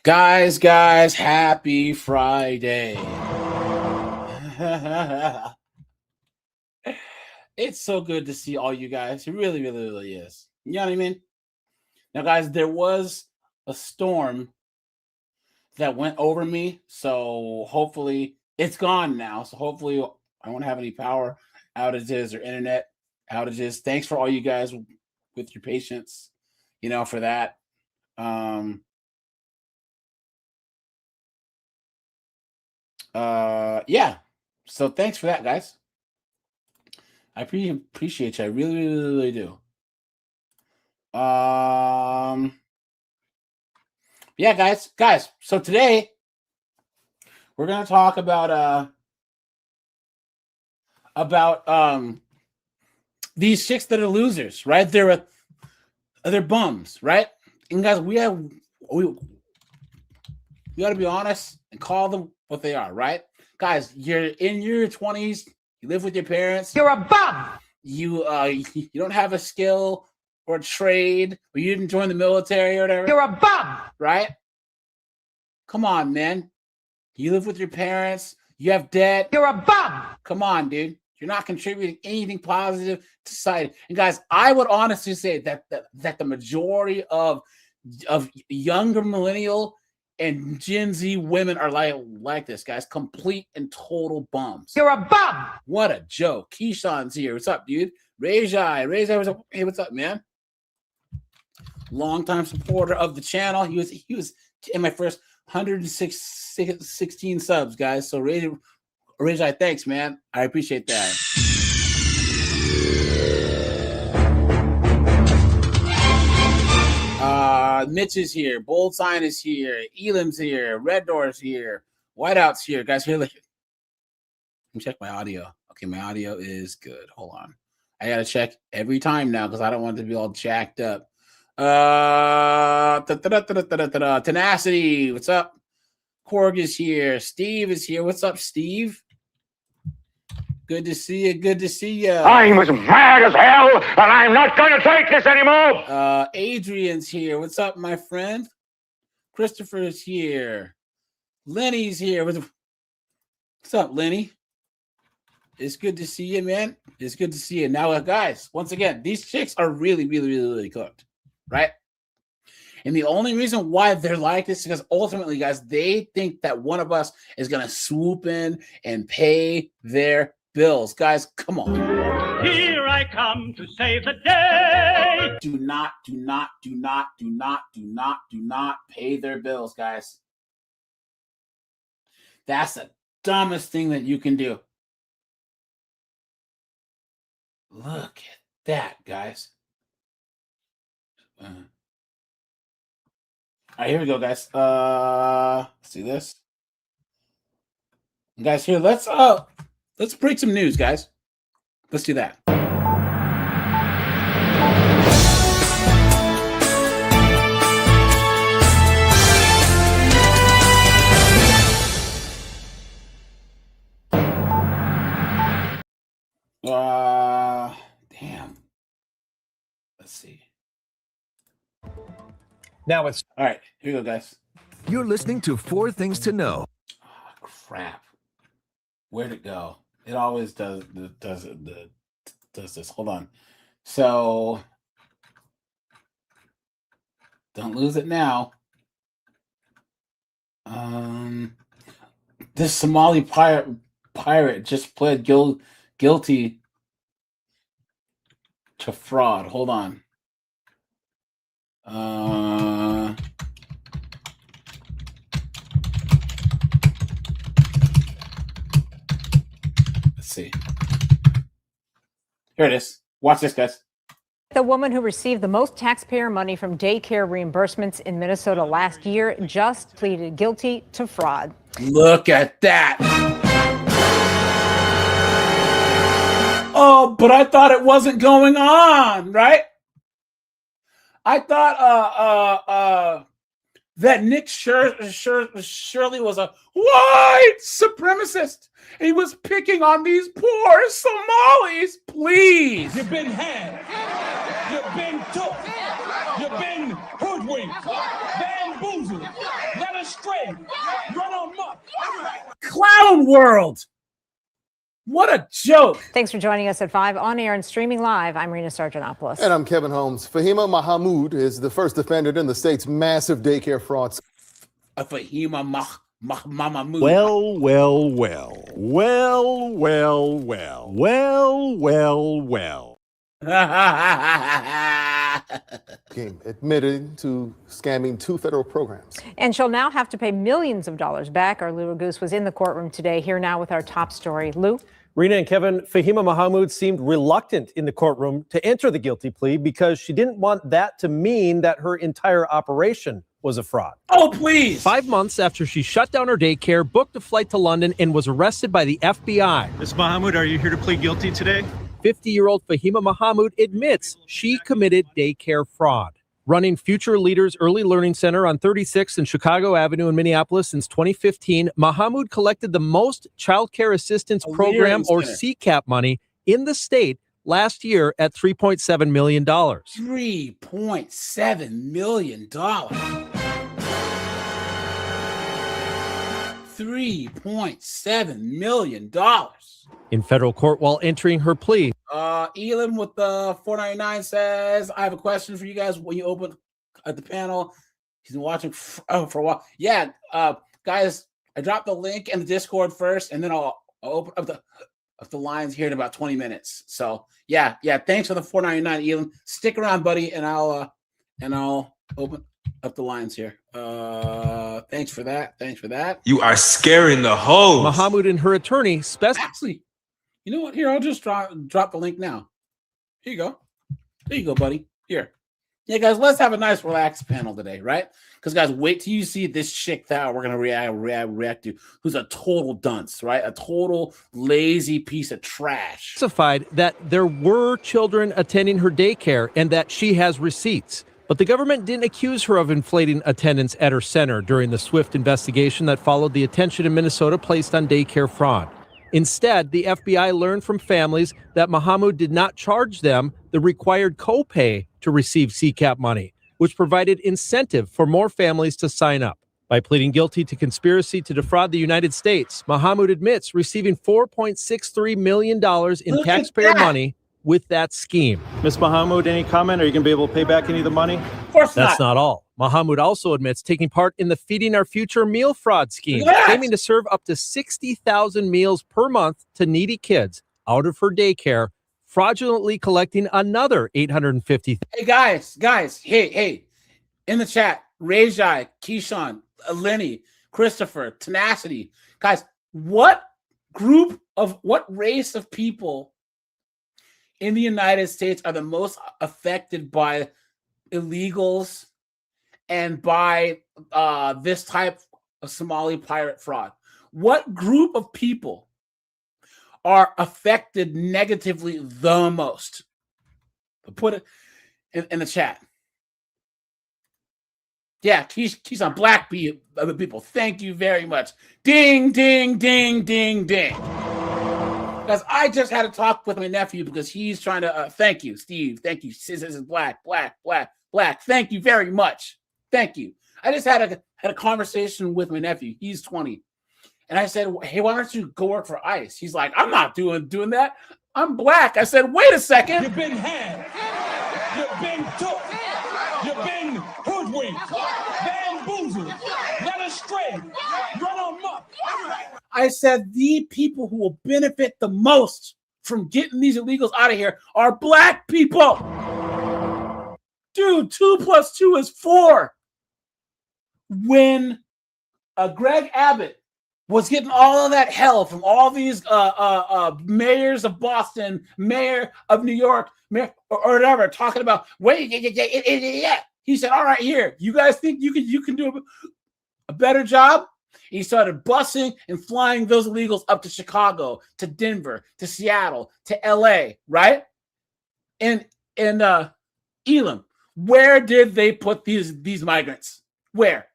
Guys, happy Friday. It's so good to see all you guys. It really, really, really is. You know what I mean? Now, guys, there was a storm that went over me, so hopefully it's gone now. So hopefully I won't have any power outages or internet outages. Thanks for all you guys with your patience, for that. Yeah. So thanks for that, guys. I appreciate you. I really, really, really do. Yeah, guys. So today we're gonna talk about these chicks that are losers, right? They're bums, right? And guys, we got to be honest and call them what they are, right? Guys, you're in your 20s, you live with your parents. You're a bum. You don't have a skill or trade, or you didn't join the military or whatever. You're a bum, right? Come on, man. You live with your parents. You have debt. You're a bum. Come on, dude. You're not contributing anything positive to society. And guys, I would honestly say that the majority of younger millennial and Gen Z women are like this, guys. Complete and total bums. You're a bum. What a joke. Keyshawn's here. What's up, dude? Rajai, what's up? Hey, what's up, man? Longtime supporter of the channel. He was in my first 116 subs, guys. So Rajai, thanks, man. I appreciate that. Mitch is here. Bold Sign is here. Elam's here. Red Door's here. Whiteout's here. Guys, here. Let me check my audio. Okay, my audio is good. Hold on. I got to check every time now because I don't want it to be all jacked up. Tenacity. What's up? Korg is here. Steve is here. What's up, Steve? Good to see you. Good to see you. I'm as mad as hell, and I'm not going to take this anymore. Adrian's here. What's up, my friend? Christopher's here. Lenny's here. What's up, Lenny? It's good to see you, man. It's good to see you. Now, guys, once again, these chicks are really, really, really, really cooked, right? And the only reason why they're like this is because ultimately, guys, they think that one of us is going to swoop in and pay their bills. Guys, come on. Here I come to save the day. Do not pay their bills, guys. That's the dumbest thing that you can do. Look at that, guys. All right, here we go, guys. See this? Guys, here, let's break some news, guys. Let's do that. Damn. Let's see. Now it's all right. Here we go, guys. You're listening to 4 Things to Know. Oh, crap. Where'd it go? It always does this. Hold on. So don't lose it now. This Somali pirate just pled guilty to fraud. Hold on. Let's see. Here it is. Watch this, guys. The woman who received the most taxpayer money from daycare reimbursements in Minnesota last year just pleaded guilty to fraud. Look at that. Oh, but I thought it wasn't going on, right? I thought that Nick Shirley was a white supremacist. He was picking on these poor Somalis. Please. You've been had. You've been took. You've been hoodwinked. Bamboozled. Let led astray, run amok. Clown World. What a joke. Thanks for joining us at 5 on air and streaming live. I'm Rena Sargentopoulos. And I'm Kevin Holmes. Fahima Mahmood is the first defendant in the state's massive daycare fraud. Fahima Mahmood. Well. Admitted to scamming 2 federal programs. And she'll now have to pay millions of dollars back. Our Lou Goose was in the courtroom today. Here now with our top story. Lou? Rena and Kevin, Fahima Mahmood seemed reluctant in the courtroom to enter the guilty plea because she didn't want that to mean that her entire operation was a fraud. Oh, please. 5 months after she shut down her daycare, booked a flight to London, and was arrested by the FBI. Ms. Mahmood, are you here to plead guilty today? 50-year-old Fahima Mahmood admits she committed daycare fraud. Running Future Leaders Early Learning Center on 36th and Chicago Avenue in Minneapolis since 2015, Mahmood collected the most Child Care Assistance Program, or CCAP, money in the state last year at $3.7 million. $3.7 million. $3.7 million. In federal court while entering her plea. Elam with the 499 says, I have a question for you guys when you open at the panel. He's been watching for a while. Yeah, guys, I dropped the link in the Discord first, and then I'll open up the lines here in about 20 minutes. So yeah, thanks for the 499, Elam. Stick around, buddy, and I'll open up the lines here. Thanks for that. You are scaring the hoes. Mahmood and her attorney Actually, you know what? Here, I'll just drop the link now. Here you go. There you go, buddy. Here. Yeah, guys, let's have a nice relaxed panel today, right? Because, guys, wait till you see this chick that we're going to react to, who's a total dunce, right? A total lazy piece of trash. Testified that there were children attending her daycare and that she has receipts. But the government didn't accuse her of inflating attendance at her center during the swift investigation that followed the attention in Minnesota placed on daycare fraud. Instead, the FBI learned from families that Mahmood did not charge them the required copay to receive CCAP money, which provided incentive for more families to sign up. By pleading guilty to conspiracy to defraud the United States, Mahmood admits receiving $4.63 million in taxpayer money with that scheme. Ms. Mahmood, any comment? Are you going to be able to pay back any of the money? Of course That's not all. Mahmood also admits taking part in the Feeding Our Future meal fraud scheme, aiming to serve up to 60,000 meals per month to needy kids out of her daycare, fraudulently collecting another $850,000. Hey, guys. Hey. In the chat, Rajai, Keyshawn, Lenny, Christopher, Tenacity. Guys, what race of people in the United States are the most affected by illegals and by this type of Somali pirate fraud? What group of people are affected negatively the most? Put it in the chat. Yeah, he's on black people. Thank you very much. Ding, ding, ding, ding, ding. Because I just had a talk with my nephew because he's trying to, thank you, Steve. Thank you. This is black. Thank you very much. Thank you. I just had a conversation with my nephew. He's 20. And I said, hey, why don't you go work for ICE? He's like, I'm not doing that. I'm black. I said, wait a second. You've been had. You've been took. You've been hoodwinked. Bamboozled. Led astray. Run amok. I said, the people who will benefit the most from getting these illegals out of here are black people. Dude, 2 + 2 is 4. When Greg Abbott was getting all of that hell from all these mayors of Boston, mayor of New York, mayor, or whatever, talking about, yeah. He said, all right, here, you guys think you can do a better job? He started busing and flying those illegals up to Chicago, to Denver, to Seattle, to LA, right? And Elam, where did they put these migrants? Where?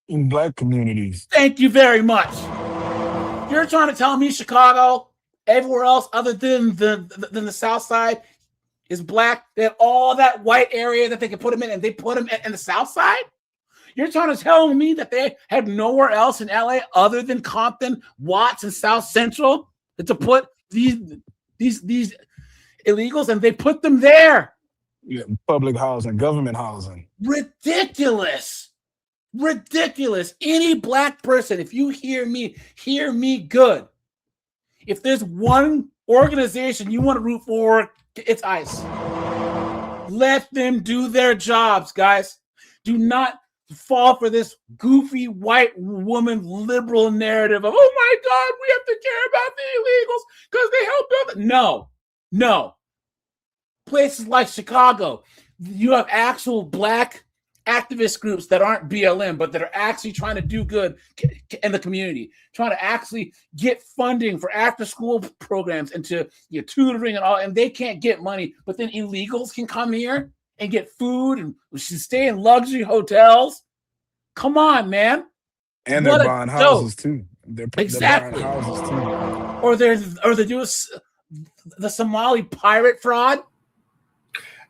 In black communities. Thank you very much. You're trying to tell me Chicago, everywhere else other than the South Side is black? They have all that white area that they can put them in, and they put them in the South Side? You're trying to tell me that they had nowhere else in LA other than Compton, Watts, and South Central to put these illegals, and they put them there. Yeah, public housing, government housing. Ridiculous. Any black person, if you hear me good. If there's one organization you want to root for, it's ICE. Let them do their jobs, guys. Do not fall for this goofy white woman liberal narrative of, oh my God, we have to care about the illegals because they helped others. No. Places like Chicago, you have actual black activist groups that aren't BLM, but that are actually trying to do good in the community, trying to actually get funding for after-school programs and to tutoring and all, and they can't get money, but then illegals can come here and get food and stay in luxury hotels. Come on, man. And they're buying houses too. They're buying houses too. Or they're doing the Somali pirate fraud.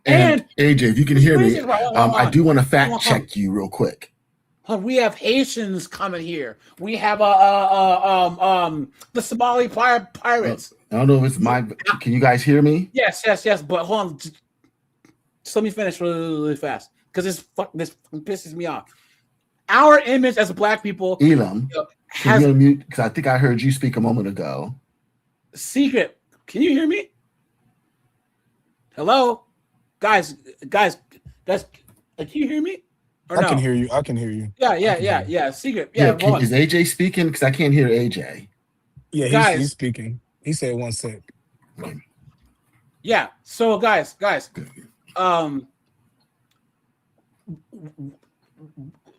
And AJ, if you can hear me, I do want to fact check you real quick. We have Haitians coming here. We have the Somali pirates. I don't know if it's can you guys hear me? Yes. But hold on, just let me finish really fast because this pisses me off. Our image as Black people, Elam, can you unmute? Because I think I heard you speak a moment ago. Secret, can you hear me? Hello. Guys, can you hear me? I can hear you. Yeah. Secret. Yeah. Is AJ speaking? Because I can't hear AJ. Yeah, he's speaking. He said 1 sec. Yeah. So guys,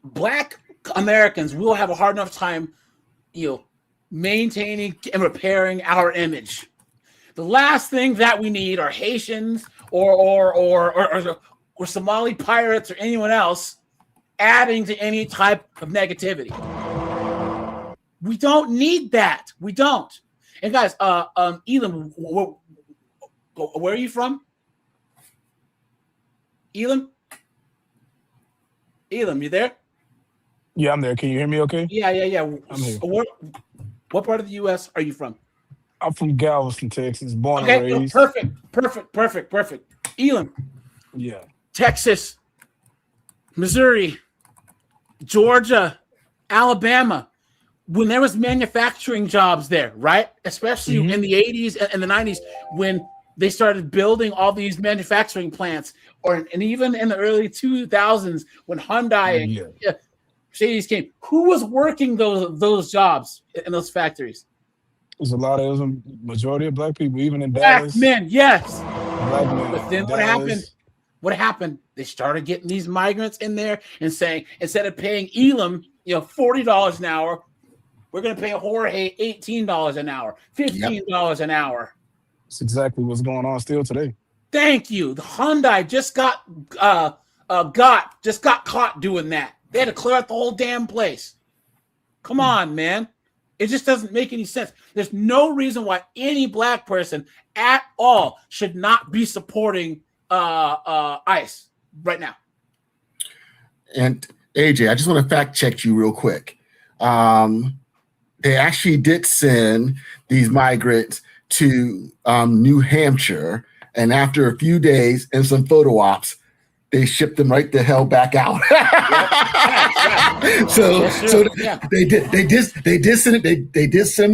Black Americans will have a hard enough time, maintaining and repairing our image. The last thing that we need are Haitians or Somali pirates or anyone else adding to any type of negativity. We don't need that. We don't. And guys, Elam, where are you from? Elam, you there? Yeah, I'm there. Can you hear me okay? Yeah. I'm here. What part of the U.S. are you from? I'm from Galveston, Texas, born and raised. Perfect. Elam. Yeah. Texas, Missouri, Georgia, Alabama. When there was manufacturing jobs there, right? Especially in the 80s and the 90s, when they started building all these manufacturing plants, and even in the early 2000s when Hyundai and Mercedes came. Who was working those jobs in those factories? There's a majority of Black people, even in Dallas. Black men, yes. Black men. But then what happened? They started getting these migrants in there and saying, instead of paying Elam, $40 an hour, we're going to pay Jorge $18 an hour, $15 an hour. That's exactly what's going on still today. Thank you. The Hyundai just got caught doing that. They had to clear out the whole damn place. Come on, man. It just doesn't make any sense. There's no reason why any Black person at all should not be supporting ICE right now. And AJ, I just want to fact check you real quick. They actually did send these migrants to New Hampshire, and after a few days and some photo ops, they shipped them right the hell back out. So they did send them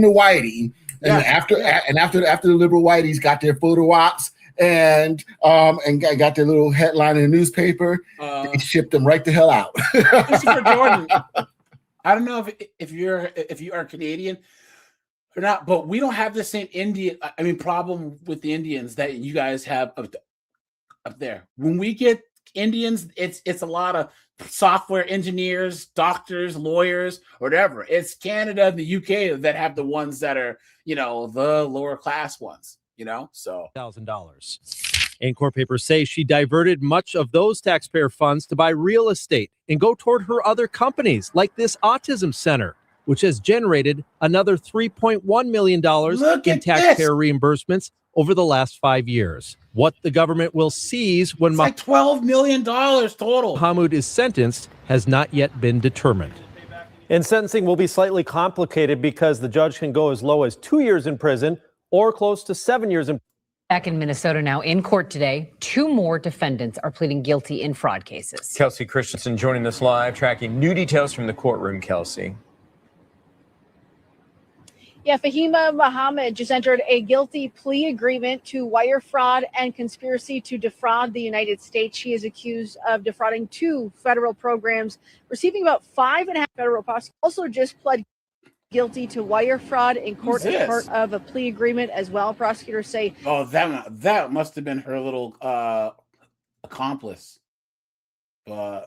to Whitey, and after the liberal Whiteys got their photo ops and got their little headline in the newspaper, they shipped them right the hell out. Christopher Jordan, I don't know if you are Canadian or not, but we don't have the same problem with the Indians that you guys have up there. When we get Indians, it's a lot of software engineers, doctors, lawyers, whatever. It's Canada and the UK that have the ones that are, the lower class ones, so $1,000. And court papers say she diverted much of those taxpayer funds to buy real estate and go toward her other companies, like this autism center, which has generated another $3.1 million in taxpayer reimbursements over the last 5 years. What the government will seize when it's like $12 million total. Mahmoud is sentenced has not yet been determined. And sentencing will be slightly complicated because the judge can go as low as 2 years in prison or close to 7 years in. Back in Minnesota now in court today, 2 more defendants are pleading guilty in fraud cases. Kelsey Christensen joining us live, tracking new details from the courtroom. Kelsey. Yeah, Fahima Muhammad just entered a guilty plea agreement to wire fraud and conspiracy to defraud the United States. She is accused of defrauding 2 federal programs, receiving about $5.5 federal prosecutors. Also just pled guilty to wire fraud in court as part of a plea agreement as well. Prosecutors say, oh, that must have been her little accomplice. Hold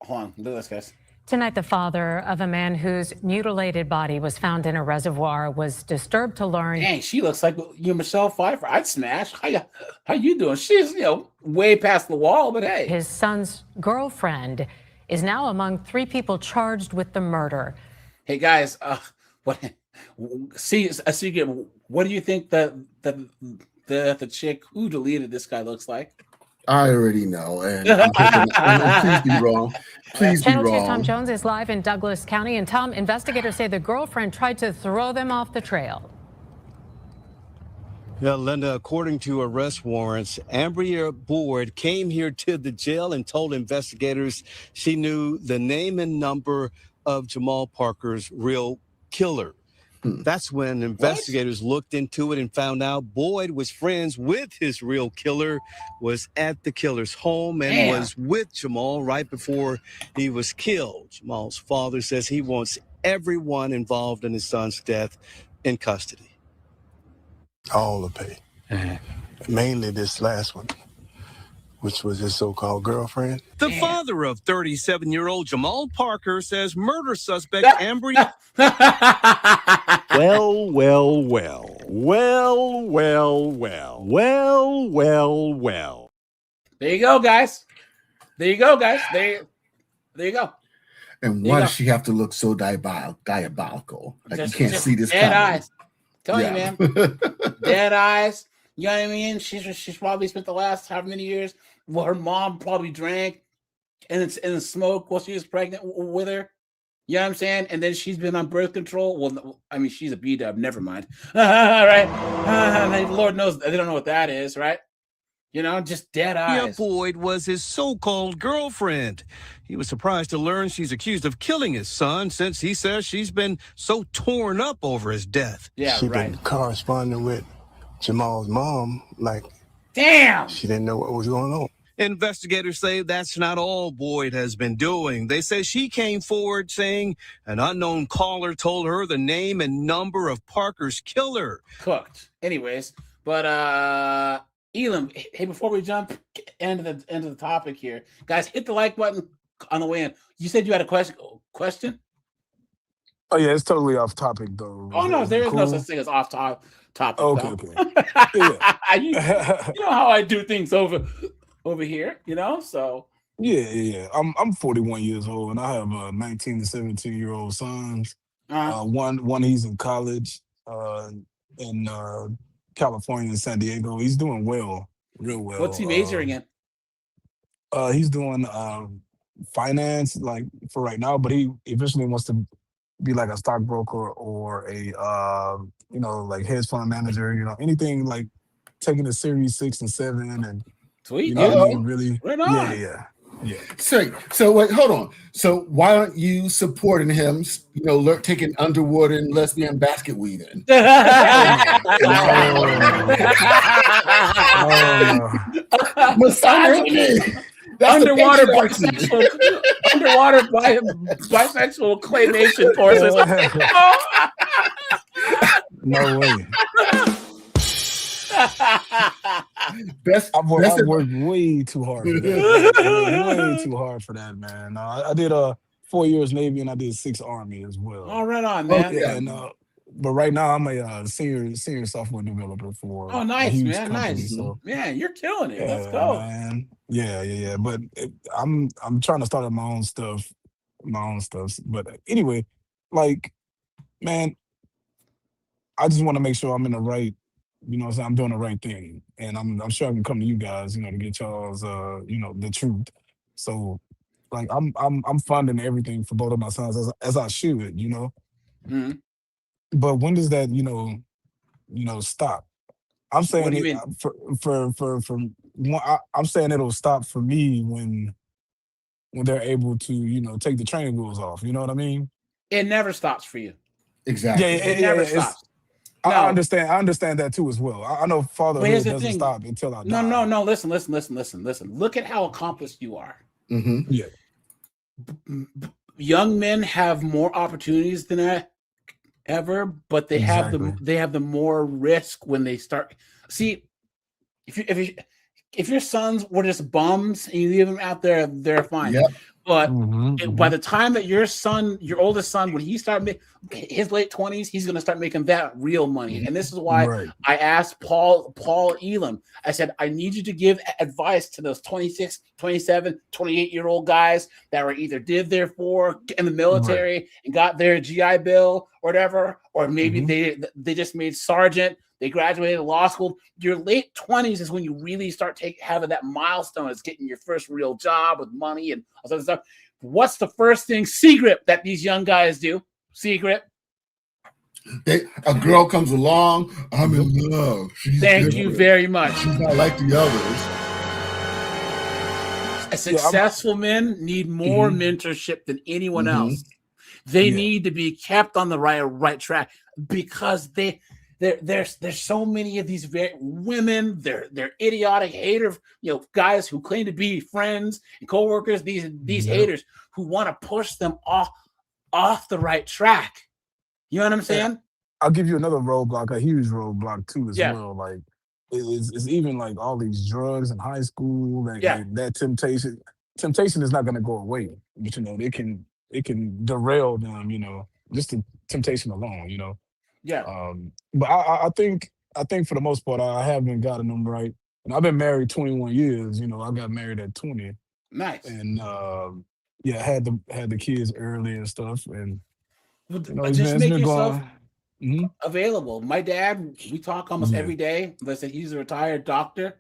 on, look at this, guys. Tonight, the father of a man whose mutilated body was found in a reservoir was disturbed to learn. Dang, she looks like Michelle Pfeiffer. I'd smash. How you doing? She's way past the wall, but hey. His son's girlfriend is now among 3 people charged with the murder. Hey guys, what do you think the chick who deleted this guy looks like? I already know, and I'm hoping, please be wrong. Please be Channel 2's wrong. Tom Jones is live in Douglas County, and Tom, investigators say the girlfriend tried to throw them off the trail. Yeah, Linda, according to arrest warrants, Ambria Boyd came here to the jail and told investigators she knew the name and number of Jamal Parker's real killer. That's when investigators looked into it and found out Boyd was friends with his real killer, was at the killer's home, and was with Jamal right before he was killed. Jamal's father says he wants everyone involved in his son's death in custody. All to pay. Mainly this last one, which was his so-called girlfriend. The father of 37-year-old Jamal Parker says murder suspect Ambria. Well. There you go, guys. There you go. And why does she have to look so diabolical? Like you can't see this dead coming. eyes. Tell you, man. Dead eyes. You know what I mean? She's probably spent the last how many years. Well, her mom probably drank and smoked while she was pregnant with her. You know what I'm saying? And then she's been on birth control. Well, I mean, she's a B-dub. Never mind. Right? Lord knows they don't know what that is, right? You know, just dead eyes. Boyd was his so-called girlfriend. He was surprised to learn she's accused of killing his son since he says she's been so torn up over his death. Yeah, She'd been corresponding with Jamal's mom, like, damn, she didn't know what was going on. Investigators say that's not all Boyd has been doing. They say she came forward saying an unknown caller told her the name and number of Parker's killer. Cooked. Anyways, but Elam, hey, before we jump into the topic here, guys, hit the like button on the way in. You said you had a question? Oh yeah, it's totally off topic though. Oh no, there is no such thing as off topic. Okay. you know how I do things over here, you know. So yeah. I'm 41 years old, and I have 19 to 17-year-old sons. One he's in college in California and San Diego. He's doing well, real well. What's he majoring in? He's doing finance, like for right now, but he eventually wants to be like a stockbroker or a like hedge fund manager. Anything like taking a Series 6 and 7 and sweet. Really, right on. Yeah. So wait, hold on. So why aren't you supporting him? Taking underwater and lesbian basket weaving. Misogyny. Underwater bisexual claymation courses. No way. I've worked way too hard for that. Way too hard for that, man. I did 4 years Navy and I did 6 Army as well. All right on, man. And, but right now I'm a senior software developer for a huge company, nice. So, man, you're killing it. Let's go, man. Yeah. But I'm trying to start my own stuff. But anyway, like, man, I just want to make sure I'm in the right you know what I'm saying, I'm doing the right thing. And I'm sure I can come to you guys, you know, to get y'all's you know, the truth. So like I'm funding everything for both of my sons as I should, you know. Mm-hmm. But when does that, you know, stop? I'm What saying do you it mean? I'm saying it'll stop for me when they're able to, you know, take the training wheels off. You know what I mean? It never stops for you. Yeah, Exactly. It never it's stops. I No, understand. I understand that too as well. I know but here's fatherhood the doesn't thing. stop until I No, die. no, no. Listen. Look at how accomplished you are. Mm-hmm. Yeah. Young men have more opportunities than I ever, but they have Exactly. the more risk when they start. See, if your sons were just bums and you leave them out there, they're fine. Yep. But Mm-hmm. by the time that your oldest son, when he starts his late 20s, he's going to start making that real money. And this is why Right. I asked Paul Elam, I said, I need you to give advice to those 26, 27, 28-year-old guys that were either did their in the military and got their GI Bill or whatever, or maybe they just made sergeant. They graduated law school. Your late 20s is when you really start having that milestone. It's getting your first real job with money and all that stuff. What's the first thing, secret, that these young guys do? Secret. A girl comes along. I'm in love. Thank you very much. She's not like the others. Successful men need more mentorship than anyone else. They need to be kept on the right track because there's so many of these women. They're idiotic haters, guys who claim to be friends and coworkers. These haters who want to push them off the right track. You know what I'm saying? Yeah. I'll give you another roadblock, a huge roadblock too as well. Like it's even like all these drugs in high school. That temptation is not going to go away. But it can derail them. Just the temptation alone. Yeah. But I think for the most part I haven't gotten them right. And I've been married 21 years. I got married at 20. Nice. And had the kids early and stuff. And just make yourself going. available. My dad, we talk almost every day. Listen, he's a retired doctor,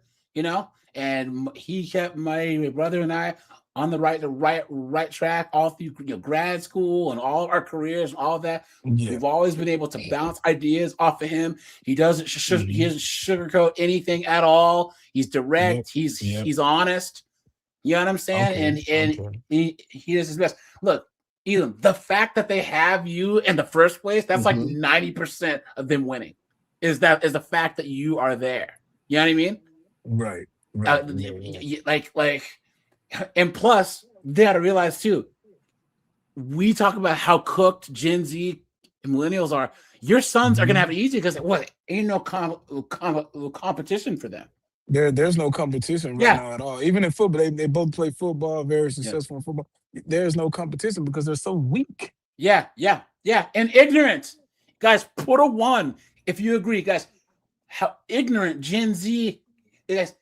and he kept my brother and I on the right track all through grad school and all of our careers and all of that. We've always been able to bounce ideas off of him. He doesn't he doesn't sugarcoat anything at all. He's direct. He's honest. You know what I'm saying? And he does his best. Look, Elam, the fact that they have you in the first place, that's like 90% of them winning. Is the fact that you are there. You know what I mean? Right. And plus, they got to realize too, we talk about how cooked Gen Z and millennials are. Your sons are going to have it easy because ain't no competition for them. There's no competition right now at all. Even in football, they both play football, very successful in football. There's no competition because they're so weak. Yeah. And ignorant. Guys, put a 1 if you agree, guys. How ignorant Gen Z is.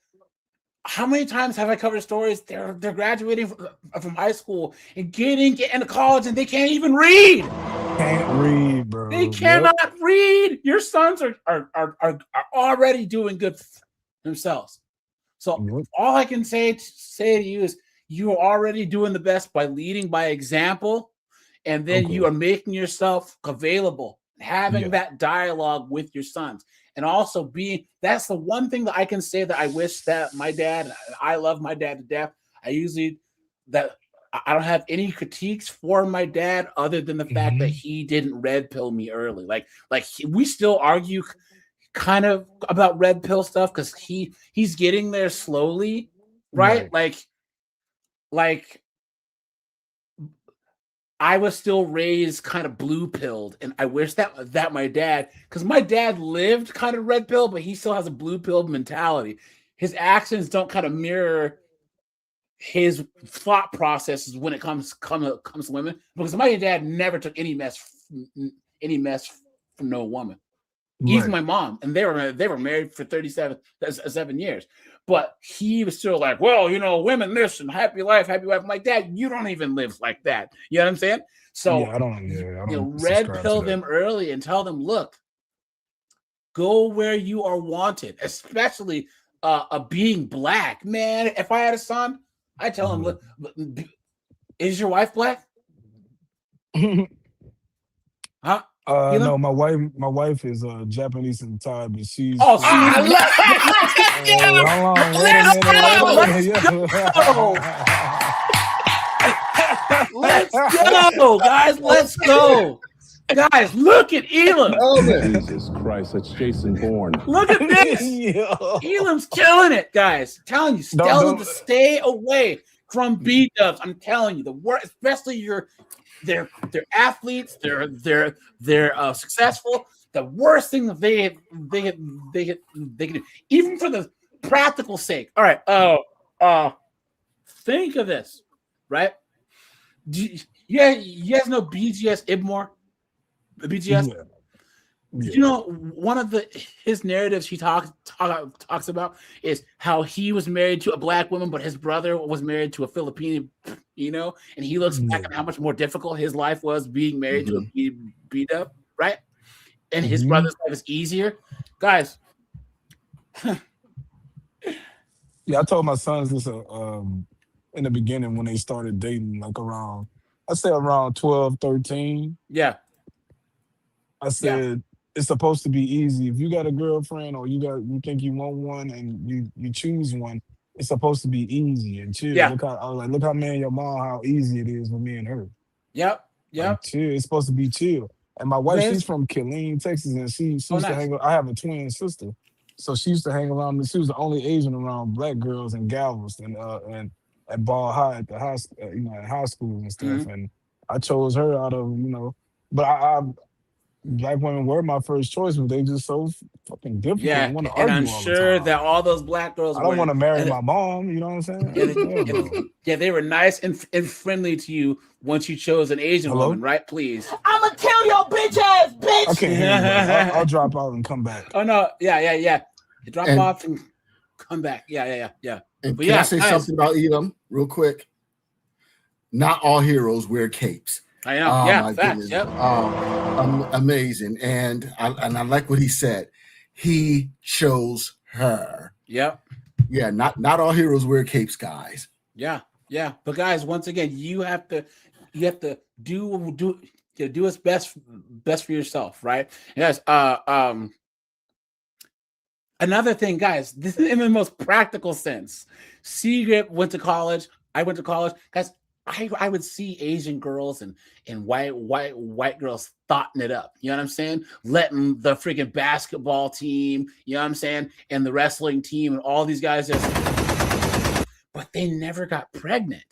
How many times have I covered stories? They're graduating from high school and getting into college and they can't even read. Can't read, bro. They cannot read. Your sons are already doing good themselves. So all I can say to you is you are already doing the best by leading by example, and then you are making yourself available, having that dialogue with your sons. And also that's the one thing that I can say that I wish that my dad, I love my dad to death. I don't have any critiques for my dad other than the fact that he didn't red pill me early. We still argue kind of about red pill stuff because he's getting there slowly, right? Like I was still raised kind of blue pilled, and I wish that my dad, because my dad lived kind of red pill, but he still has a blue pilled mentality. His actions don't kind of mirror his thought processes when it comes to women, because my dad never took any mess from no woman. Even my mom, and they were married for 7 years, but he was still like, well, women this and happy life. I'm like, Dad, you don't even live like that. You know what I'm saying? So I don't red pill them early and tell them, look, Go where you are wanted, especially being black. Man, if I had a son, I tell him, is your wife black? Huh? No, my wife is Japanese and Thai, but she's. Oh, let's go, guys. Let's go. Guys, look at Elam. Jesus Christ, that's Jason Bourne. Look at this. Elam's killing it, guys. I'm telling you, tell them to stay away from B-dubs. I'm telling you, the worst, especially they're athletes, they're successful. The worst thing that they can do, even for the practical sake. All right. Think of this, right? You guys know BGS Ibmore? The BGS? Yeah. You know, one of his narratives he talks about is how he was married to a black woman, but his brother was married to a Filipino, and he looks back at how much more difficult his life was being married to a B-dub, right? And his brother's life is easier. Guys. Yeah, I told my sons this in the beginning when they started dating, like around 12, 13. Yeah. I said, it's supposed to be easy. If you got a girlfriend or you think you want one and you choose one, it's supposed to be easy and chill. Yeah. Look how me and your mom, how easy it is with me and her. Yep. Like, chill. It's supposed to be chill. And my wife, she's from Killeen, Texas, and she used to hang. I have a twin sister, so she used to hang around. She was the only Asian around black girls in Galveston and at Ball High at the high, at high school and stuff. And I chose her out of but I black women were my first choice, but they just so fucking difficult. Yeah, and I'm sure that all those black girls. I don't want to marry my mom. You know what I'm saying? Yeah, they were nice and friendly to you once you chose an Asian woman, right? Please. I'ma kill your bitch ass, bitch. I can't hear you. I'll drop out and come back. Oh no, yeah. You drop off and come back. Yeah. And but can I say something about Elam real quick? Not all heroes wear capes. I know. Facts. Yep. Amazing. And I like what he said. He chose her. Yep. Yeah. Not all heroes wear capes, guys. Yeah. But guys, once again, you have to do what's best for yourself, right? Yes. Another thing, guys, this is in the most practical sense. Seagrip went to college. I went to college, guys. I would see Asian girls and white girls thotting it up. You know what I'm saying? Letting the freaking basketball team, you know what I'm saying, and the wrestling team and all these guys but they never got pregnant.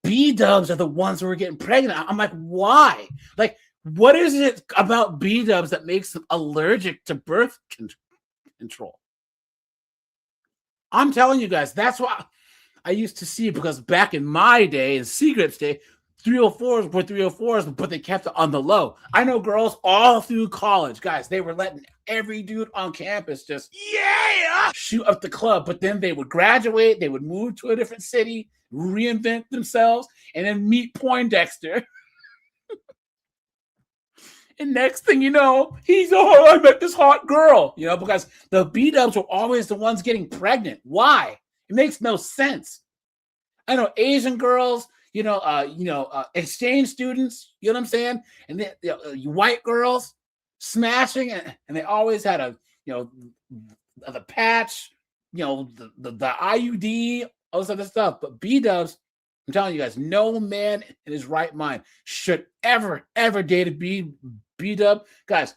B-dubs are the ones who were getting pregnant. I'm like, why? Like, what is it about B-dubs that makes them allergic to birth control? I'm telling you guys, that's why I used to see, because back in my day, in Seagrip's day, 304s were 304s, but they kept it on the low. I know girls all through college, guys, they were letting every dude on campus just shoot up the club, but then they would graduate, they would move to a different city, reinvent themselves, and then meet Poindexter. And next thing you know, I met this hot girl, because the B-dubs were always the ones getting pregnant. Why? It makes no sense. I know Asian girls, exchange students, you know what I'm saying? And then white girls smashing, and they always had the patch, the IUD, all this other stuff. But B-dubs, I'm telling you guys, no man in his right mind should ever date a B-dub. Guys,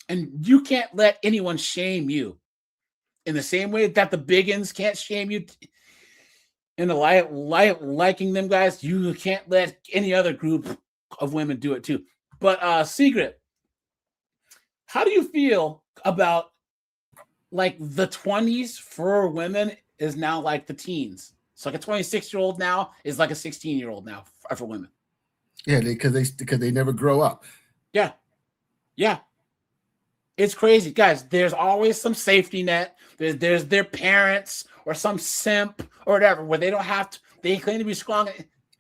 and you can't let anyone shame you. In the same way that the biggins can't shame you into liking them, guys, you can't let any other group of women do it too. But Secret, how do you feel about like the 20s for women is now like the teens? So like a 26-year-old now is like a 16-year-old now for women. Yeah, because they never grow up. Yeah. It's crazy, guys. There's always some safety net. There's their parents or some simp or whatever, where they don't have to. They claim to be strong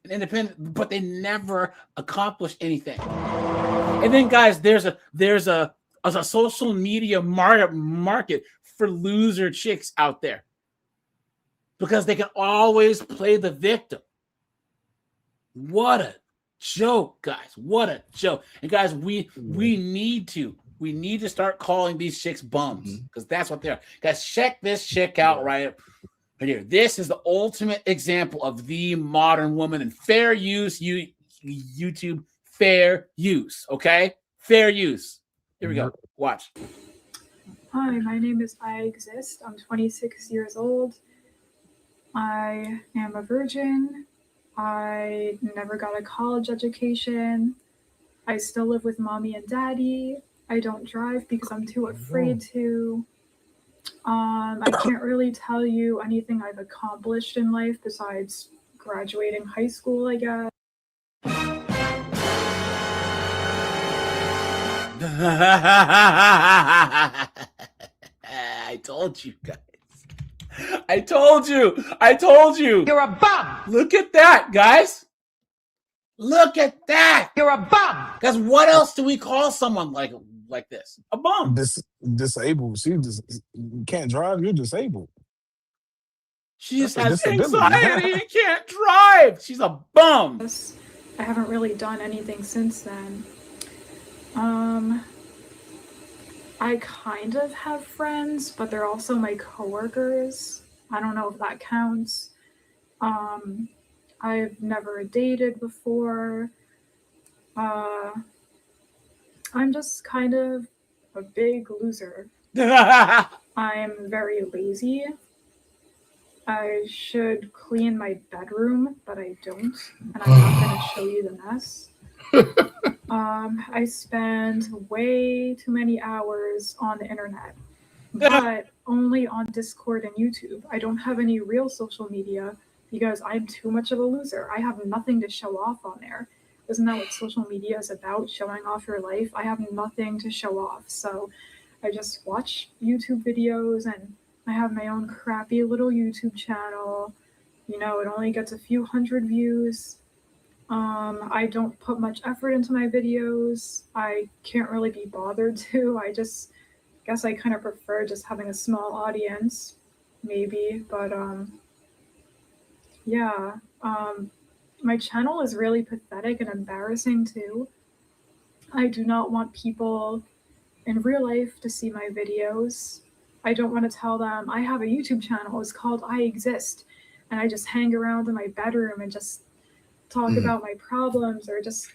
and independent, but they never accomplish anything. And then, guys, there's a a social media market for loser chicks out there because they can always play the victim. What a joke, guys. What a joke. And guys, we need to start calling these chicks bums because that's what they are. Guys, check this chick out right here. This is the ultimate example of the modern woman and fair use. YouTube fair use. Okay, fair use. Here we go. Watch. Hi, my name is I Exist. I'm 26 years old. I am a virgin. I never got a college education. I still live with mommy and daddy. I don't drive because I'm too afraid to. I can't really tell you anything I've accomplished in life besides graduating high school, I guess. I told you guys. I told you. You're a bum. Look at that, guys. Look at that. You're a bum. Guys, what else do we call someone like this? A bum. Disabled. You can't drive. You're disabled. She just has anxiety and can't drive. She's a bum. I haven't really done anything since then. I kind of have friends, but they're also my coworkers. I don't know if that counts. I've never dated before. I'm just kind of a big loser. I'm very lazy. I should clean my bedroom, but I don't, and I'm not going to show you the mess. I spend way too many hours on the internet, but only on Discord and YouTube. I don't have any real social media because I'm too much of a loser. I have nothing to show off on there. Isn't that what social media is about, showing off your life? I have nothing to show off, so I just watch YouTube videos, and I have my own crappy little YouTube channel. You know, it only gets a few hundred views. I don't put much effort into my videos. I can't really be bothered to. I just guess I kind of prefer just having a small audience, maybe. But yeah, my channel is really pathetic and embarrassing too. I do not want people in real life to see my videos. I don't want to tell them I have a YouTube channel. It's called I Exist, and I just hang around in my bedroom and just talk about my problems or just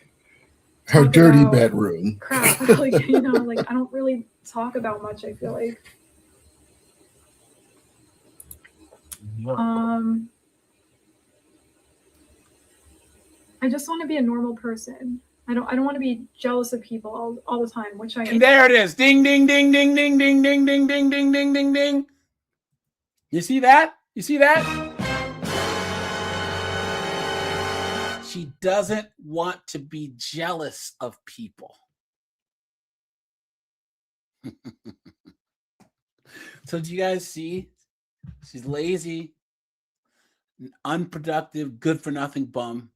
her dirty bedroom crap. Like, you know, like I don't really talk about much, I feel like. I just want to be a normal person. I don't want to be jealous of people all the time, which I am. And there it is. Ding, ding, ding, ding, ding, ding, ding, ding, ding, ding, ding, ding, ding. You see that? You see that? She doesn't want to be jealous of people. So do you guys see? She's lazy, unproductive, good for nothing bum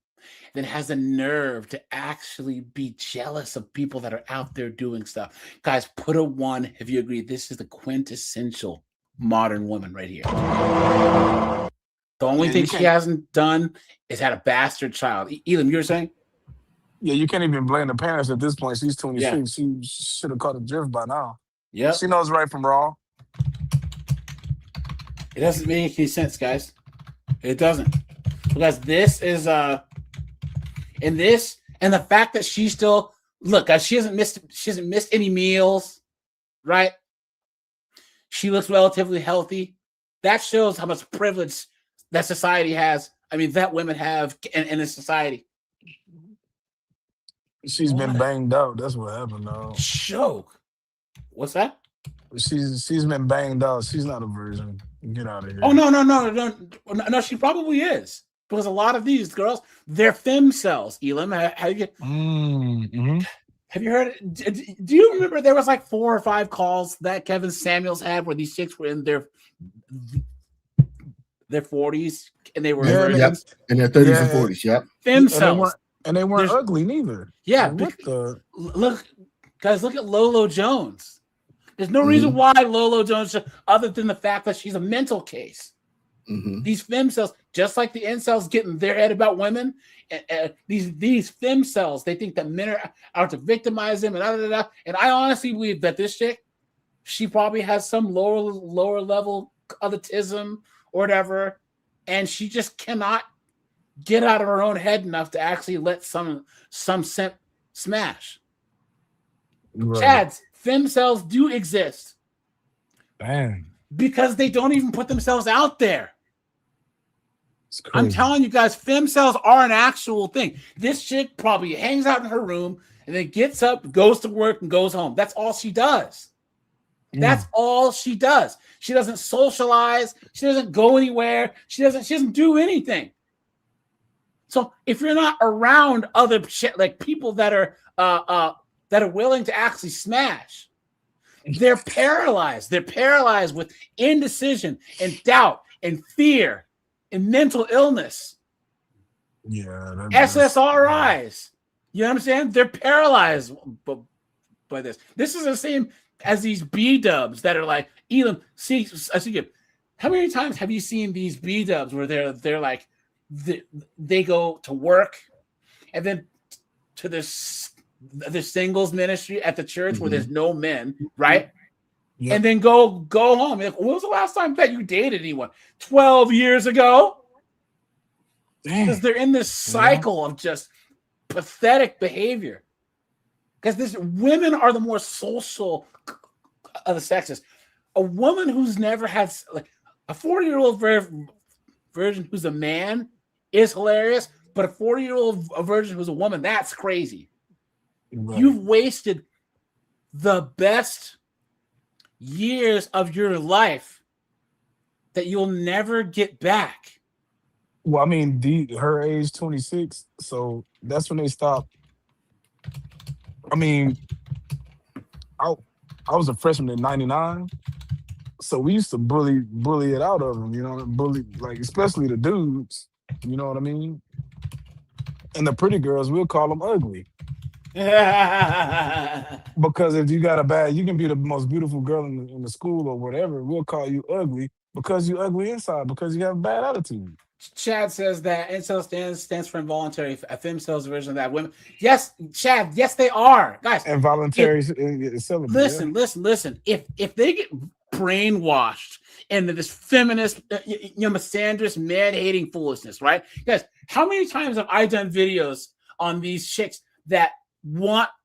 that has the nerve to actually be jealous of people that are out there doing stuff. Guys, put a 1 if you agree. This is the quintessential modern woman right here. The only thing she hasn't done is had a bastard child. Elam, you were saying? Yeah, you can't even blame the parents at this point. She's 26. Yeah. She should have caught a drift by now. Yeah. She knows right from wrong. It doesn't make any sense, guys. It doesn't. Because this is and the fact that she still look, guys, she hasn't missed any meals, right? She looks relatively healthy. That shows how much privilege that society has. I mean, that women have in this society. She's been banged out. That's what happened, though. Joke. What's that? She's been banged out. She's not a virgin. Get out of here. Oh no. She probably is, because a lot of these girls, they're femme cells. Elam, have you heard? Do you remember there was like 4 or 5 calls that Kevin Samuels had where these chicks were in their 40s and they were virgins? In their 30s and 40s. Yep. Femme cells. And they weren't ugly neither. Yeah. What the? Look, Guys, look at Lolo Jones. There's no reason why Lolo Jones, other than the fact that she's a mental case. These femcells, just like the incels getting their head about women, these femcells, they think that men are out to victimize them, and I honestly believe that this chick, she probably has some lower level autism or whatever, and she just cannot get out of her own head enough to actually let some smash. Right. Chads, femcells do exist. Damn. Because they don't even put themselves out there. I'm telling you guys, femcells are an actual thing. This chick probably hangs out in her room and then gets up, goes to work, and goes home. That's all she does. That's all she does. She doesn't socialize. She doesn't go anywhere. She doesn't do anything. So if you're not around other shit, like people that are willing to actually smash, they're paralyzed. They're paralyzed with indecision and doubt and fear and mental illness. Yeah. SSRIs. You know what I'm saying? They're paralyzed by this. This is the same as these B-dubs that are like, Elam, see, how many times have you seen these B-dubs where they're like, they go to work and then to the singles ministry at the church where there's no men, right? Yep. And then go home. Like, when was the last time that you dated anyone? 12 years ago. Because they're in this cycle of just pathetic behavior. Because women are the more social of the sexes. A woman who's never had, like, a 40-year-old virgin who's a man is hilarious, but a 40-year-old virgin who's a woman, that's crazy. Right. You've wasted the best years of your life that you'll never get back. Well, I mean, her age 26, so that's when they stopped. I mean, I was a freshman in '99, so we used to bully it out of them, you know, bully, like, especially the dudes, you know what I mean? And the pretty girls, we'll call them ugly. Because if you got you can be the most beautiful girl in the school or whatever, we'll call you ugly because you ugly inside, because you have a bad attitude. Chad says that incel stands for involuntary. Femcells version of that. Women, yes, Chad, yes, they are, guys. Involuntary. Listen. If they get brainwashed into this feminist, misandrous, man-hating foolishness, right, guys? How many times have I done videos on these chicks that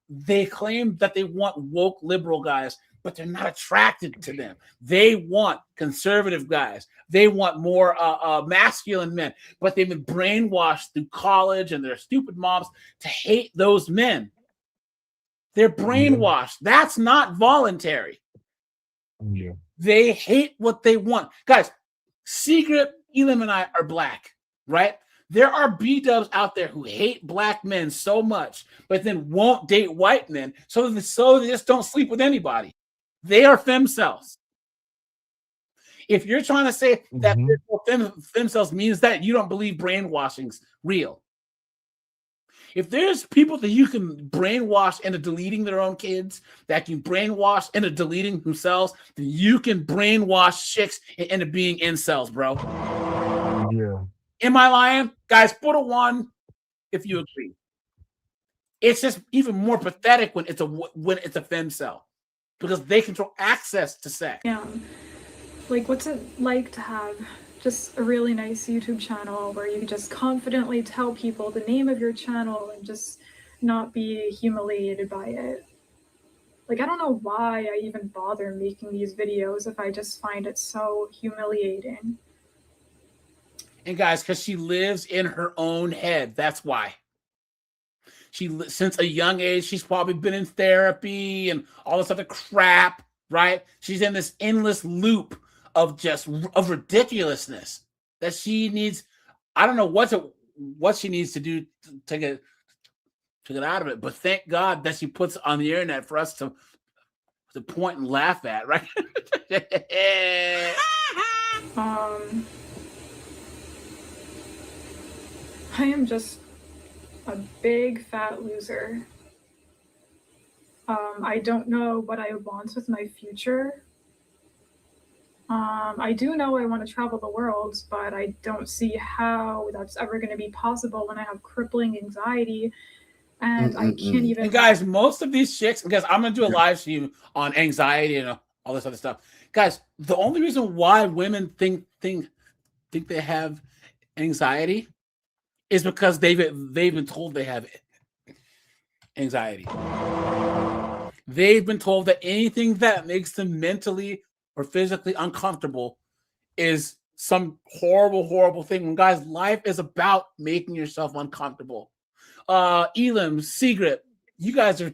they claim that they want woke liberal guys, but they're not attracted to them. They want conservative guys. They want more masculine men, but they've been brainwashed through college and their stupid moms to hate those men. They're brainwashed. That's not voluntary. Yeah. They hate what they want. Guys, Secret, Elam and I are black, right? There are B-dubs out there who hate black men so much, but then won't date white men, so they just don't sleep with anybody. They are femcells. If you're trying to say that femcells means that you don't believe brainwashing's real. If there's people that you can brainwash into deleting their own kids, that can brainwash into deleting themselves, then you can brainwash chicks into being incels, bro. Yeah. Am I lying? Guys, put a 1 if you agree. It's just even more pathetic when it's a femcell, because they control access to sex. Yeah. Like, what's it like to have just a really nice YouTube channel where you can just confidently tell people the name of your channel and just not be humiliated by it? Like, I don't know why I even bother making these videos if I just find it so humiliating. And guys, because she lives in her own head. That's why. Since a young age, she's probably been in therapy and all this other crap, right? She's in this endless loop of ridiculousness that she needs. I don't know what she needs to do to get out of it, but thank God that she puts on the internet for us to point and laugh at, right? I am just a big fat loser. I don't know what I want with my future. I do know I want to travel the world, but I don't see how that's ever going to be possible when I have crippling anxiety and I can't even. And guys, most of these chicks, because I'm gonna do a live stream on anxiety and all this other stuff. Guys, the only reason why women think they have anxiety is because they've been told they have anxiety. They've been told that anything that makes them mentally or physically uncomfortable is some horrible thing. When guys, life is about making yourself uncomfortable. Elam, Sigrid, you guys are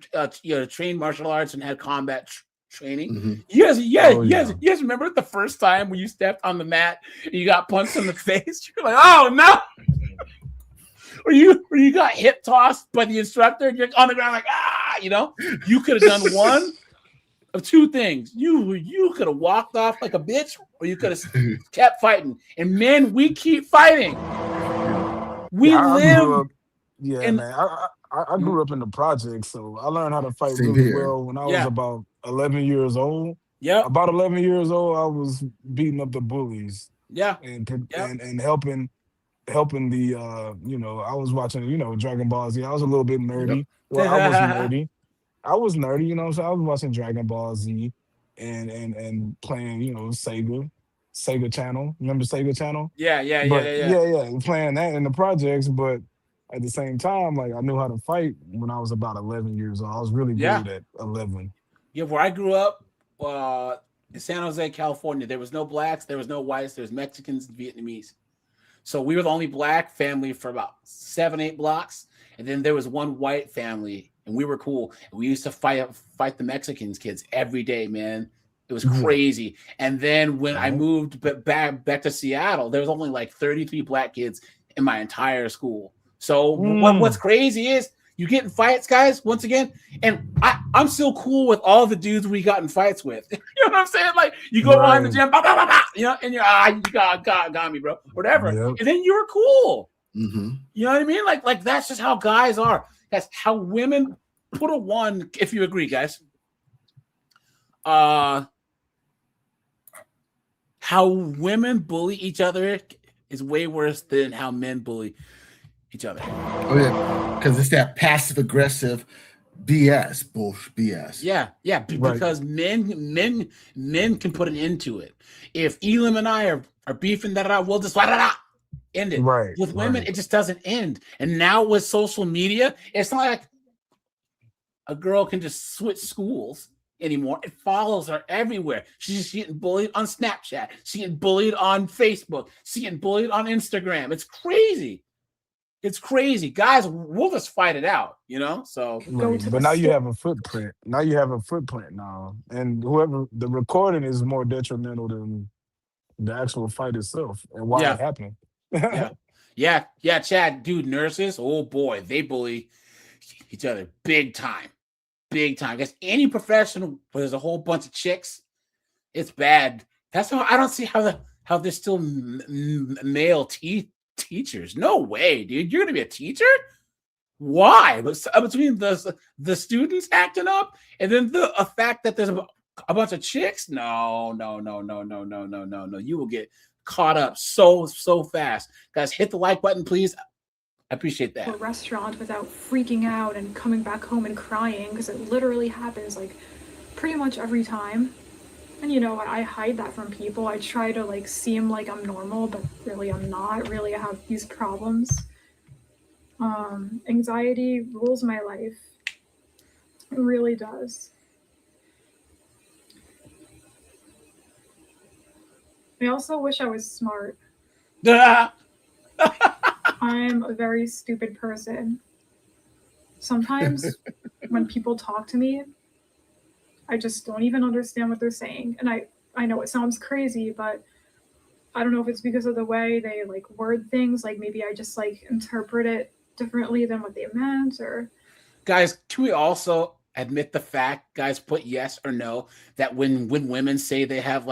trained martial arts and had combat training. You guys remember the first time when you stepped on the mat and you got punched in the face? You're like, oh no! or you got hip tossed by the instructor and you're on the ground like, you could have done one of two things. You could have walked off like a bitch, or you could have kept fighting. And men, we keep fighting. We live. Man. I grew up in the projects, so I learned how to fight really well when I was about 11 years old. Yeah. About 11 years old, I was beating up the bullies. Yeah. And helping the I was watching, Dragon Ball Z. I was a little bit nerdy. Well, I wasn't nerdy. I was nerdy, so I was watching Dragon Ball Z and playing, Sega Channel. Remember Sega Channel? Yeah. Playing that in the projects, but at the same time, like I knew how to fight when I was about 11 years old. I was really good at 11. Yeah, where I grew up, in San Jose, California, there was no blacks, there was no whites, there was Mexicans and Vietnamese. So we were the only black family for about 7-8 blocks, and then there was one white family, and we were cool. And we used to fight the Mexicans kids every day, man. It was crazy. And then when I moved back to Seattle, there was only like 33 black kids in my entire school. So what's crazy is you get in fights, guys, once again, and I'm still cool with all the dudes we got in fights with. You know what I'm saying? Like, you go around the gym, and you're, you got me, bro, whatever. Yep. And then you were cool. Mm-hmm. You know what I mean? Like that's just how guys are. That's how women put a 1, if you agree, guys. How women bully each other is way worse than how men bully each other. Oh yeah, because it's that passive aggressive BS, bullshit BS. Yeah, because men can put an end to it. If Elam and I are beefing, we'll just end it. Right. With women, it just doesn't end. And now with social media, it's not like a girl can just switch schools anymore. It follows her everywhere. She's getting bullied on Snapchat. She's getting bullied on Facebook. She's getting bullied on Instagram. It's crazy. It's crazy. Guys, we'll just fight it out, So but now you have a footprint. Now you have a footprint now. And the recording is more detrimental than the actual fight itself and why it happened. Yeah, Chad, dude, nurses, oh boy, they bully each other big time. I guess any professional where there's a whole bunch of chicks, it's bad. That's why I don't see how there's still male teachers. No way, dude. You're gonna be a teacher? Why? But between the students acting up and then the fact that there's a bunch of chicks, no. You will get caught up so fast. Guys, hit the like button, please. I appreciate that. A restaurant without freaking out and coming back home and crying, because it literally happens like pretty much every time. And I hide that from people. I try to seem like I'm normal, but really I'm not. Really, I have these problems. Anxiety rules my life. It really does. I also wish I was smart. I'm a very stupid person. Sometimes when people talk to me, I just don't even understand what they're saying. And I know it sounds crazy, but I don't know if it's because of the way they word things. Maybe I just interpret it differently than what they meant, or. Guys, can we also admit the fact, guys, put yes or no, that when women say they have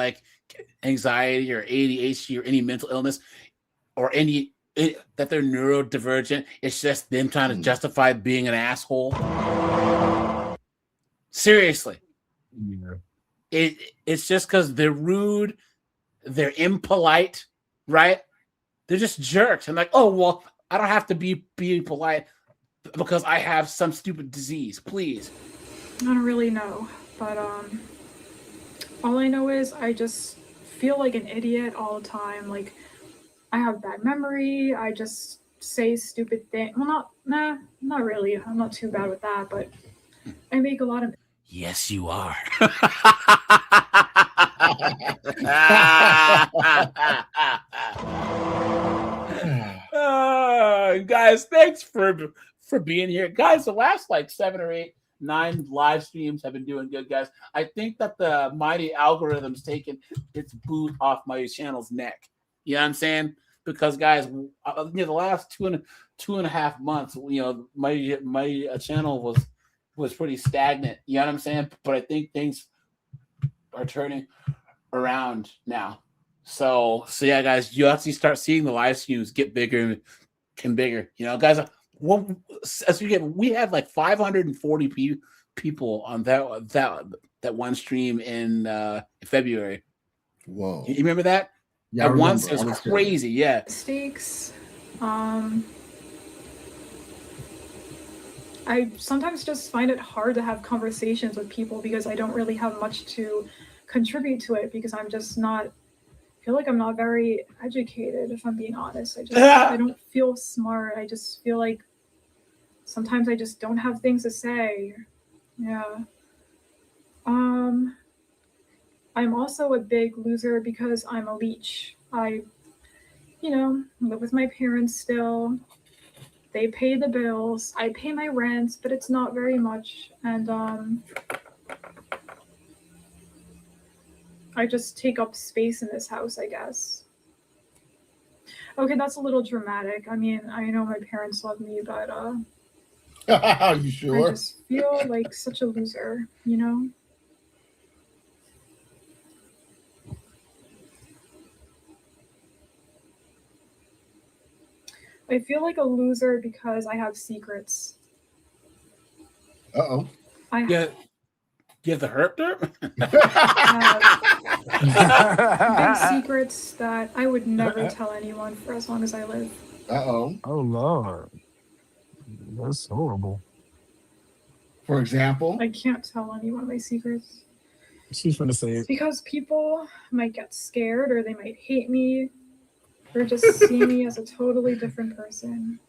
anxiety or ADHD or any mental illness or that they're neurodivergent, it's just them trying to justify being an asshole. Seriously. Yeah. It's just because they're rude, they're impolite, right? They're just jerks. And like, oh well, I don't have to be polite because I have some stupid disease. Please. I don't really know, but all I know is I just feel like an idiot all the time. Like I have bad memory. I just say stupid things. Well, not really. I'm not too bad with that, but I make a lot of. Yes, you are. Guys, thanks for being here. Guys, the last like 7 or 8, 9 live streams have been doing good, guys. I think that the mighty algorithm's taken its boot off my channel's neck. You know what I'm saying? Because guys, the last two and a half months, my channel was pretty stagnant. You know what I'm saying? But I think things are turning around now. So yeah, guys, you actually start seeing the live streams get bigger and bigger. You know, guys, as we had like 540 people on that one stream in February. Whoa! You remember that? Yeah, at once it was crazy. Yeah. Mistakes. I sometimes just find it hard to have conversations with people because I don't really have much to contribute to it because I'm just not. I feel like I'm not very educated, if I'm being honest. I don't feel smart. I just feel like sometimes I just don't have things to say. Yeah. I'm also a big loser because I'm a leech. I live with my parents still. They pay the bills. I pay my rent, but it's not very much. And I just take up space in this house, I guess. Okay, that's a little dramatic. I mean, I know my parents love me, but you sure? I just feel like such a loser, you know? I feel like a loser because I have secrets. Uh-oh. Yeah. You have the herp big secrets that I would never tell anyone for as long as I live. Uh-oh. Oh, Lord. That's horrible. For example? I can't tell anyone my secrets. She's going to say it. Because people might get scared or they might hate me or just see me as a totally different person.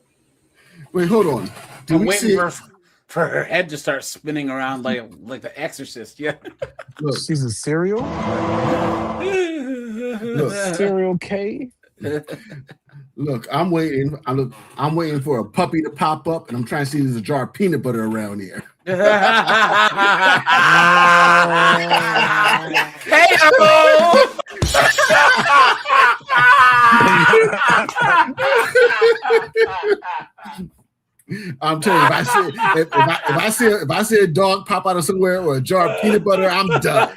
Wait, hold on. I'm waiting for her head to start spinning around like the Exorcist. Yeah. Look, she's a serial? Look, Serial K? Look, I'm waiting for a puppy to pop up, and I'm trying to see if there's a jar of peanut butter around here. I'm telling you, if I see a dog pop out of somewhere or a jar of peanut butter, I'm done.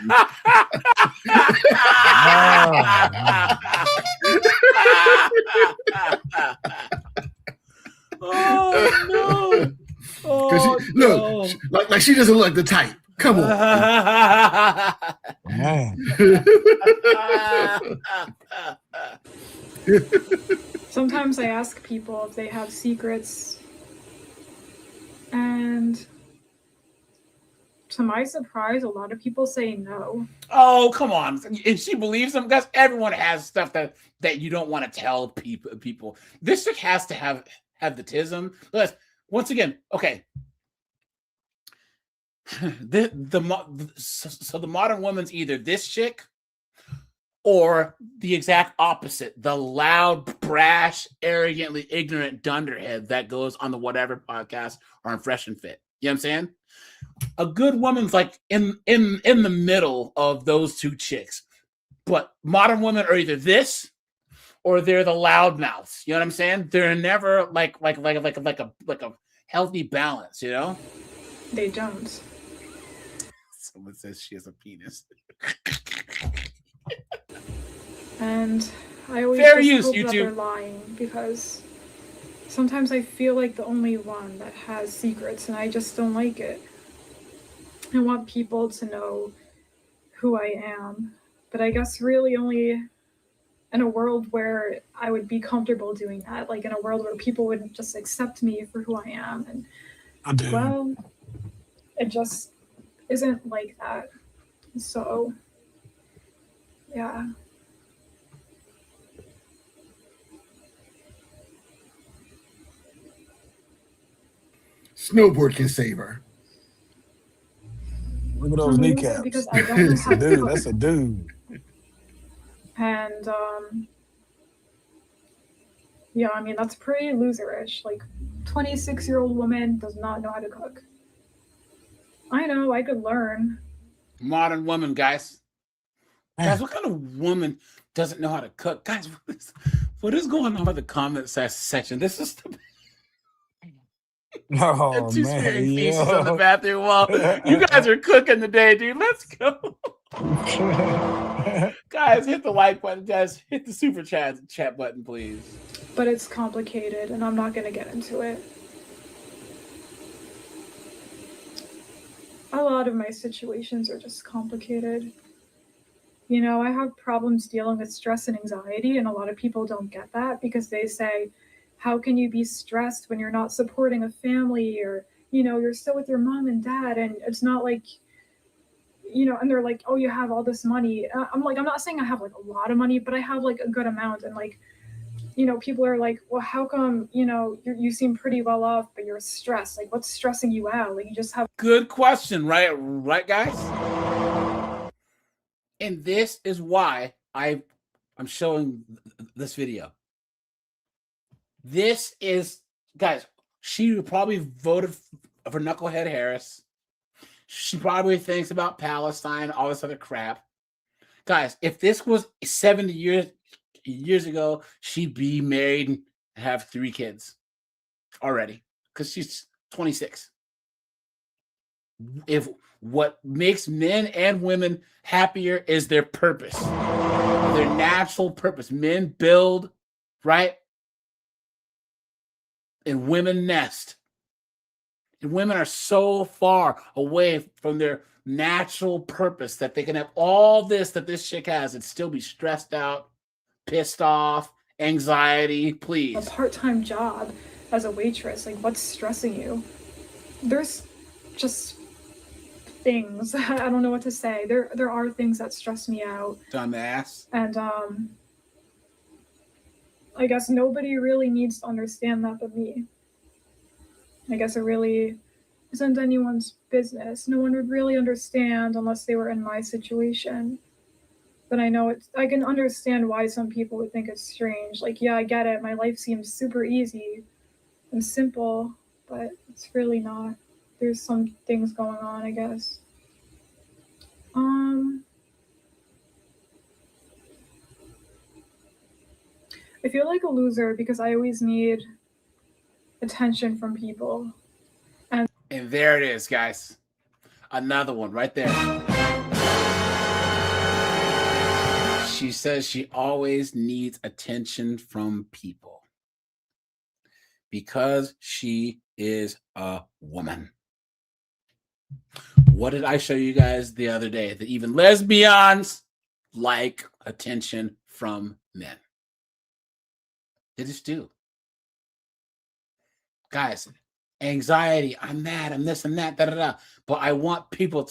Oh no! Look, like she doesn't look the type. Come on. Sometimes I ask people if they have secrets, and to my surprise, a lot of people say no. Oh, come on. If she believes them, guys, everyone has stuff that you don't want to tell people. This chick has to have the tism. But once again, okay. So the modern woman's either this chick or the exact opposite, the loud, brash, arrogantly ignorant dunderhead that goes on the whatever podcast or on Fresh and Fit. You know what I'm saying? A good woman's like in the middle of those two chicks. But modern women are either this or they're the loudmouths. You know what I'm saying? They're never like a healthy balance, you know? They don't. Someone says she has a penis. And I always Fair just use, hope that YouTube. they're lying because sometimes I feel like the only one that has secrets and I just don't like it. I want people to know who I am. But I guess really only in a world where I would be comfortable doing that, like in a world where people would just accept me for who I am. And well, it just isn't like that. So, yeah. Snowboard can save her. Look at those kneecaps. Because I don't know how to dude, cook. that's a dude. And yeah, I mean that's pretty loserish. Like 26-year-old woman does not know how to cook. I know, I could learn. Modern woman, guys. Guys, what kind of woman doesn't know how to cook? Guys, what is going on with the comment section? This is the Oh, two man, smearing faces on the bathroom wall. You guys are cooking today, dude. Let's go. Guys, hit the like button. Guys, hit the super chat button, please. But it's complicated, and I'm not going to get into it. A lot of my situations are just complicated. You know, I have problems dealing with stress and anxiety, and a lot of people don't get that because they say, how can you be stressed when you're not supporting a family, or, you know, you're still with your mom and dad, and it's not like, you know, and they're like, oh, you have all this money. I'm like, I'm not saying I have like a lot of money, but I have like a good amount. And like, you know, people are like, well, how come, you know, you seem pretty well off, but you're stressed? Like, what's stressing you out? Like, you just have. Good question, right, guys? And this is why I'm showing this video. This is, guys, she probably voted for Knucklehead Harris. She probably thinks about Palestine, all this other crap. Guys, if this was 70 years ago, she'd be married and have 3 kids already because she's 26. If what makes men and women happier is their purpose, their natural purpose. Men build, right? And women nest. And women are so far away from their natural purpose that they can have all this that this chick has and still be stressed out, pissed off, anxiety. Please. A part-time job as a waitress. Like, what's stressing you? There's just things. I don't know what to say. There are things that stress me out. Dumbass. And I guess nobody really needs to understand that but me. I guess it really isn't anyone's business. No one would really understand unless they were in my situation. But I know I can understand why some people would think it's strange. Like, yeah, I get it. My life seems super easy and simple, but it's really not. There's some things going on, I guess. I feel like a loser because I always need attention from people. And there it is, guys. Another one right there. She says she always needs attention from people because she is a woman. What did I show you guys the other day? That even lesbians like attention from men. They just do. Guys, anxiety, I'm mad, I'm this and that, but I want people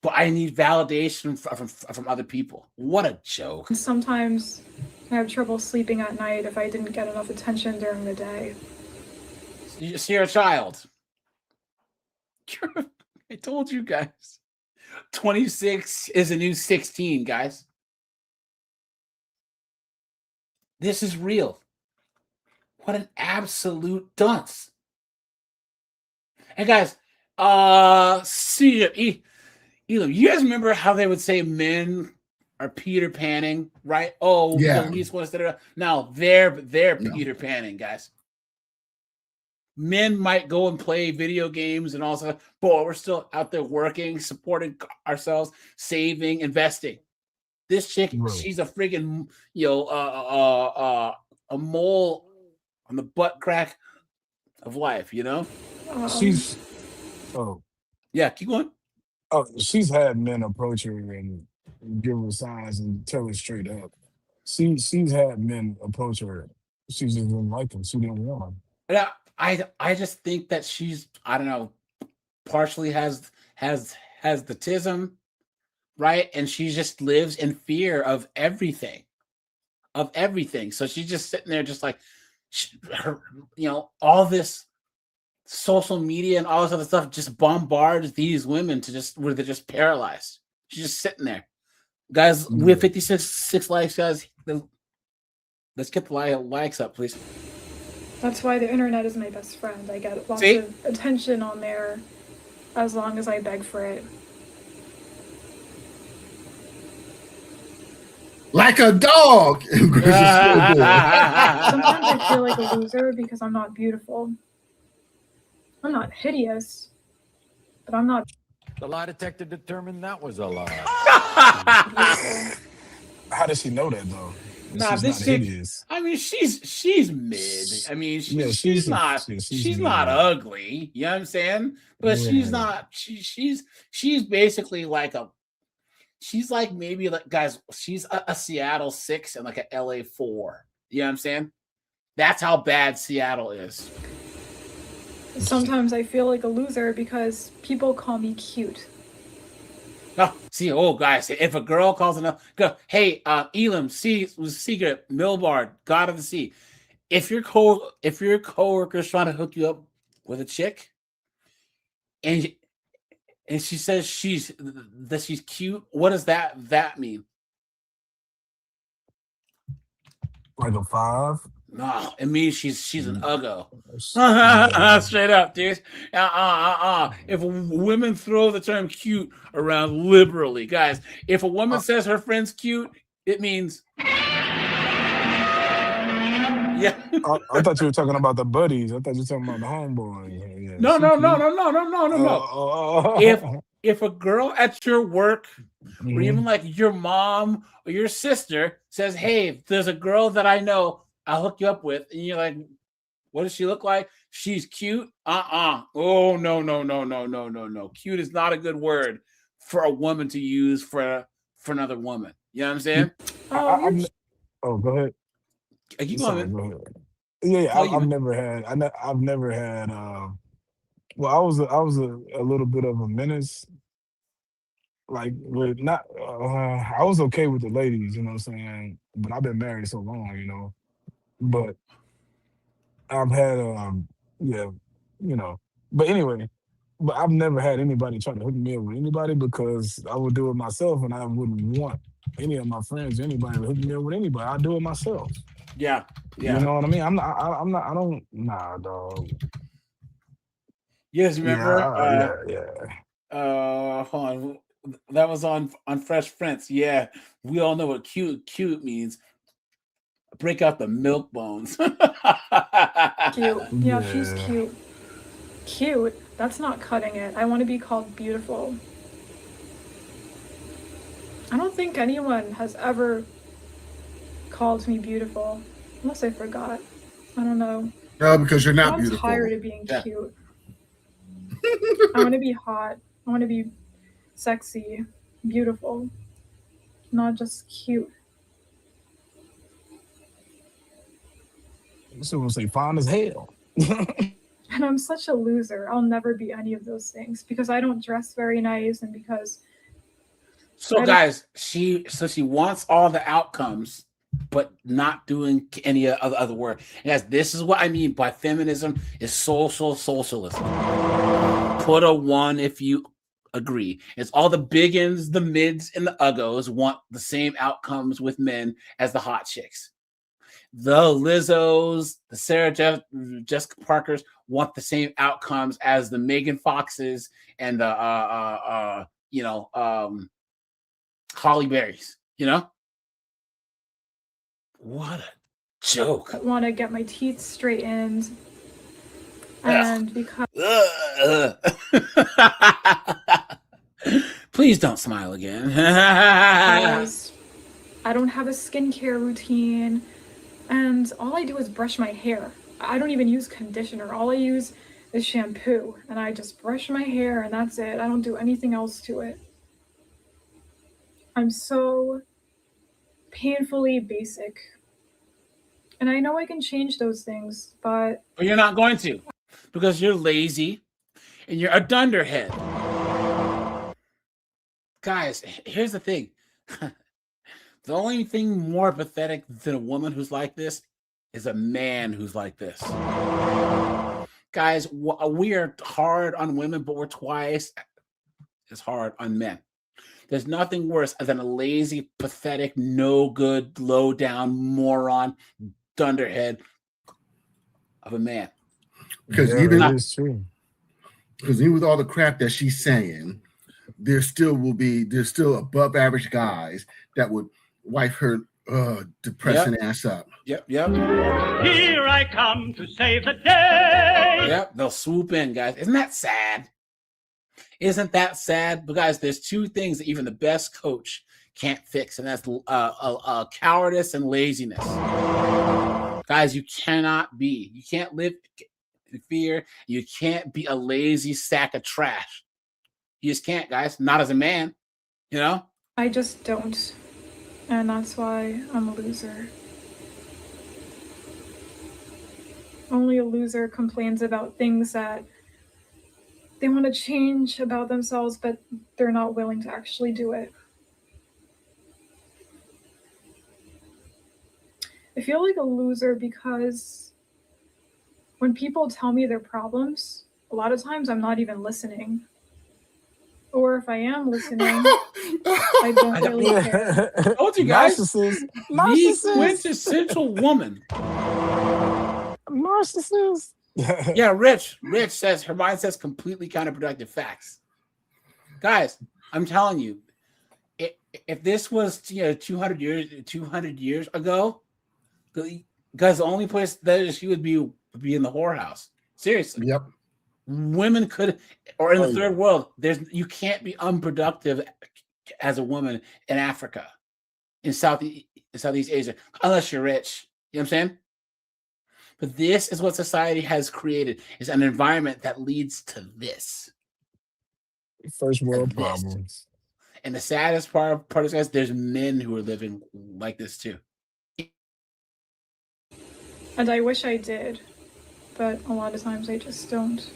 but I need validation from other people. What a joke. Sometimes I have trouble sleeping at night if I didn't get enough attention during the day. You're a child. I told you guys. 26 is a new 16, guys. This is real. What an absolute dunce. And guys, see, you guys remember how they would say men are Peter Panning, right? Oh, yeah. He's supposed to. Now they're Peter Panning, guys. Men might go and play video games and all stuff, but we're still out there working, supporting ourselves, saving, investing. This chick, she's a friggin', a mole on the butt crack of life, you know? She's Yeah, keep going. Oh, she's had men approach her and give her signs and tell her straight up. She's had men approach her. She just didn't like them. She didn't want them. Yeah, I just think that she's, I don't know, partially has the tism, right? And she just lives in fear of everything. So she's just sitting there, just like her, all this social media and all this other stuff just bombards these women to just where they're just paralyzed. She's just sitting there. Guys, we have 56 likes, guys. Let's get the likes up, please. That's why the internet is my best friend. I get lots of attention on there as long as I beg for it. Like a dog. Sometimes I feel like a loser because I'm not beautiful. I'm not hideous, but I'm not. The lie detector determined that was a lie. How does she know that though? Nah, this chick. I mean, she's mid. I mean, she's not ugly. You know what I'm saying? But she's not. She's basically like a. She's like maybe like guys. She's a Seattle 6 and like a LA 4. You know what I'm saying? That's how bad Seattle is. Sometimes I feel like a loser because people call me cute. Oh, see, guys, if a girl calls enough, go, hey, Elam, Secret, Milbard, God of the Sea. If your coworker is trying to hook you up with a chick, and she says she's cute, what does that mean? Like a 5? No, it means she's an uggo. Straight up, dude. If women throw the term cute around liberally, guys, if a woman says her friend's cute, it means yeah. I thought you were talking about the buddies. I thought you were talking about the homeboy. Yeah, No. If a girl at your work, or even like your mom or your sister says, "Hey, there's a girl that I know I'll hook you up with," and you're like, "What does she look like? She's cute." Oh no. Cute is not a good word for a woman to use for another woman. You know what I'm saying? Go ahead. Keep going. Go ahead. Yeah. I've never had. Well, I was a little bit of a menace. Like, with not. I was okay with the ladies, you know what I'm saying. But I've been married so long, you know. But I've had, But anyway, but I've never had anybody try to hook me up with anybody because I would do it myself, and I wouldn't want any of my friends or anybody to hook me up with anybody. I do it myself. Yeah. You know what I mean? I don't. Nah, dog. Yes, remember? Yeah. Hold on. That was on Fresh Prince. Yeah, we all know what cute means. Break out the milk bones. Cute. Yeah, she's cute. Cute? That's not cutting it. I want to be called beautiful. I don't think anyone has ever called me beautiful. Unless I forgot. I don't know. No, because you're not beautiful. I'm tired of being cute. I want to be hot. I want to be sexy, beautiful, not just cute. Someone say fine as hell. And I'm such a loser. I'll never be any of those things because I don't dress very nice and because. So guys, she wants all the outcomes, but not doing any other work. Yes, this is what I mean by feminism is socialism. Put a 1 if you agree. It's all the biggins, the mids, and the uggos want the same outcomes with men as the hot chicks. The Lizzos, the Sarah Jessica Parkers want the same outcomes as the Megan Foxes and the Holly Berries. You know, what a joke. I want to get my teeth straightened, and because. Please don't smile again. I don't have a skincare routine, and all I do is brush my hair. I don't even use conditioner. All I use is shampoo, and I just brush my hair and that's it. I don't do anything else to it. I'm so painfully basic. And I know I can change those things, but you're not going to, because you're lazy and you're a dunderhead. Guys, here's the thing. The only thing more pathetic than a woman who's like this is a man who's like this. Guys, we are hard on women, but we're twice as hard on men. There's nothing worse than a lazy, pathetic, no good, low down, moron, dunderhead of a man. Because Yeah, even that is true. Because even with all the crap that she's saying, there's still above average guys that would wipe her depressing ass up. Yep. Here I come to save the day. Yep, they'll swoop in, guys. Isn't that sad? Isn't that sad? But guys, there's two things that even the best coach can't fix, and that's cowardice and laziness. Guys, you can't live in fear. You can't be a lazy sack of trash. You just can't, guys. Not as a man, you know? I just don't. And that's why I'm a loser. Only a loser complains about things that they want to change about themselves, but they're not willing to actually do it. I feel like a loser because when people tell me their problems, a lot of times I'm not even listening. Or if I am listening, I don't really care. I told you guys. Narcissist. The quintessential woman. Narcissist. Yeah, Rich says her mind says completely counterproductive facts. Guys, I'm telling you, if this was 200 years ago, because the only place that she would be in the whorehouse. Seriously. Yep. Women could, or in the third world, you can't be unproductive as a woman in Africa, in Southeast Asia, unless you're rich. You know what I'm saying? But this is what society has created, is an environment that leads to this. First world problems. And the saddest part is, guys, there's men who are living like this too. And I wish I did, but a lot of times I just don't.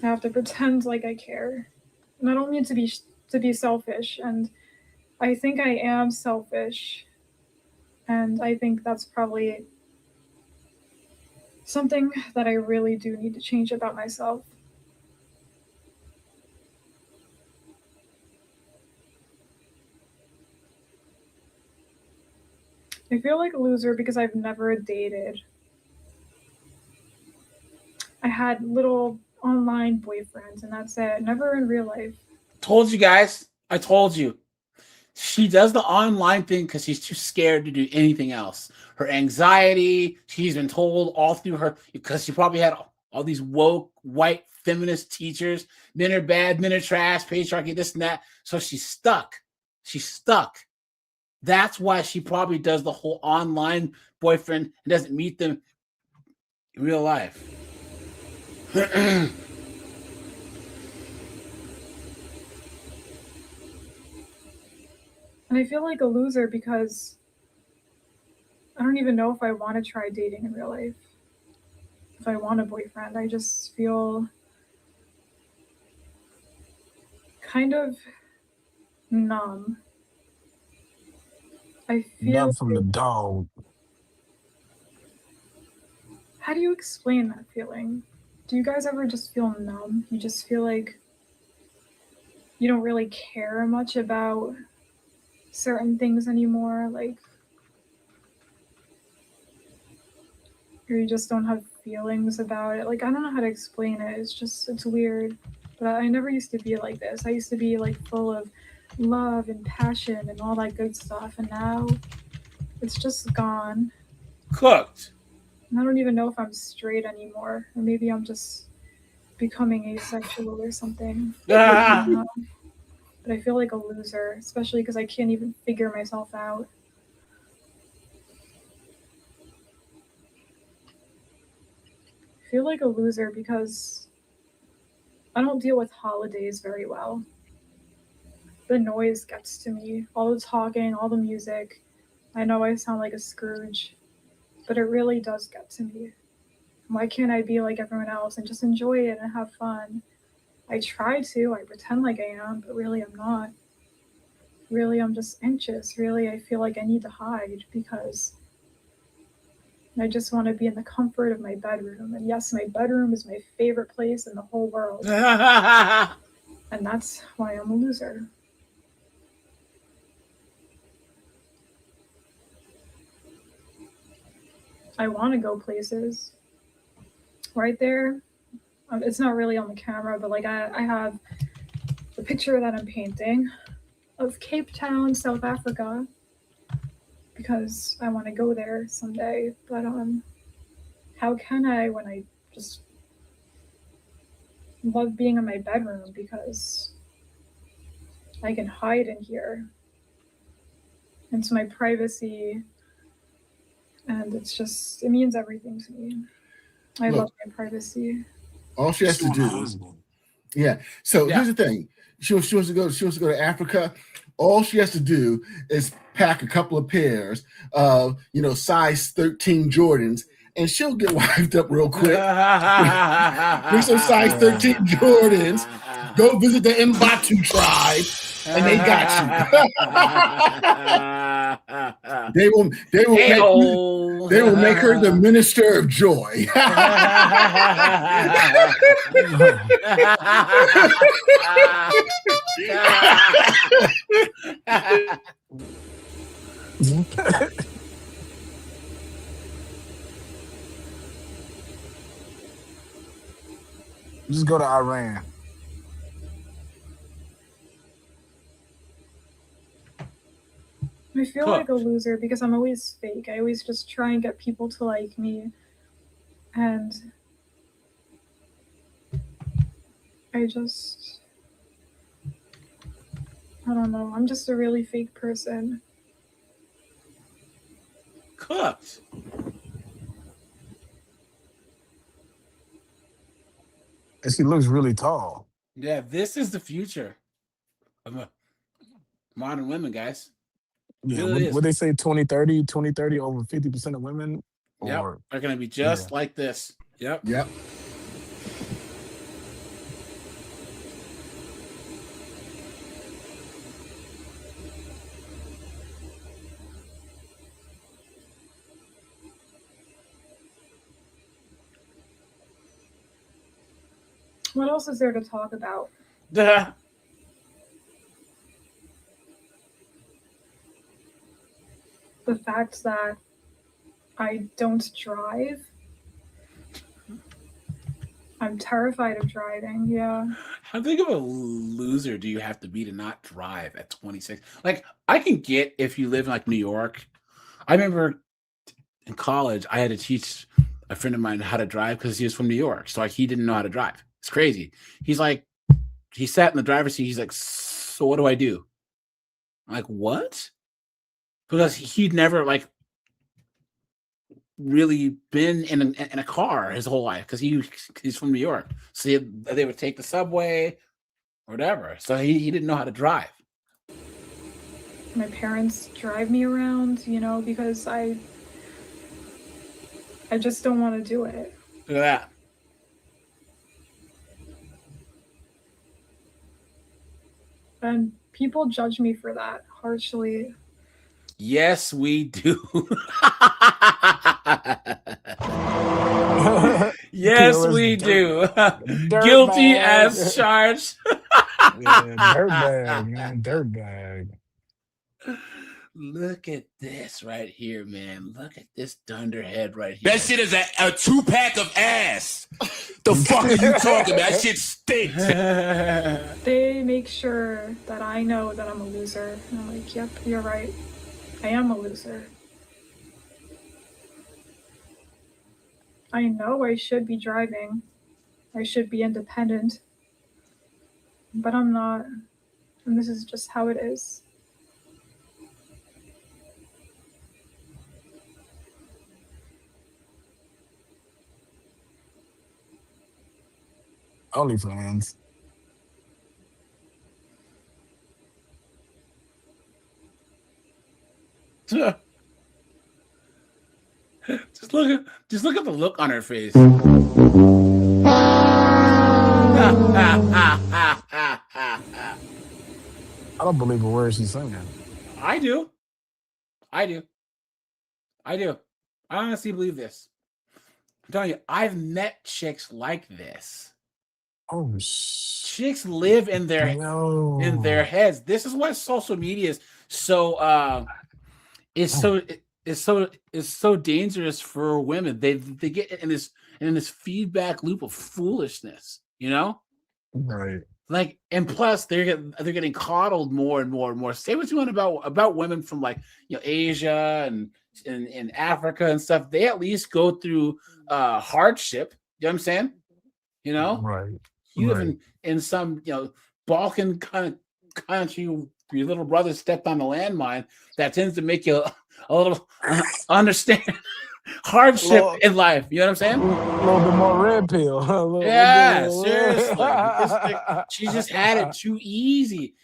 I have to pretend like I care. And I don't mean to be selfish, and I think I am selfish. And I think that's probably something that I really do need to change about myself. I feel like a loser because I've never dated. I had little online boyfriends, and that's it. Never in real life. Told you guys. I told you. She does the online thing because she's too scared to do anything else. Her anxiety, she's been told all through her, because she probably had all these woke, white, feminist teachers. Men are bad, men are trash, patriarchy, this and that. So she's stuck. That's why she probably does the whole online boyfriend and doesn't meet them in real life. And I feel like a loser because I don't even know if I want to try dating in real life. If I want a boyfriend, I just feel kind of numb. I feel Numb from the dog. How do you explain that feeling? Do you guys ever just feel numb? You just feel like you don't really care much about certain things anymore, like, or you just don't have feelings about it. Like, I don't know how to explain it. It's weird. But I never used to be like this. I used to be like full of love and passion and all that good stuff, and now it's just gone. Cooked. And I don't even know if I'm straight anymore, or maybe I'm just becoming asexual or something. I don't know. But I feel like a loser, especially because I can't even figure myself out. feel like a loser because I don't deal with holidays very well. The noise gets to me, all the talking, all the music. I know I sound like a Scrooge, but it really does get to me. Why can't I be like everyone else and just enjoy it and have fun? I try to, I pretend like I am, but really I'm not. Really, I'm just anxious. Really, I feel like I need to hide because I just want to be in the comfort of my bedroom. And yes, my bedroom is my favorite place in the whole world. And that's why I'm a loser. I want to go places. Right there, it's not really on the camera, but like I have the picture that I'm painting of Cape Town, South Africa, because I want to go there someday. But how can I when I just love being in my bedroom because I can hide in here. It's my privacy, and it means everything to me. I love my privacy. All she has to do, So here's the thing: she wants to go to Africa. All she has to do is pack a couple of pairs of size 13 Jordans, and she'll get wiped up real quick. Bring some size 13 Jordans. Go visit the Mbatu tribe, and they got you. They will make her the minister of joy. Just go to Iran. I feel like a loser because I'm always fake. I always just try and get people to like me. And I don't know. I'm just a really fake person. Cooked. And she looks really tall. Yeah, this is the future of modern women, guys. Yeah, Really what they say 2030, over 50% of women are going to be just like this. Yep. What else is there to talk about? The fact that I don't drive. I'm terrified of driving, yeah. How big of a loser do you have to be to not drive at 26? Like, I can get if you live in like New York. I remember in college, I had to teach a friend of mine how to drive because he was from New York. So like he didn't know how to drive. It's crazy. He's like, he sat in the driver's seat. He's like, so what do I do? I'm like, what? Because he'd never like really been in a car his whole life because he's from New York. So they would take the subway or whatever. So he didn't know how to drive. My parents drive me around, because I just don't want to do it. Look at that. And people judge me for that harshly. Yes, we do. Yes, we do. Guilty as charged. Dirtbag, man. Dirtbag. Look at this right here, man. Look at this dunderhead right here. That shit is a 2-pack of ass. The fuck are you talking about? That shit stinks. They make sure that I know that I'm a loser. And I'm like, yep, you're right. I am a loser. I know I should be driving. I should be independent. But I'm not. And this is just how it is. OnlyFans. Just look at the look on her face. I don't believe a word she's saying. I do. I honestly believe this. I'm telling you, I've met chicks like this. Oh, chicks live in their heads. This is why social media is so it's so dangerous for women. They get in this feedback loop of foolishness, you know? Right. Like, and plus they're getting coddled more and more and more. Say what you want about women from, like, you know, Asia and Africa and stuff. They at least go through hardship. You know what I'm saying? You know, right? You live in some, you know, Balkan kind of country. Your little brother stepped on a landmine. That tends to make you a little understand hardship in life. You know what I'm saying? A little bit more red pill. Seriously. She just had it too easy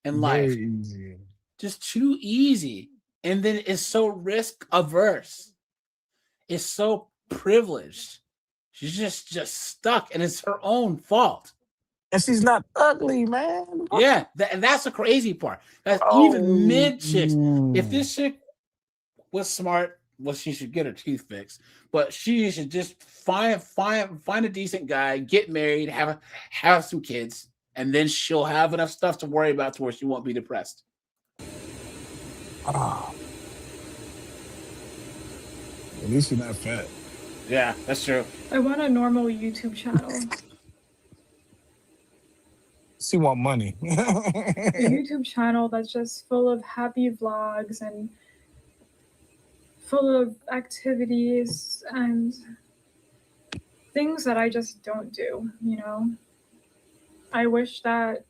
in life. Very easy. Just too easy. And then it's so risk averse. It's so privileged. She's just stuck, and it's her own fault. And she's not ugly, man. Yeah, and that's the crazy part. That's even mid chicks. If this chick was smart, well, she should get her teeth fixed. But she should just find a decent guy, get married, have some kids, and then she'll have enough stuff to worry about to where she won't be depressed. Oh. At least you're not fat. Yeah, that's true. I want a normal YouTube channel. She want money. A YouTube channel that's just full of happy vlogs and full of activities and things that I just don't do, you know? I wish that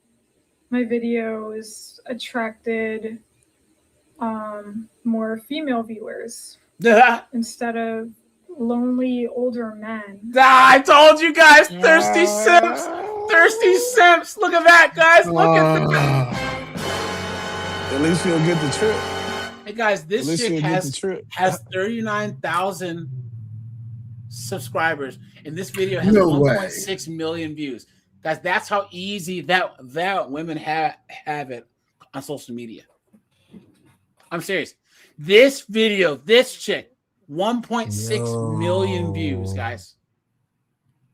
my videos attracted more female viewers instead of lonely older men. I told you guys, thirsty simps. Thirsty simps. Look at that, guys. Look at that. At least you'll get the trip. Hey, guys, this chick has 39,000 subscribers, and this video has 1.6 million views. That's how easy that women have it on social media. I'm serious. This video, this chick, 1.6 million views, guys.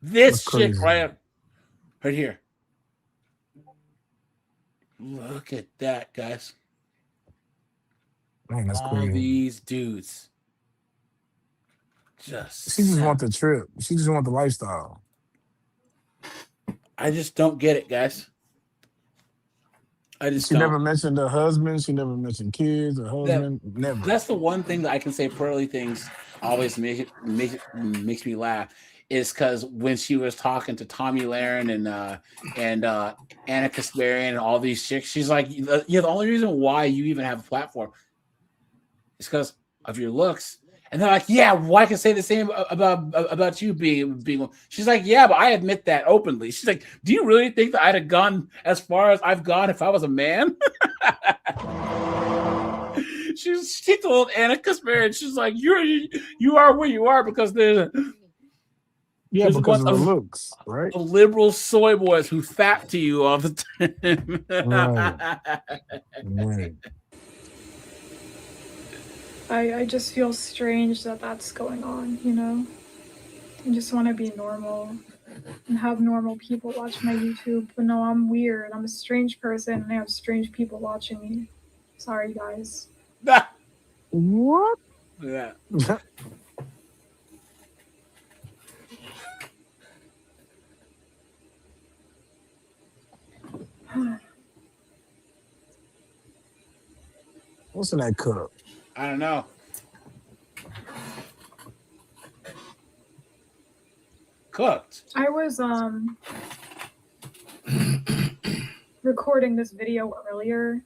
This chick right here. Look at that, guys. Man, that's all crazy. These dudes. She just want the trip. She just want the lifestyle. I just don't get it, guys. She never mentioned her husband. She never mentioned kids or husband. Never. That's the one thing that I can say pearly things always makes me laugh is because when she was talking to Tommy Lahren and Anna Kasparian and all these chicks, she's like, the only reason why you even have a platform is because of your looks. And they're like, yeah, well, I can say the same about you being. She's like, yeah, but I admit that openly. She's like, do you really think that I'd have gone as far as I've gone if I was a man? she told Anna Kasparian, she's like, you are where you are because there's because of the looks, right? The liberal soy boys who fap to you all the time. Right. I just feel strange that that's going on, you know? I just want to be normal and have normal people watch my YouTube. But no, I'm weird. I'm a strange person and I have strange people watching me. Sorry, guys. What? Yeah. What's in that cup? I don't know. Cooked. I was recording this video earlier,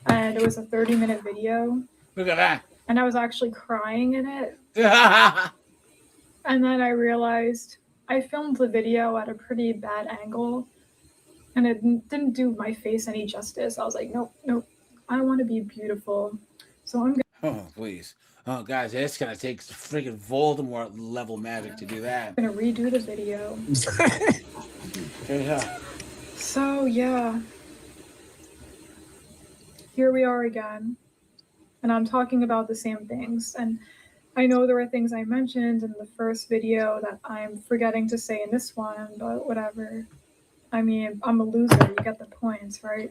and it was a 30-minute video. Look at that. And I was actually crying in it. And then I realized I filmed the video at a pretty bad angle, and it didn't do my face any justice. I was like, nope, nope, I want to be beautiful. So I'm Oh, please. Oh, guys, it's going to take freaking Voldemort level magic to do that. gonna redo the video. Yeah. So yeah, here we are again, and I'm talking about the same things. And I know there were things I mentioned in the first video that I'm forgetting to say in this one, but whatever. I mean, I'm a loser. You get the points, right?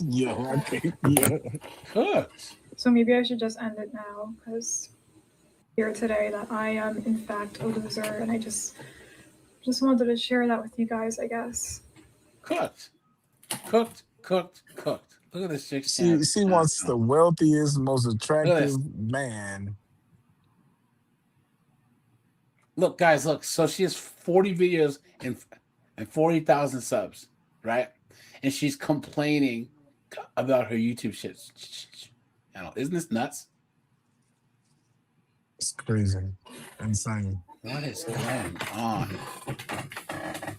Yeah, okay. Yeah. Cooked. So maybe I should just end it now, because here today that I am in fact a loser, and I just wanted to share that with you guys, I guess. Cooked. Look at this chick. She wants the wealthiest, most attractive man. Look, guys, look. So she has 40 videos and 40,000 subs, right? And she's complaining about her YouTube shit. Isn't this nuts? It's crazy. Insane. What is going on?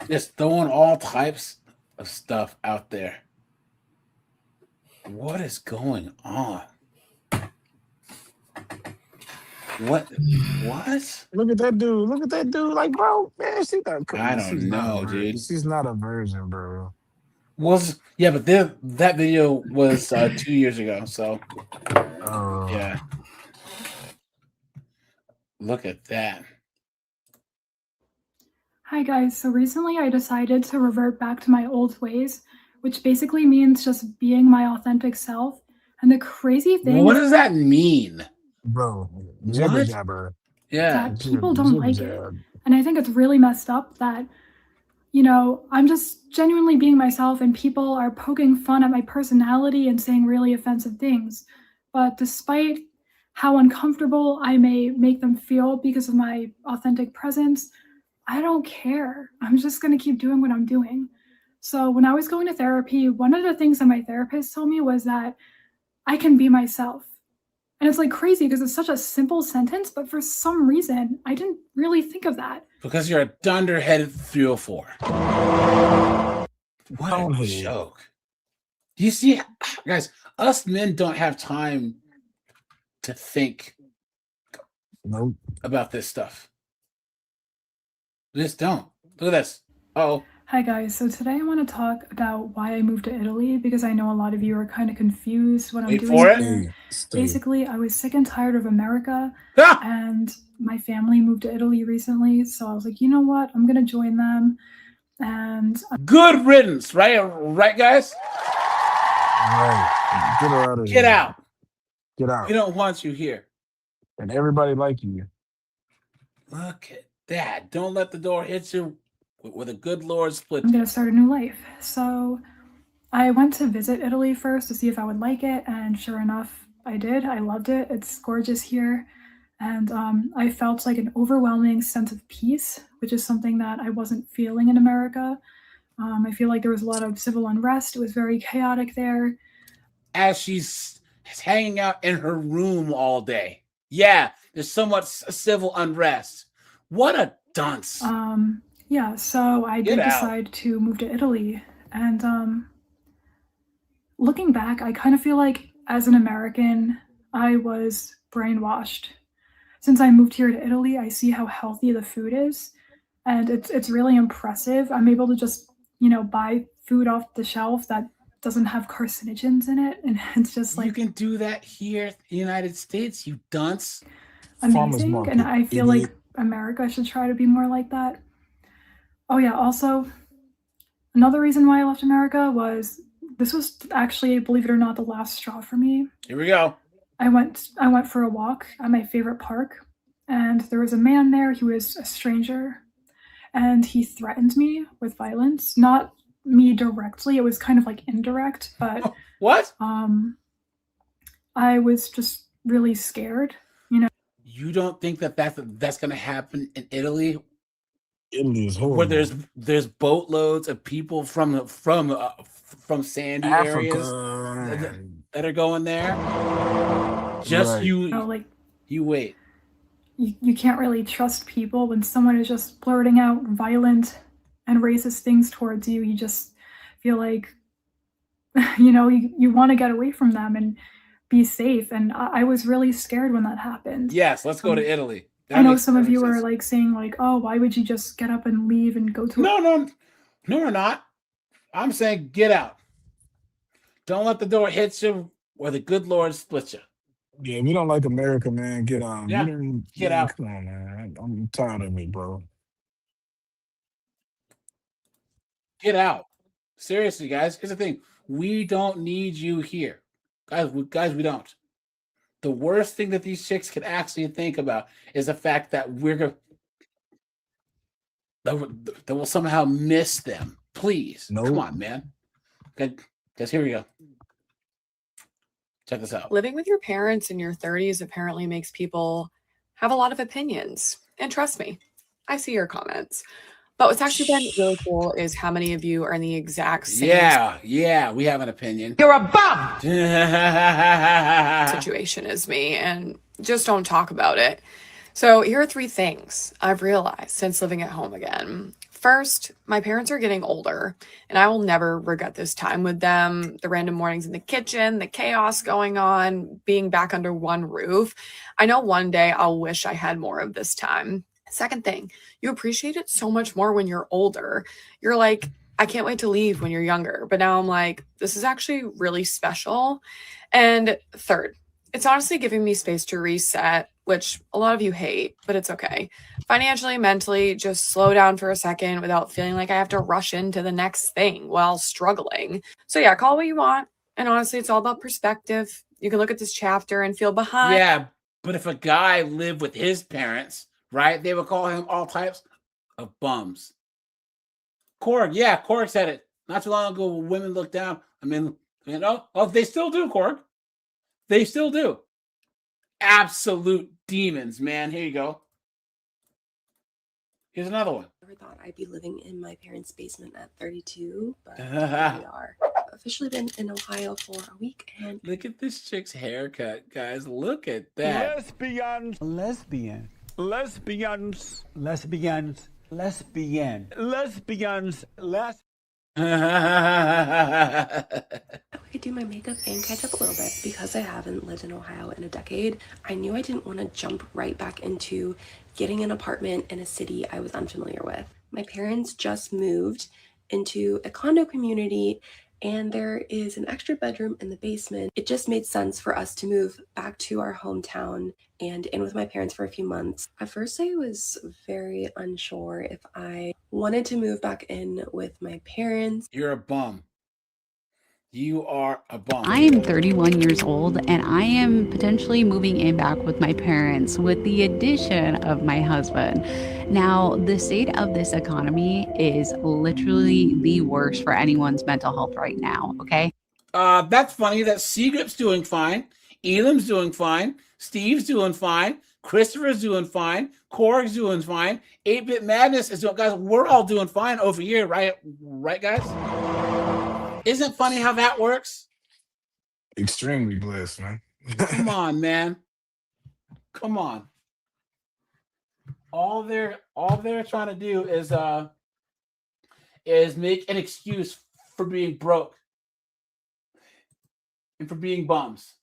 Just throwing all types of stuff out there. What is going on? What? Look at that dude. Like, bro, man, she not crazy. I don't know, dude. She's not a virgin, bro. Yeah, but that video was 2 years ago, so yeah. Look at that. Hi guys, so recently I decided to revert back to my old ways, which basically means just being my authentic self. And the crazy thing What does that mean? Bro, jibber jabber. Yeah. that people don't like it. And I think it's really messed up that, you know, I'm just genuinely being myself and people are poking fun at my personality and saying really offensive things. But despite how uncomfortable I may make them feel because of my authentic presence, I don't care. I'm just going to keep doing what I'm doing. So when I was going to therapy, one of the things that my therapist told me was that I can be myself. And it's like crazy because it's such a simple sentence, but for some reason, I didn't really think of that. Because you're a dunderheaded 304. What a joke. Do you see, guys, us men don't have time to think about this stuff. We just don't. Look at this. Oh. Hi guys, so today I want to talk about why I moved to Italy because I know a lot of you are kind of confused what I'm doing here. Basically, I was sick and tired of America and my family moved to Italy recently, so I was like, you know what? I'm going to join them. And good riddance, right? Right, guys? Right. Get her out of here. Get out. Get out. We don't want you here. And everybody like you. Look at that. Don't let the door hit you with a good Lord split. I'm going to start a new life. So I went to visit Italy first to see if I would like it. And sure enough, I did. I loved it. It's gorgeous here. And I felt like an overwhelming sense of peace, which is something that I wasn't feeling in America. I feel like there was a lot of civil unrest. It was very chaotic there. As she's hanging out in her room all day. Yeah, there's so much civil unrest. What a dunce. Yeah, so I did decide to move to Italy. And looking back, I kind of feel like as an American, I was brainwashed. Since I moved here to Italy, I see how healthy the food is. And it's really impressive. I'm able to just, you know, buy food off the shelf that doesn't have carcinogens in it. And it's just like... You can do that here in the United States, you dunce. Amazing. And I feel like America should try to be more like that. Oh yeah, also, another reason why I left America was, this was actually, believe it or not, the last straw for me. Here we go. I went for a walk at my favorite park, and there was a man there who was a stranger, and he threatened me with violence. Not me directly, it was kind of like indirect, but what? I was just really scared, you know. You don't think that's going to happen in Italy? Italy is horrible. Where there's boatloads of people from sandy Africa areas that are going there. Just right. you, know, like You wait. You can't really trust people when someone is just blurting out violent and racist things towards you. You just feel like, you want to get away from them and be safe. And I was really scared when that happened. Yes, let's go to Italy. I know some of you are like saying like, oh, why would you just get up and leave and go to No, we're not. I'm saying get out. Don't let the door hit you or the good Lord split you. Yeah, we don't like America, man. Get Yeah, get out. Come on, man. I'm tired of it, bro. Get out. Seriously, guys. Here's the thing. We don't need you here. Guys, we don't. The worst thing that these chicks can actually think about is the fact that that we'll somehow miss them. Please. Nope. Come on, man. Okay, guys, here we go. Check this out. Living with your parents in your 30s apparently makes people have a lot of opinions. And trust me, I see your comments. But what's actually been really cool is how many of you are in the exact same Yeah, we have an opinion. You're a bum situation as me, and just don't talk about it. So here are 3 things I've realized since living at home again. First, my parents are getting older, and I will never regret this time with them. The random mornings in the kitchen, the chaos going on, being back under one roof. I know one day I'll wish I had more of this time. Second thing, you appreciate it so much more when you're older. You're like, I can't wait to leave when you're younger. But now I'm like, this is actually really special. And third, it's honestly giving me space to reset, which a lot of you hate, but it's okay. Financially, mentally, just slow down for a second without feeling like I have to rush into the next thing while struggling. So yeah, call what you want. And honestly, it's all about perspective. You can look at this chapter and feel behind. Yeah, but if a guy lived with his parents, right, they would call him all types of bums. Korg said it not too long ago when women looked down. I mean, they still do, Korg. They still do. Absolute demons, man. Here you go. Here's another one. I never thought I'd be living in my parents' basement at 32, but here we are. I've officially been in Ohio for a week, and look at this chick's haircut, guys. Look at that. Lesbians. I could do my makeup and catch up a little bit. Because I haven't lived in Ohio in a decade, I knew I didn't want to jump right back into getting an apartment in a city I was unfamiliar with. My parents just moved into a condo community, and there is an extra bedroom in the basement. It just made sense for us to move back to our hometown and in with my parents for a few months. At first, I was very unsure if I wanted to move back in with my parents. You're a bum. You are a bum. I am 31 years old, and I am potentially moving in back with my parents with the addition of my husband. Now, the state of this economy is literally the worst for anyone's mental health right now, okay? That's funny that Seagrip's doing fine. Elam's doing fine. Steve's doing fine. Christopher's doing fine. Korg's doing fine. 8-Bit Madness is doing, guys, we're all doing fine over here, right? Right, guys? Isn't it funny how that works? Extremely blessed, man. Come on, man. Come on. All they're trying to do is make an excuse for being broke and for being bums.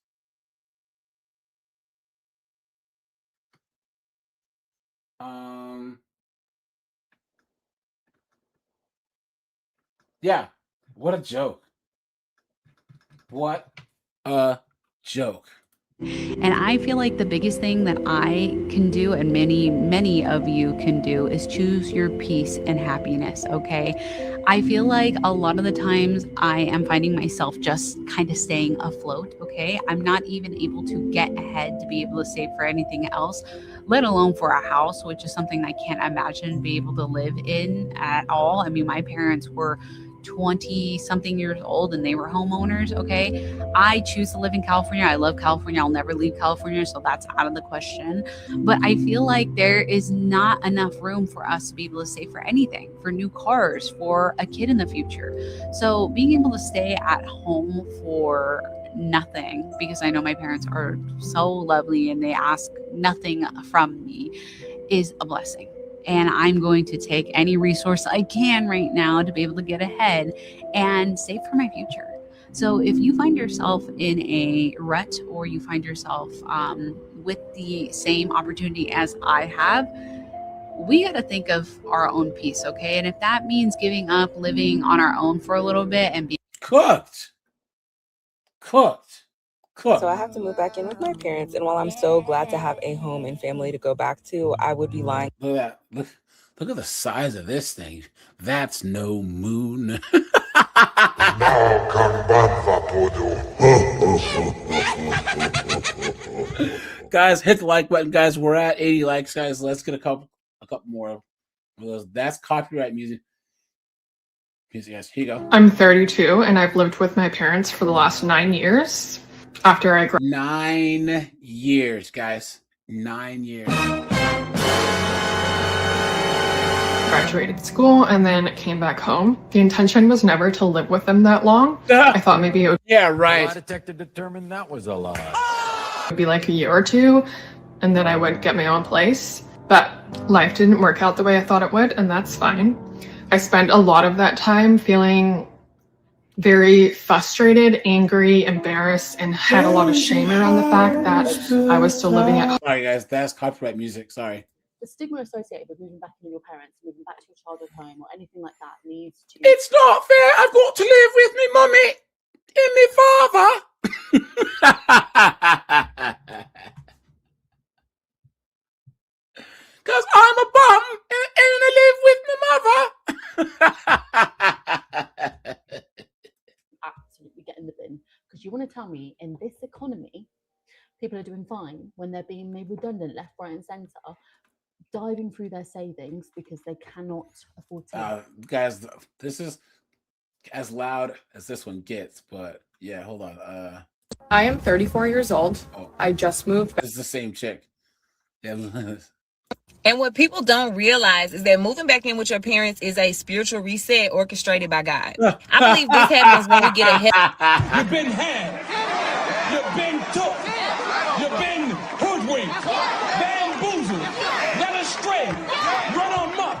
Yeah. What a joke. What a joke. And I feel like the biggest thing that I can do, and many of you can do, is choose your peace and happiness, okay? I feel like a lot of the times I am finding myself just kind of staying afloat, okay? I'm not even able to get ahead to be able to save for anything else, let alone for a house, which is something I can't imagine be able to live in at all. I mean, my parents were 20 something years old and they were homeowners. Okay, I choose to live in California. I love California. I'll never leave California, so that's out of the question. But I feel like there is not enough room for us to be able to save for anything, for new cars, for a kid in the future. So being able to stay at home for nothing, because I know my parents are so lovely and they ask nothing from me, is a blessing. And I'm going to take any resource I can right now to be able to get ahead and save for my future. So if you find yourself in a rut, or you find yourself with the same opportunity as I have, we got to think of our own peace, okay? And if that means giving up living on our own for a little bit and being cooked. So I have to move back in with my parents, and while I'm so glad to have a home and family to go back to, I would be lying. Look at that. Look at the size of this thing. That's no moon. Guys, hit the like button, guys. We're at 80 likes, guys. Let's get a couple more of those. That's copyright music. Yes, here you go. I'm 32 and I've lived with my parents for the last 9 years. After I 9 years, guys. 9 years. graduated school and then came back home. The intention was never to live with them that long. I thought maybe it would Lie detector determined that was a lie. be like a year or two, and then I would get my own place. But life didn't work out the way I thought it would, and that's fine. I spent a lot of that time feeling very frustrated, angry, embarrassed, and had a lot of shame around the fact that I was still living at home. Sorry, guys. That's copyright music. Sorry. The stigma associated with moving back in with your parents, moving back to your childhood home, or anything like that needs to. It's not fair. I've got to live with me mummy and me father. Because I'm a bum and I live with my mother. Absolutely get in the bin. Because you want to tell me in this economy, people are doing fine when they're being made redundant left, right, and centre, diving through their savings because they cannot afford to. Guys, this is as loud as this one gets, but yeah, hold on. I am 34 years old. I just moved. This is the same chick. Yeah. And what people don't realize is that moving back in with your parents is a spiritual reset orchestrated by God. I believe this happens when we get ahead. You've been had. You've been took. You've been hoodwinked. Bamboozled. Led astray. Run amok.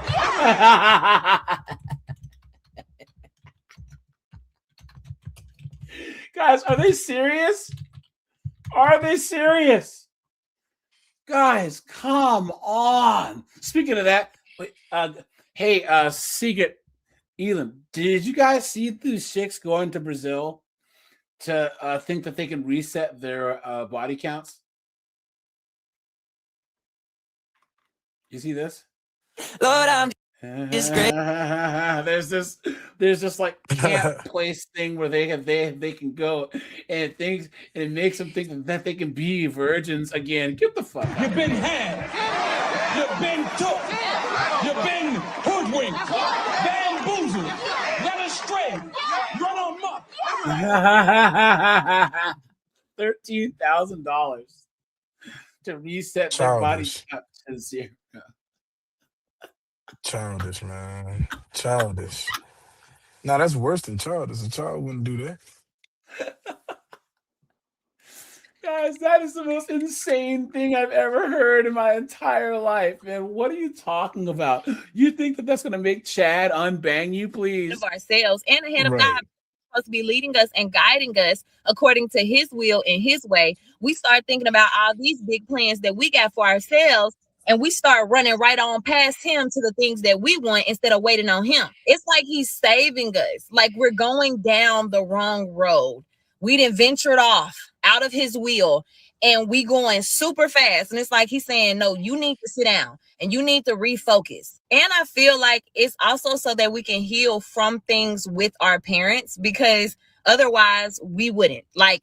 Guys, are they serious? Are they serious? Guys, come on. Speaking of that, hey, Secret Elam, did you guys see these chicks going to Brazil to think that they can reset their body counts? You see this? Lord, I'm just great. There's this like camp place thing where they can go, and it makes them think that they can be virgins again. Get the fuck out. You've been had. You've been took. You've been hoodwinked. Bamboozled. Led astray. Run amok. $13,000 to reset their body count to 0. Childish, man. Childish. Now that's worse than childish. A child wouldn't do that. Guys, that is the most insane thing I've ever heard in my entire life, man. What are you talking about? You think that that's going to make Chad unbang you, please? Of ourselves and ahead of God, supposed to be leading us and guiding us according to his will and his way. We start thinking about all these big plans that we got for ourselves, and we start running right on past him to the things that we want instead of waiting on him. It's like he's saving us. Like we're going down the wrong road. We done ventured off out of his will and we going super fast. And it's like he's saying, no, you need to sit down and you need to refocus. And I feel like it's also so that we can heal from things with our parents, because otherwise we wouldn't. Like,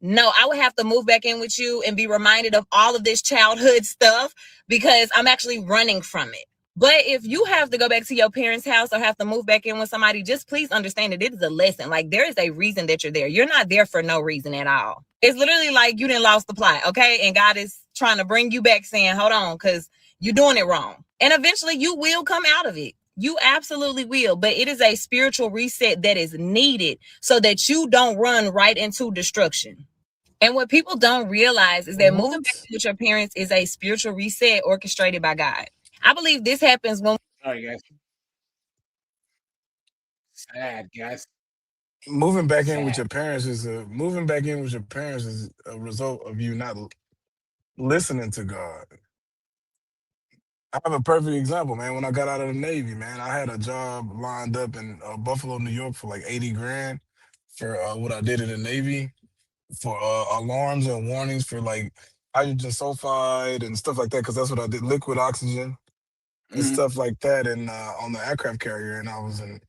no, I would have to move back in with you and be reminded of all of this childhood stuff because I'm actually running from it. But if you have to go back to your parents' house or have to move back in with somebody, just please understand that it is a lesson. Like there is a reason that you're there. You're not there for no reason at all. It's literally like you didn't lost the plot, okay? And God is trying to bring you back saying, hold on, because you're doing it wrong. And eventually you will come out of it. You absolutely will. But it is a spiritual reset that is needed so that you don't run right into destruction. And what people don't realize is that moving back in with your parents is a spiritual reset orchestrated by God. I believe this happens when. Sorry, guys. Sad, guys. Moving back in with your parents is a result of you not listening to God. I have a perfect example, man. When I got out of the Navy, man, I had a job lined up in Buffalo, New York for like 80 grand for what I did in the Navy for alarms and warnings for like hydrogen sulfide and stuff like that, because that's what I did, liquid oxygen and stuff like that, and on the aircraft carrier, and I was in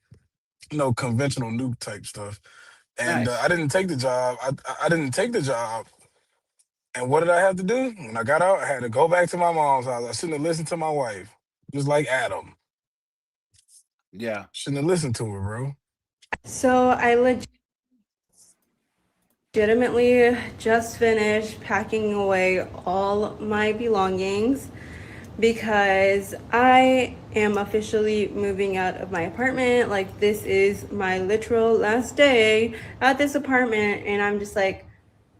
conventional nuke type stuff. And I didn't take the job. I didn't take the job. And what did I have to do? When I got out, I had to go back to my mom's house. I shouldn't have listened to my wife, just like Adam. Yeah. Shouldn't have listened to her, bro. So I legitimately just finished packing away all my belongings because I am officially moving out of my apartment. Like, this is my literal last day at this apartment, and I'm just like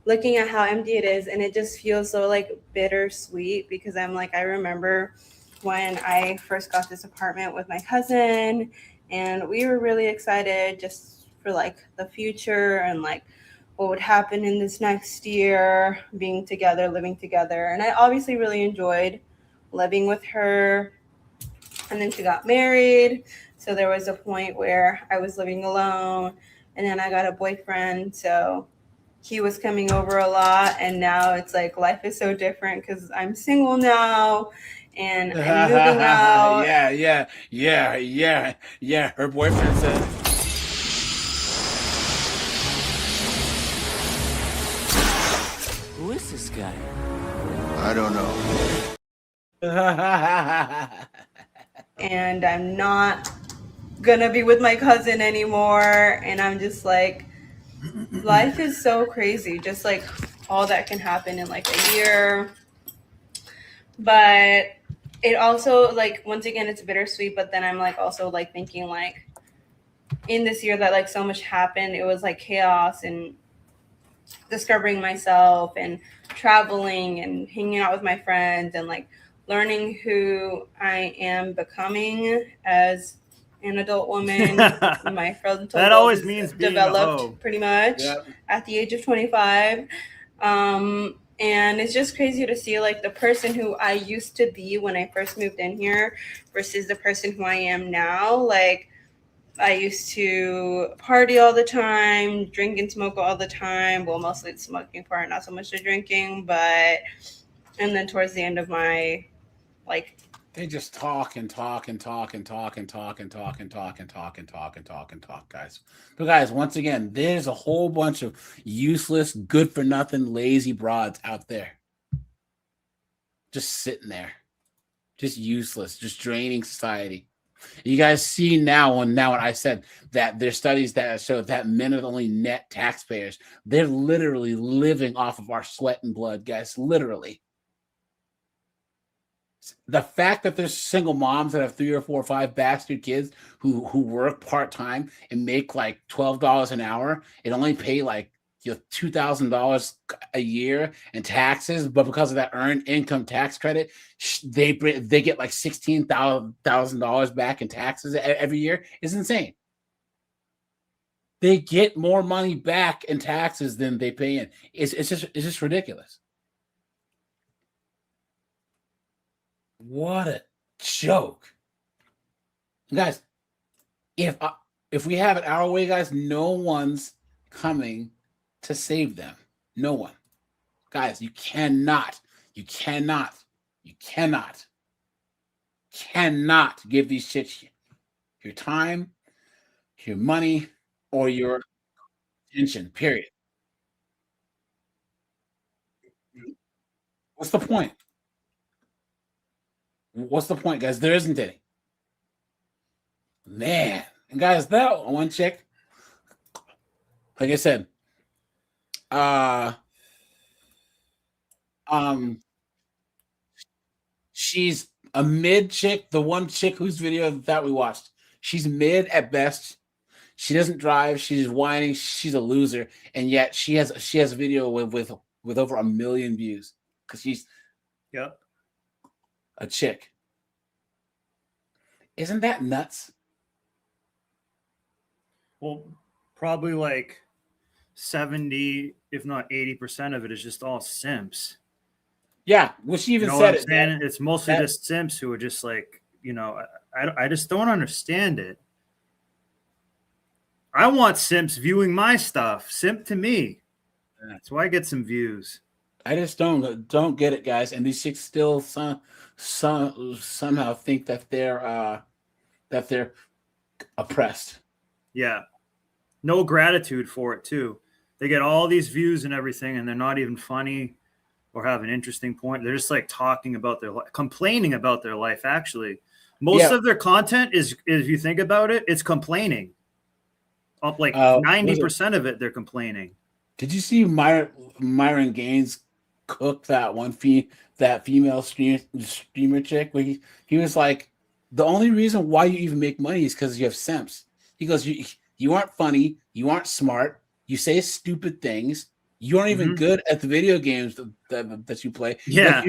looking at how empty it is, and it just feels so like bittersweet because I'm like, I remember when I first got this apartment with my cousin, and we were really excited just for like the future and like what would happen in this next year, being together, living together. And I obviously really enjoyed living with her. And then she got married. So there was a point where I was living alone, and then I got a boyfriend. So he was coming over a lot, and now it's like life is so different because I'm single now and I'm moving out. Yeah. Her boyfriend said. Who is this guy? I don't know. And I'm not gonna be with my cousin anymore, and I'm just like, life is so crazy, just like all that can happen in like a year. But it also, like, once again, it's bittersweet, but then I'm like also like thinking like in this year that like so much happened. It was like chaos and discovering myself and traveling and hanging out with my friends and like learning who I am becoming as an adult woman. My frontal That lobe always is means being a developed hoe. pretty much at the age of 25. And it's just crazy to see like the person who I used to be when I first moved in here versus the person who I am now. Like, I used to party all the time, drink and smoke all the time. Well, mostly the smoking part, not so much the drinking. But, and then towards the end of my, like, they just talk, guys. But guys, once again, there's a whole bunch of useless, good for nothing, lazy broads out there. Just sitting there. Just useless, just draining society. You guys see now when I said that there's studies that show that men are the only net taxpayers. They're literally living off of our sweat and blood, guys. Literally. The fact that there's single moms that have 3 or 4 or 5 bastard kids who work part-time and make like $12 an hour and only pay like $2,000 a year in taxes, but because of that earned income tax credit, they get like $16,000 back in taxes every year. Is insane. They get more money back in taxes than they pay in. It's just ridiculous. What a joke, guys! If we have it our way, guys, no one's coming to save them. No one, guys. You cannot give these shits your time, your money, or your attention. Period. What's the point? What's the point, guys? There isn't any. Man, and guys, that one chick, like I said, she's A mid chick, the one chick whose video that we watched, she's mid at best. She doesn't drive. She's whining. She's a loser, and yet she has a video with over 1 million views because she's a chick. Isn't that nuts? Well, probably like 70, if not 80% of it is just all simps. Yeah, well, she even you know said what I'm saying? It's mostly just simps who are just like, I just don't understand it. I want simps viewing my stuff. Simp to me. That's why I get some views. I just don't get it, guys. And these chicks still somehow think that they're oppressed. Yeah. No gratitude for it too. They get all these views and everything, and they're not even funny or have an interesting point. They're just like talking about their life, complaining about their life. Actually, most of their content is, if you think about it, it's complaining. Like 90% of it, they're complaining. Did you see Myron Gaines cook that female streamer chick? Where he was like, the only reason why you even make money is because you have simps. He goes, you aren't funny, you aren't smart, you say stupid things, you aren't even good at the video games that you play. Yeah,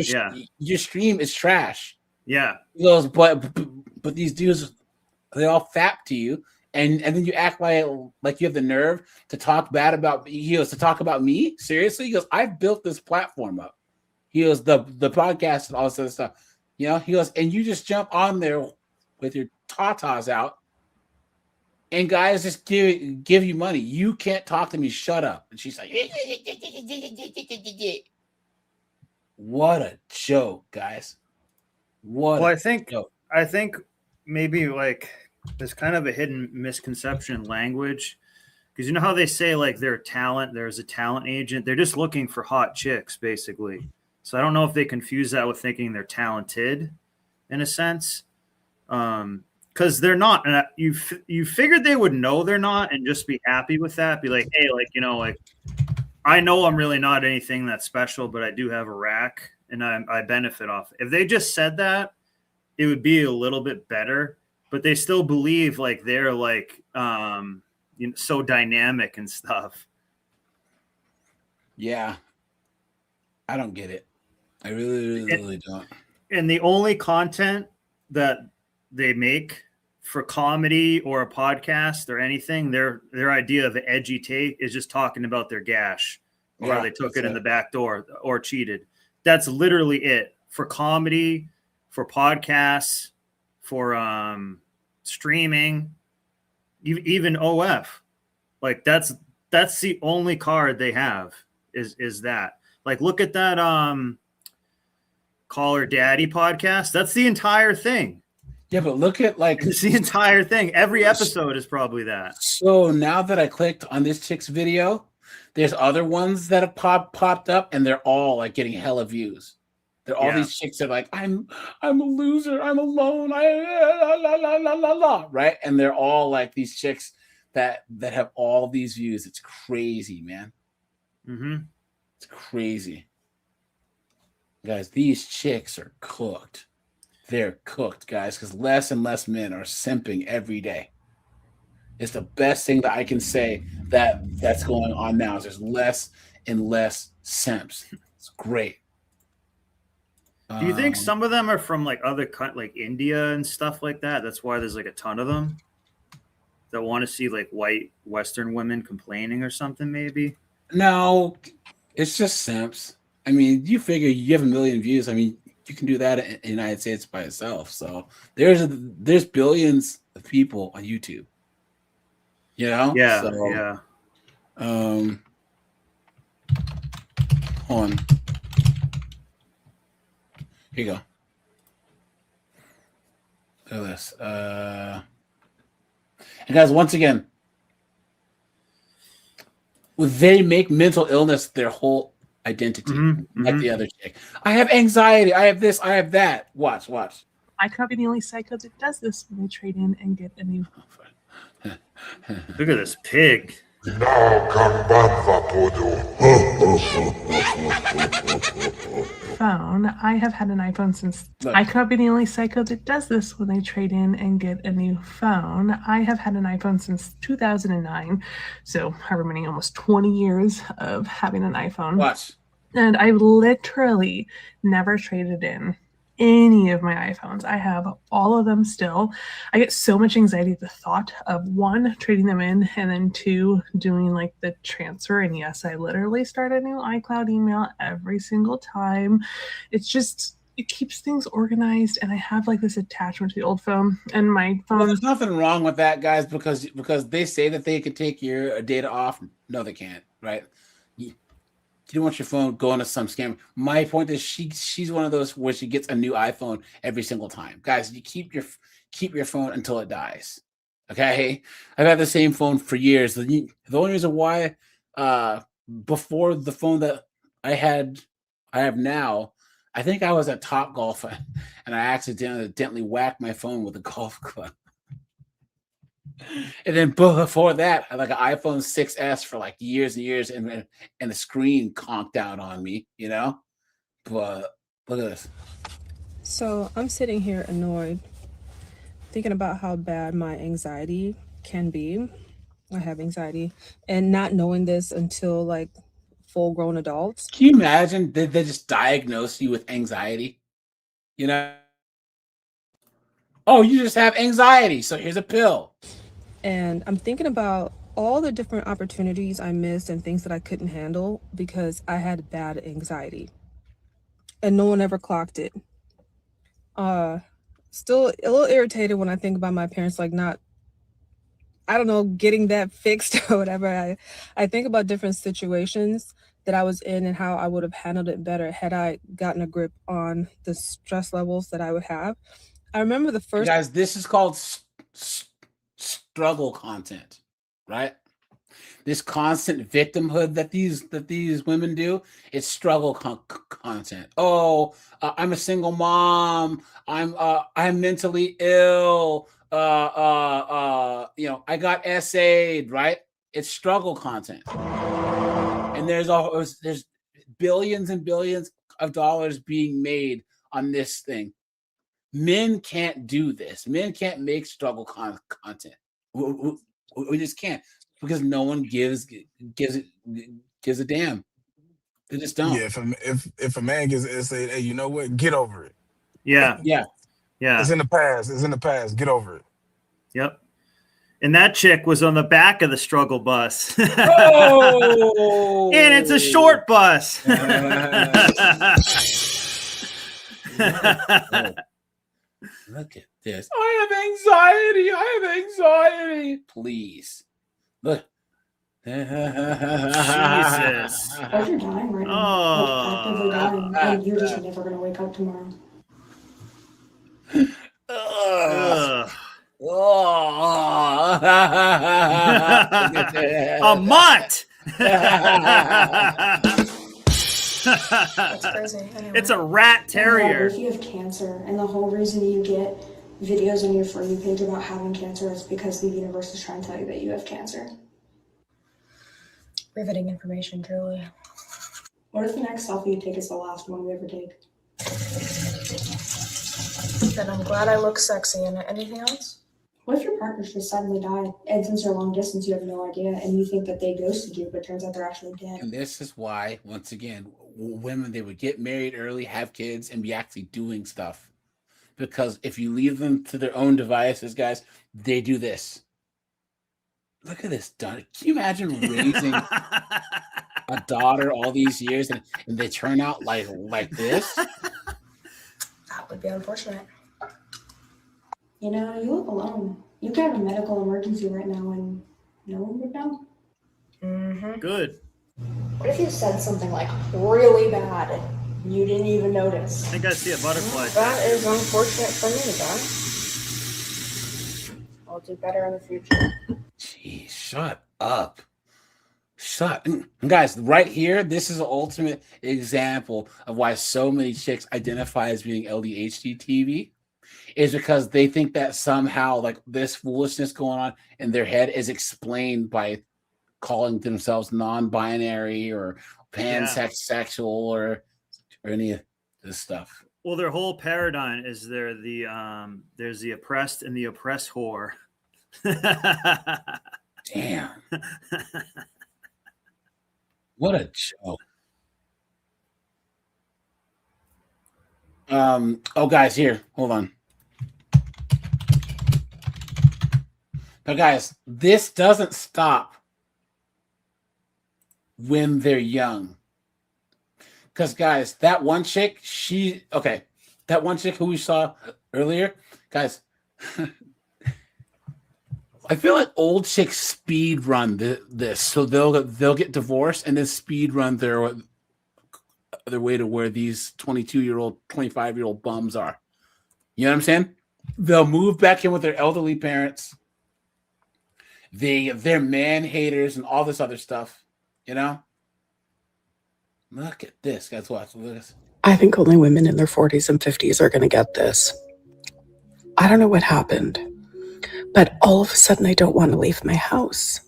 your stream is trash. Yeah. He goes, but these dudes, they all fap to you. And then you act like you have the nerve to talk bad about. He goes, to talk about me? Seriously? He goes, I've built this platform up. He goes, the podcast and all this other stuff. You know, he goes, and you just jump on there with your tatas out, and guys just give you money. You can't talk to me. Shut up. And she's like, what a joke, guys. I think maybe like there's kind of a hidden misconception in language, because you know how they say like there's a talent agent. They're just looking for hot chicks, basically. So I don't know if they confuse that with thinking they're talented in a sense. Because they're not. And you figured they would know they're not and just be happy with that. Be like, hey, like, I know I'm really not anything that special, but I do have a rack and I benefit off it. If they just said that, it would be a little bit better. But they still believe like they're like so dynamic and stuff. Yeah. I don't get it. I really don't. And the only content that they make for comedy or a podcast or anything, their idea of an edgy take is just talking about their gash or how they took it in the back door or cheated. That's literally it. For comedy, for podcasts, for streaming, even OF. Like that's the only card they have is that. Like, look at that Call Her Daddy podcast. That's the entire thing. Yeah, but look at it's the entire thing. Every episode is probably that. So now that I clicked on this chick's video, there's other ones that have popped up, and they're all like getting hella views. They're all these chicks that are like, I'm a loser, I'm alone, right? And they're all like these chicks that have all these views. It's crazy, man. Mm-hmm. It's crazy. Guys, these chicks are cooked. They're cooked, guys, because less and less men are simping every day. It's the best thing that I can say that's going on now. Is there's less and less simps. It's great. Do you think some of them are from like other like India and stuff like that? That's why there's like a ton of them that want to see like white Western women complaining or something, maybe? No, it's just simps. I mean, you figure you have 1 million views. I mean, you can do that in the United States by itself. So there's billions of people on YouTube. You know? Yeah, so, yeah. Hold on. Here you go. Look at this. And guys, once again, they make mental illness their whole identity, like the other chick. I have anxiety. I have this. I have that. Watch. I could be the only psycho that does this when they trade in and get a new. Look at this pig. Phone. I have had an iPhone since. I could be the only psycho that does this when they trade in and get a new phone. I have had an iPhone since 2009, so however many, almost 20 years of having an iPhone. Watch. And I've literally never traded in any of my iPhones. I have all of them still. I get so much anxiety at the thought of one, trading them in, and then two, doing like the transfer. And yes, I literally start a new iCloud email every single time. It's just, it keeps things organized, and I have like this attachment to the old phone, and my phone. Well, there's nothing wrong with that, guys, because they say that they can take your data off. No, they can't, right? You don't want your phone going to some scam. My point is, she's one of those where she gets a new iPhone every single time. Guys, you keep your phone until it dies. Okay, I've had the same phone for years. The only reason why, before the phone that I have now, I think I was at Topgolf and I accidentally whacked my phone with a golf club. And then before that, I had like an iPhone 6S for like years and years, and the screen conked out on me, you know? But look at this. So I'm sitting here annoyed, thinking about how bad my anxiety can be. I have anxiety, and not knowing this until like full-grown adults. Can you imagine they just diagnose you with anxiety? You know? Oh, you just have anxiety, so here's a pill. And I'm thinking about all the different opportunities I missed and things that I couldn't handle because I had bad anxiety. And no one ever clocked it. Still a little irritated when I think about my parents like not, I don't know, getting that fixed or whatever. I think about different situations that I was in and how I would have handled it better had I gotten a grip on the stress levels that I would have. I remember the first. Guys, this is called struggle content, right? This constant victimhood that these women do, it's struggle content. Oh, I'm a single mom. I'm mentally ill. I got essayed, right? It's struggle content. And there's billions and billions of dollars being made on this thing. Men can't do this. Men can't make struggle content. We just can't, because no one gives a damn. They just don't. Yeah, if a man gets it, say, hey, you know what? Get over it. Yeah. Yeah. It's in the past. It's in the past. Get over it. Yep. And that chick was on the back of the struggle bus. Oh! And it's a short bus. Look at this. I have anxiety. Please. Look. Jesus. What you're dying right now. Like, actively dying. And you're just never going to wake up tomorrow. A mutt. That's crazy. Anyway. It's a rat terrier. If you have cancer, and the whole reason you get videos on your For You page about having cancer is because the universe is trying to tell you that you have cancer. Riveting information, truly. What if the next selfie you take is the last one we ever take? Then I'm glad I look sexy. And anything else? What if your partner's just suddenly died, and since they're long distance, you have no idea, and you think that they ghosted you, but it turns out they're actually dead? And this is why, once again, women, they would get married early, have kids, and be actually doing stuff. Because if you leave them to their own devices, guys, they do this. Look at this. Can you imagine raising a daughter all these years and they turn out like this? That would be unfortunate. You know, you look alone. You could have a medical emergency right now and no one would know. Mm-hmm. Good. What if you said something like really bad and you didn't even notice? I think I see a butterfly. That is unfortunate for me, Don. I'll do better in the future. Jeez, shut up. Guys, right here, this is an ultimate example of why so many chicks identify as being LDHD TV. Is because they think that somehow like this foolishness going on in their head is explained by calling themselves non-binary or pansexual or any of this stuff. Well, their whole paradigm is there's the oppressed and the oppressed whore. Damn. What a joke. Oh, guys, here, hold on. Now, guys, this doesn't stop when they're young. Because, guys, that one chick, that one chick who we saw earlier, guys, I feel like old chicks speed run this, so they'll get divorced and then speed run their way to where these 22-year-old, 25-year-old bums are. You know what I'm saying? They'll move back in with their elderly parents. They're man haters and all this other stuff. You know? Look at this, guys. Watch. Look at this. I think only women in their 40s and 50s are going to get this. I don't know what happened, but all of a sudden I don't want to leave my house.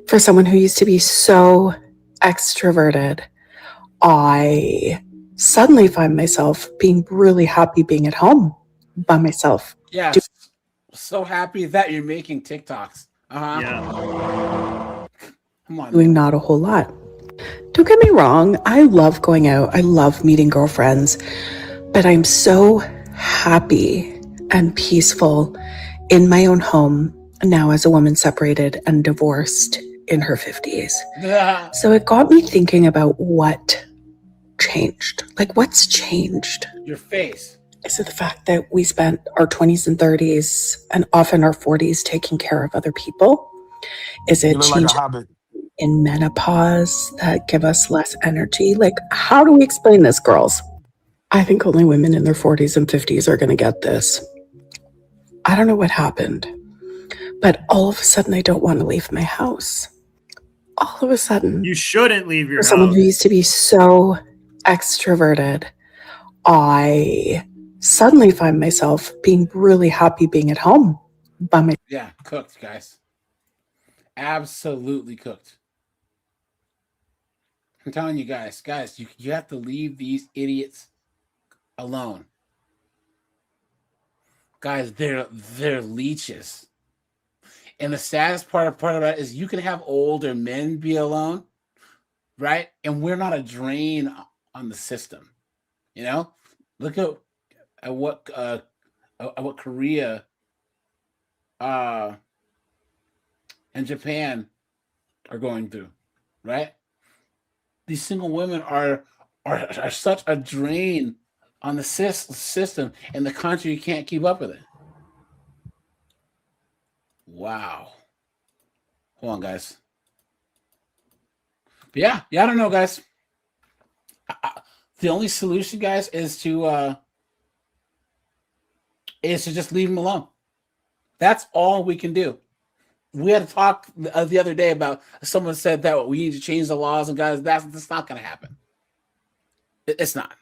For someone who used to be so extroverted, I suddenly find myself being really happy being at home by myself. Yeah, so happy that you're making TikToks. Yeah. Come on. Doing not a whole lot. Don't get me wrong, I love going out. I love meeting girlfriends, but I'm so happy and peaceful in my own home now as a woman separated and divorced in her 50s. Yeah. So it got me thinking about what changed. Like, what's changed? Your face. Is it the fact that we spent our 20s and 30s and often our 40s taking care of other people? Is it change in menopause that give us less energy? Like, how do we explain this, girls? I think only women in their 40s and 50s are going to get this. I don't know what happened, but all of a sudden I don't want to leave my house. All of a sudden. You shouldn't leave your house. For someone who used to be so extroverted, I suddenly find myself being really happy being at home by myself. Yeah, cooked, guys. Absolutely cooked. I'm telling you guys, you have to leave these idiots alone. Guys, they're leeches. And the saddest part of that is you can have older men be alone, right? And we're not a drain on the system. You know? Look at what Korea and Japan are going through, right? These single women are such a drain on the system, and the country can't keep up with it. Wow. Hold on, guys. But yeah, I don't know, guys. The only solution, guys, is to just leave them alone. That's all we can do. We had to talk the other day about someone said that we need to change the laws, and guys, that's not going to happen. It's not.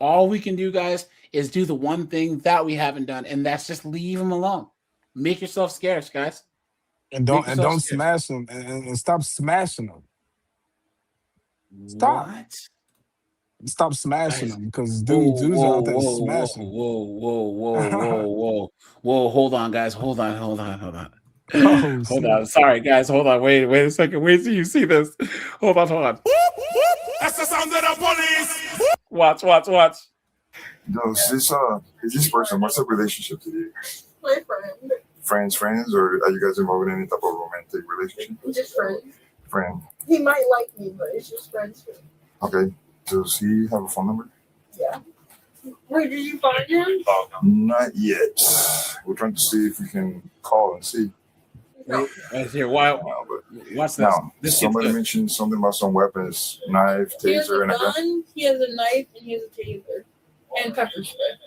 All we can do, guys, is do the one thing that we haven't done, and that's just leave them alone. Make yourself scarce, guys. And don't smash them and stop smashing them. Stop. What? Stop smashing them because dudes are out there smashing. Whoa. Hold on, guys. Hold on. Oh, Hold on. Sorry, guys. Hold on. Wait a second. Wait till you see this. Hold on. That's the sound of the police. Watch. No, is this person, what's the relationship to you? My friend. Friends, or are you guys involved in any type of romantic relationship? Just friends. Friend. He might like me, but it's just friends. Okay. Does he have a phone number? Yeah. Wait, did you find him? Not yet. We're trying to see if we can call and see. Right here. Why? What's this? Now, somebody mentioned something about some weapons, knife, taser, and a gun. He has a knife and he has a taser and pepper spray.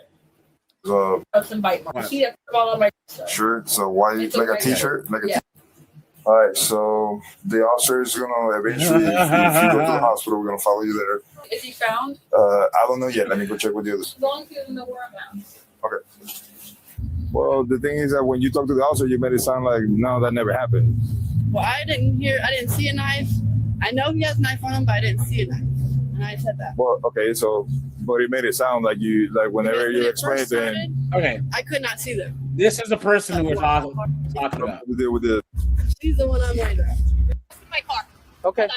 Some bite marks. He has all on my shirt. So why like a t-shirt? Like a t-shirt. All right, so the officer is gonna eventually, if you go to the hospital, we're gonna follow you there. Is he found? I don't know yet. Let me go check with the others. As long as he doesn't know where I'm at. Okay. Well, the thing is that when you talk to the officer, you made it sound like no, that never happened. Well, I didn't see a knife. I know he has a knife on him, but I didn't see a knife. And I said that. Well, okay, so, but it made it sound like you, like whenever you explain it to him. Okay. I could not see them. This is the person who we're talking about. With the She's the one I'm right now. My car. Okay.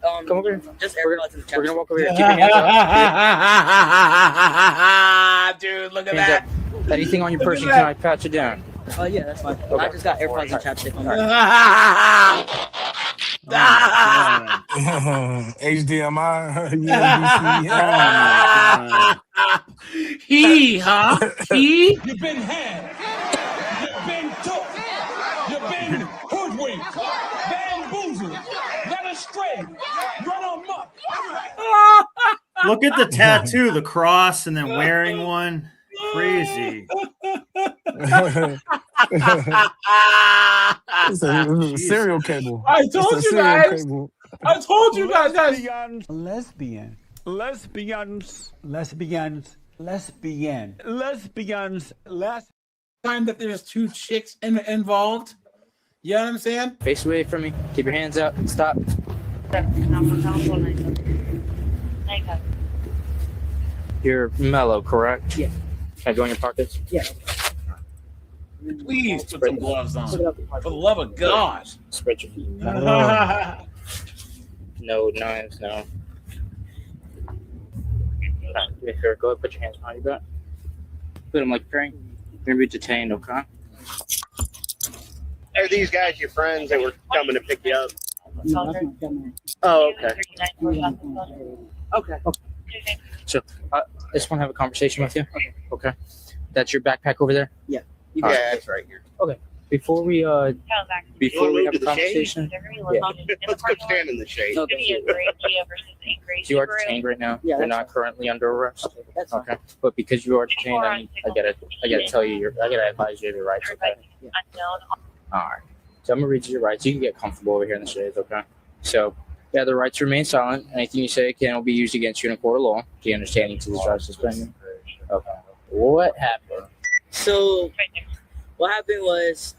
Come over here. Just everybody to the chat. We're gonna walk over here. Keep your hands up. Dude, look at Hands that. up. Anything on your person, can I patch it down? Oh yeah, that's fine. I just got AirPods and chapstick on. HDMI, USB. He, huh? He? You've been had. You've been took. You've been hoodwinked. Bamboozled. Led astray. Run amok. Look at the tattoo, the cross, and then wearing one. Crazy. It's a serial cable. I told you guys. I told you guys. Lesbians. Time that there's two chicks involved. You know what I'm saying? Face away from me. Keep your hands up. Stop. You're mellow, correct? Yeah. Can I go in your pockets? Yeah. Please put some gloves on. For the love of God. Spread your feet. No knives, no. If you're go ahead, put your hands behind your back. Put them like praying. You're gonna be detained, okay? Are these guys your friends that were coming to pick you up? Oh, okay. Okay. So, I just want to have a conversation with you. Okay. That's your backpack over there? Yeah. Yeah, that's right here. Okay. Before we have a conversation, Let's go stand in the shade. you are detained right now. Yeah, You're not currently under arrest. That's okay. But because you are detained, I gotta tell you, I gotta advise you of your rights. Okay. All right. So I'm gonna read you your rights. You can get comfortable over here in the shades. Okay. So. Yeah, the right to remain silent. Anything you say can be used against you in a court of law. Do you understand you to the charge suspended? Okay. What happened? So what happened was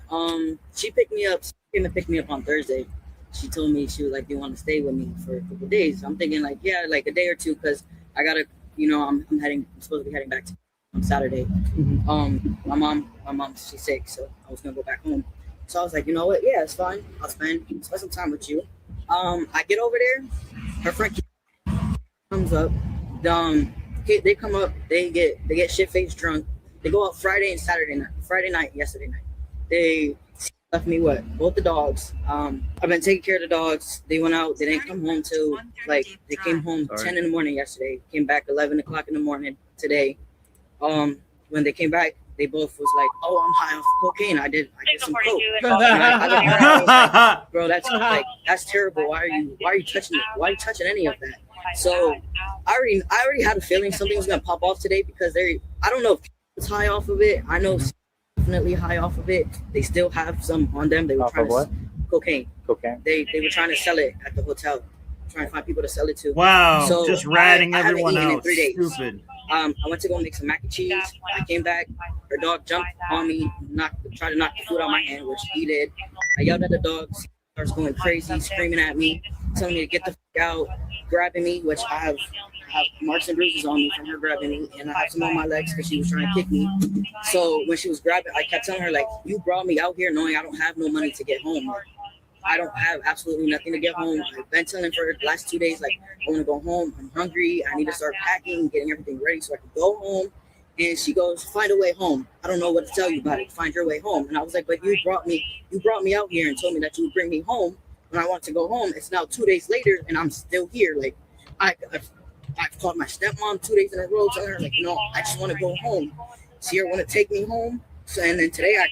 she picked me up. She came to pick me up on Thursday. She told me she was like, "You want to stay with me for a couple of days?" I'm thinking like, yeah, like a day or two, because I gotta, I'm supposed to be heading back on Saturday. My mom, she's sick, so I was gonna go back home. So I was like, you know what? Yeah, it's fine. I'll spend some time with you. I get over there. Her friend comes up. They come up. They get shit-faced drunk. They go out Friday and Saturday night. Friday night, yesterday night. They left me both the dogs. I've been taking care of the dogs. They went out. They didn't come home till they came home 10 in the morning yesterday. Came back 11 o'clock in the morning today. When they came back, they both was like, "Oh, I'm high off cocaine. I did some coke." Bro, that's terrible. Why are you touching it? Why are you touching any of that? So I already had a feeling something was gonna pop off today, because I don't know if it's high off of it. I know definitely high off of it. They still have some on them. They were trying to cocaine. Cocaine. They were trying to sell it at the hotel, trying to find people to sell it to. Wow, so just ratting everyone I haven't eaten out. in 3 days. Stupid. I went to go make some mac and cheese. I came back. Her dog jumped on me, tried to knock the food out of my hand, which he did. I yelled at the dog. He starts going crazy, screaming at me, telling me to get the fuck out, grabbing me, which I have marks and bruises on me from her grabbing me, and I have some on my legs because she was trying to kick me. So when she was grabbing, I kept telling her, like, you brought me out here knowing I don't have no money to get home. Like, I don't have absolutely nothing to get home. I've been telling her the last 2 days, like, I want to go home. I'm hungry. I need to start packing, getting everything ready so I can go home. And she goes, find a way home. I don't know what to tell you about it. Find your way home. And I was like, but you brought me out here and told me that you would bring me home when I want to go home. It's now 2 days later and I'm still here. Like, I've called my stepmom 2 days in a row, telling her, like, I just want to go home. She want to take me home. So, and then today I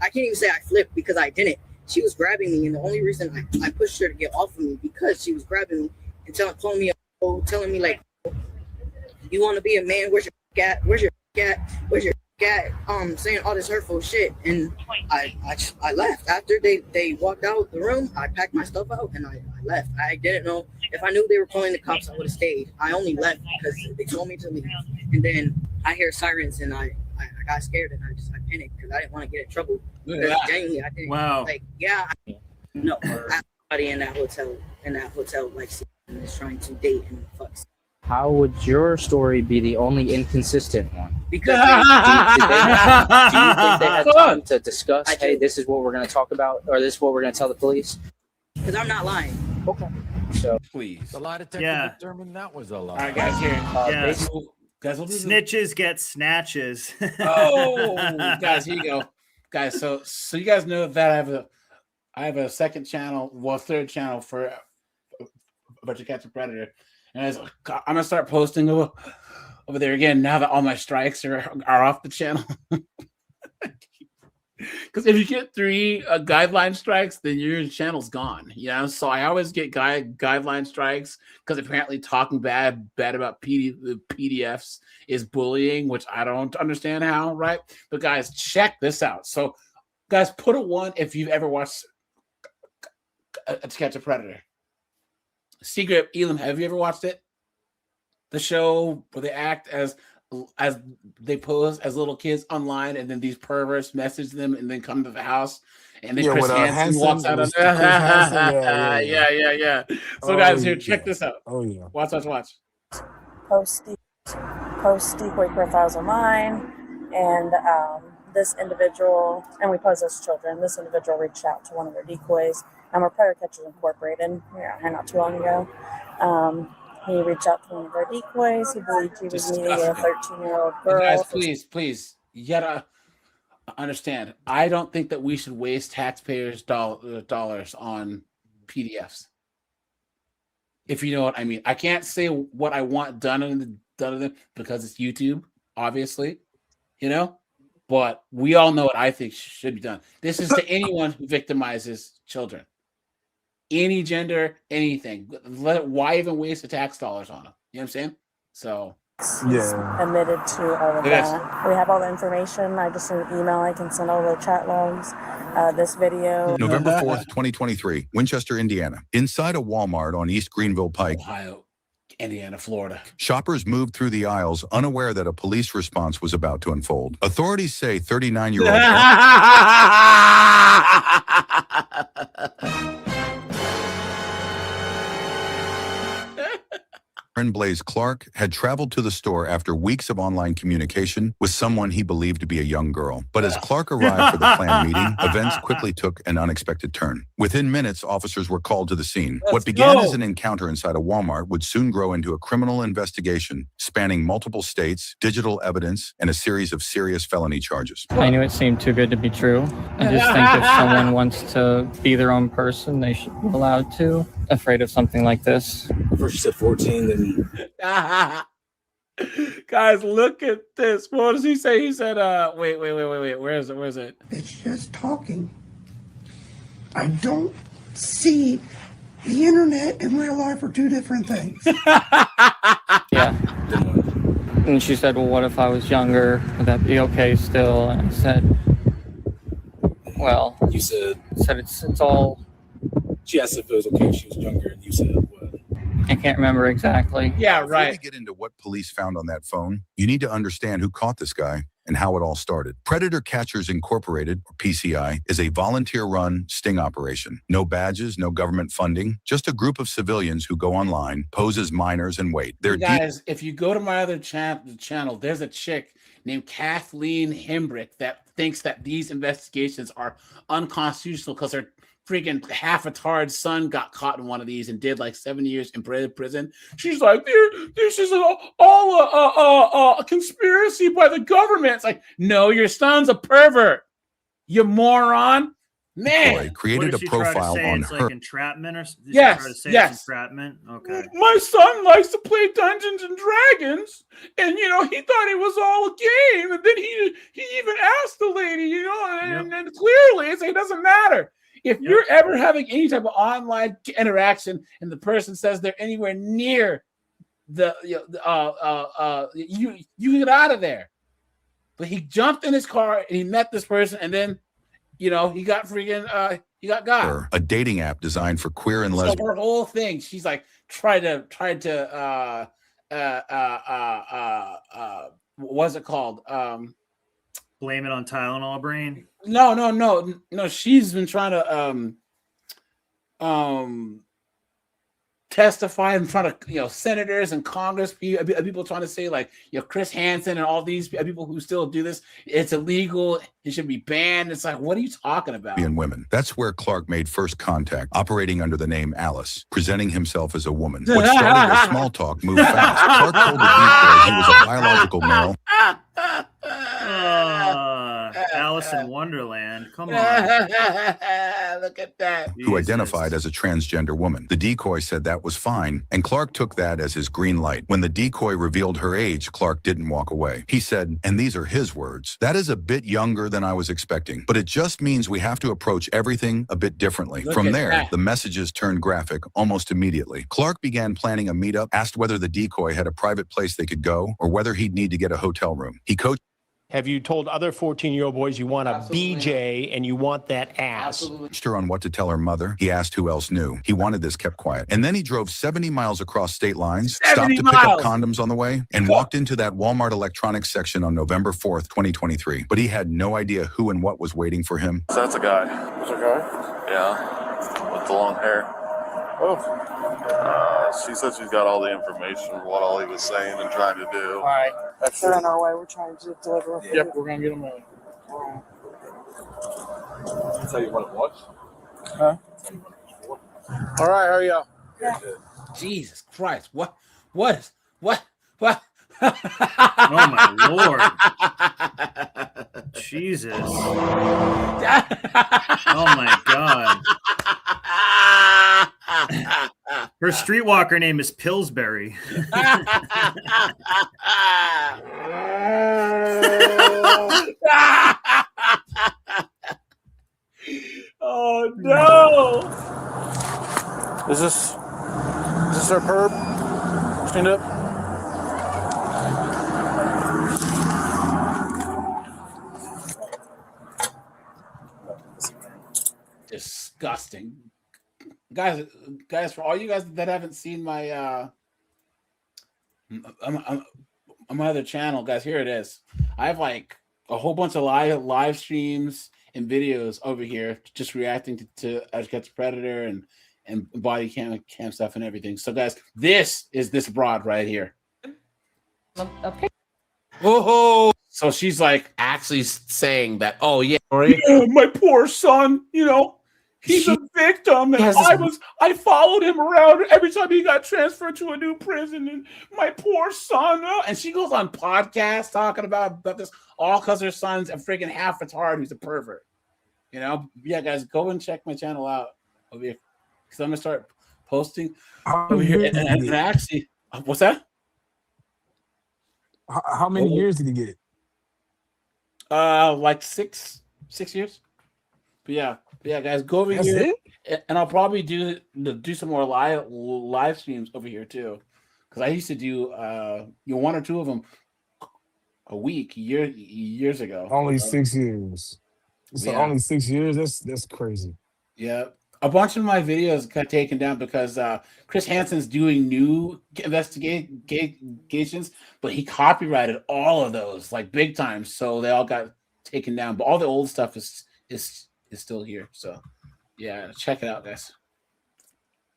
can't even say I flipped, because I didn't. She was grabbing me, and the only reason I pushed her to get off of me, because she was grabbing me and telling me like, you want to be a man? Where's your cat? Where's your cat? Where's your cat? Saying all this hurtful shit, and I left after they walked out the room. I packed my stuff out and I left. I didn't know if I knew they were calling the cops. I would have stayed. I only left because they told me to leave, and then I hear sirens and I I got scared and I panicked because I didn't want to get in trouble. Yeah. Genuinely, I didn't. Wow. Like, yeah. No, everybody in that hotel, like, is trying to date and fuck. How would your story be the only inconsistent one? Because do you think they had time to discuss, hey, this is what we're going to talk about, or this is what we're going to tell the police? Because I'm not lying. Okay. So, please. The lie detector determined that was a lie. All right, guys, here. Guys, snitches get snatches. Oh, guys, here you go, guys. So you guys know that I have a second channel, third channel for But You Catch a Predator, and I'm gonna start posting over there again now that all my strikes are off the channel. Because if you get 3 guideline strikes, then your channel's gone. You know, so I always get guideline strikes because apparently talking bad about PDFs is bullying, which I don't understand how, right? But guys, check this out. So, guys, put a 1 if you've ever watched To Catch a Predator. Secret Elam, have you ever watched it? The show where they act as they pose as little kids online, and then these perverts message them and then come to the house, and then Chris Hansen walks out of there. Yeah. So guys, here, check this out. Oh yeah. Watch. Post decoy profiles online, and this individual, and we pose as children. This individual reached out to one of their decoys. We're Predator Catchers Incorporated. We were here not too long ago. He reached out to one of our decoys. He believed he was meeting a 13-year-old girl. Guys, please, you gotta understand. I don't think that we should waste taxpayers' dollars on PDFs. If you know what I mean. I can't say what I want done in them because it's YouTube, obviously, you know. But we all know what I think should be done. This is to anyone who victimizes children. Any gender, anything. Why even waste the tax dollars on them? You know what I'm saying? So, admitted to all of that. We have all the information. I just sent an email. I can send all the chat logs. This video. November 4th, 2023, Winchester, Indiana. Inside a Walmart on East Greenville Pike. Ohio, Indiana, Florida. Shoppers moved through the aisles unaware that a police response was about to unfold. Authorities say 39-year-old... Blaze Clark had traveled to the store after weeks of online communication with someone he believed to be a young girl. But as Clark arrived for the planned meeting, events quickly took an unexpected turn. Within minutes, officers were called to the scene. What began as an encounter inside a Walmart would soon grow into a criminal investigation spanning multiple states, digital evidence, and a series of serious felony charges. I knew it seemed too good to be true. I just think if someone wants to be their own person, they should be allowed to. Afraid of something like this. First you said 14, then guys, look at this. What does he say? He said, wait. Where is it? It's just talking. I don't see the internet and real life are 2 different things. Yeah. And she said, well, what if I was younger? Would that be okay still? And I said, well, you said it's all. She asked if it was okay if she was younger, and you said what? I can't remember exactly. Yeah, right. Before we get into what police found on that phone, you need to understand who caught this guy and how it all started. Predator Catchers Incorporated, or PCI, is a volunteer-run sting operation. No badges, no government funding, just a group of civilians who go online, pose as minors, and wait. Guys, if you go to my other channel, there's a chick named Kathleen Hembrick that thinks that these investigations are unconstitutional because her freaking half-a-tard son got caught in one of these and did like 7 years in prison. She's like, this is all a conspiracy by the government. It's like, no, your son's a pervert, you moron. Man, created a profile on it's her. Like entrapment or yes, try to say yes. It's entrapment. Okay. My son likes to play Dungeons and Dragons, and he thought it was all a game, and then he even asked the lady, and clearly it doesn't matter. If you're ever having any type of online interaction and the person says they're anywhere near you get out of there. But he jumped in his car and he met this person, and then he got freaking he got got. A dating app designed for queer and lesbian. So her whole thing, she's like tried to what's it called? blame it on Tylenol brain. No. She's been trying to testify in front of senators and Congress, people trying to say like Chris Hansen and all these people who still do this, it's illegal, it should be banned. It's like, what are you talking about? And women. That's where Clark made first contact, operating under the name Alice, presenting himself as a woman. What started as small talk moved fast. Clark told the decoy he was a biological male. Alice in Wonderland. Come on. Look at that. Who identified as a transgender woman. The decoy said that was fine, and Clark took that as his green light. When the decoy revealed her age, Clark didn't walk away. He said, and these are his words, "That is a bit younger than I was expecting, but it just means we have to approach everything a bit differently." From there, the messages turned graphic almost immediately. Clark began planning a meetup, asked whether the decoy had a private place they could go, or whether he'd need to get a hotel room. He coached Have you told other 14-year-old boys you want a BJ and you want that ass? her on what to tell her mother. He asked who else knew. He wanted this kept quiet. And then he drove 70 miles across state lines, stopped to pick up condoms on the way, and walked into that Walmart electronics section on November 4th, 2023. But he had no idea who and what was waiting for him. So that's a guy. That's a guy? Yeah, with the long hair. Oh. She said she's got all the information, what all he was saying and trying to do. All right. They're on our way. We're trying to deliver. Yep, we're going to get them ready. That's how you want to watch? Huh? All right, how are y'all? Yeah. Jesus Christ. What? Oh my Lord. Jesus. Oh my God. Her streetwalker name is Pillsbury. Oh no! Is this our perp? Stand up. Disgusting. Guys, for all you guys that haven't seen my my other channel, guys, here it is. I have like a whole bunch of live streams and videos over here just reacting to Adolescent Predator and body cam stuff and everything. So guys, this is this broad right here. Okay. Oh, so she's like actually saying that, oh yeah, my poor son, he's a victim, and I followed him around every time he got transferred to a new prison, and my poor son. And she goes on podcasts talking about this, all because her son's a freaking half retard who's a pervert. Yeah, guys, go and check my channel out over here, because I'm gonna start posting over here. And actually, what's that? How many years did he get? Like six years. But yeah, guys, go over here, and I'll probably do some more live streams over here too, because I used to do one or two of them a week years ago. Only 6 years. So only 6 years. That's crazy. Yeah, a bunch of my videos got taken down because Chris Hansen's doing new investigations, but he copyrighted all of those like big time, so they all got taken down. But all the old stuff is still here. So yeah, check it out, guys.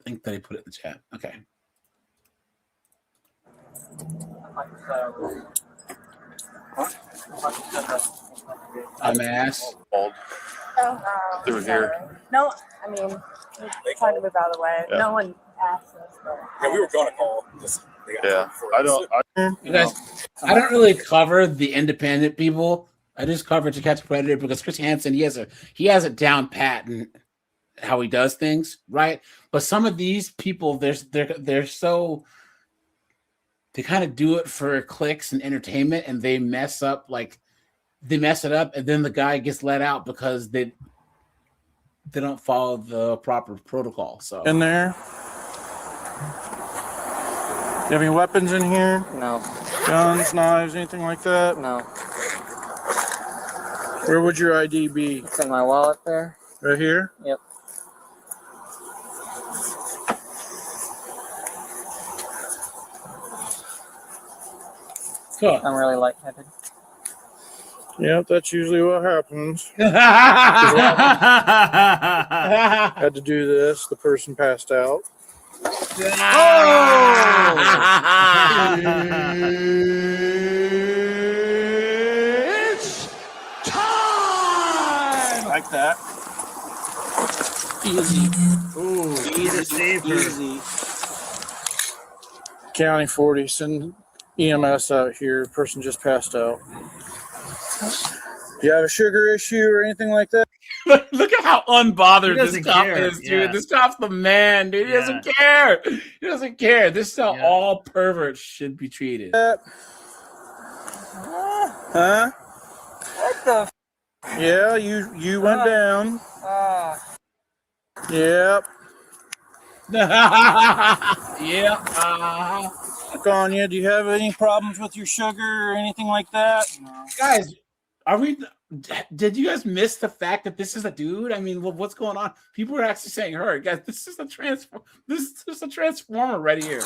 I think that I put it in the chat. Okay. I'm ass. Through here. No, I mean, we're trying to move out of the way. Yeah. No one asked us. Yeah, we were going to call. Yeah, You guys, I don't really cover the independent people. I just cover To Catch a Predator because Chris Hansen, he has it down pat and how he does things, right? But some of these people, they're so, they kind of do it for clicks and entertainment, and they mess it up, and then the guy gets let out because they don't follow the proper protocol. So In there. You have any weapons in here? No. Guns, knives, anything like that? No. Where would your ID be? It's in my wallet there. Right here? Yep. Cool. I'm really lightheaded. Yep, that's usually what happens. Had to do this. The person passed out. It's time! Like that. Easy. Ooh, Easy. easy. County 40, send EMS out here. Person just passed out. Do you have a sugar issue or anything like that? Look at how unbothered this cop care. is, dude. Yeah. This cop's the man, dude. He doesn't care. He doesn't care. This is how all perverts should be treated. Huh? What the? Yeah, you went down. Yep. Yep. Anya, do you have any problems with your sugar or anything like that? Guys, did you guys miss the fact that this is a dude? I mean, what's going on? People are actually saying her. Guys, this is a transformer right here.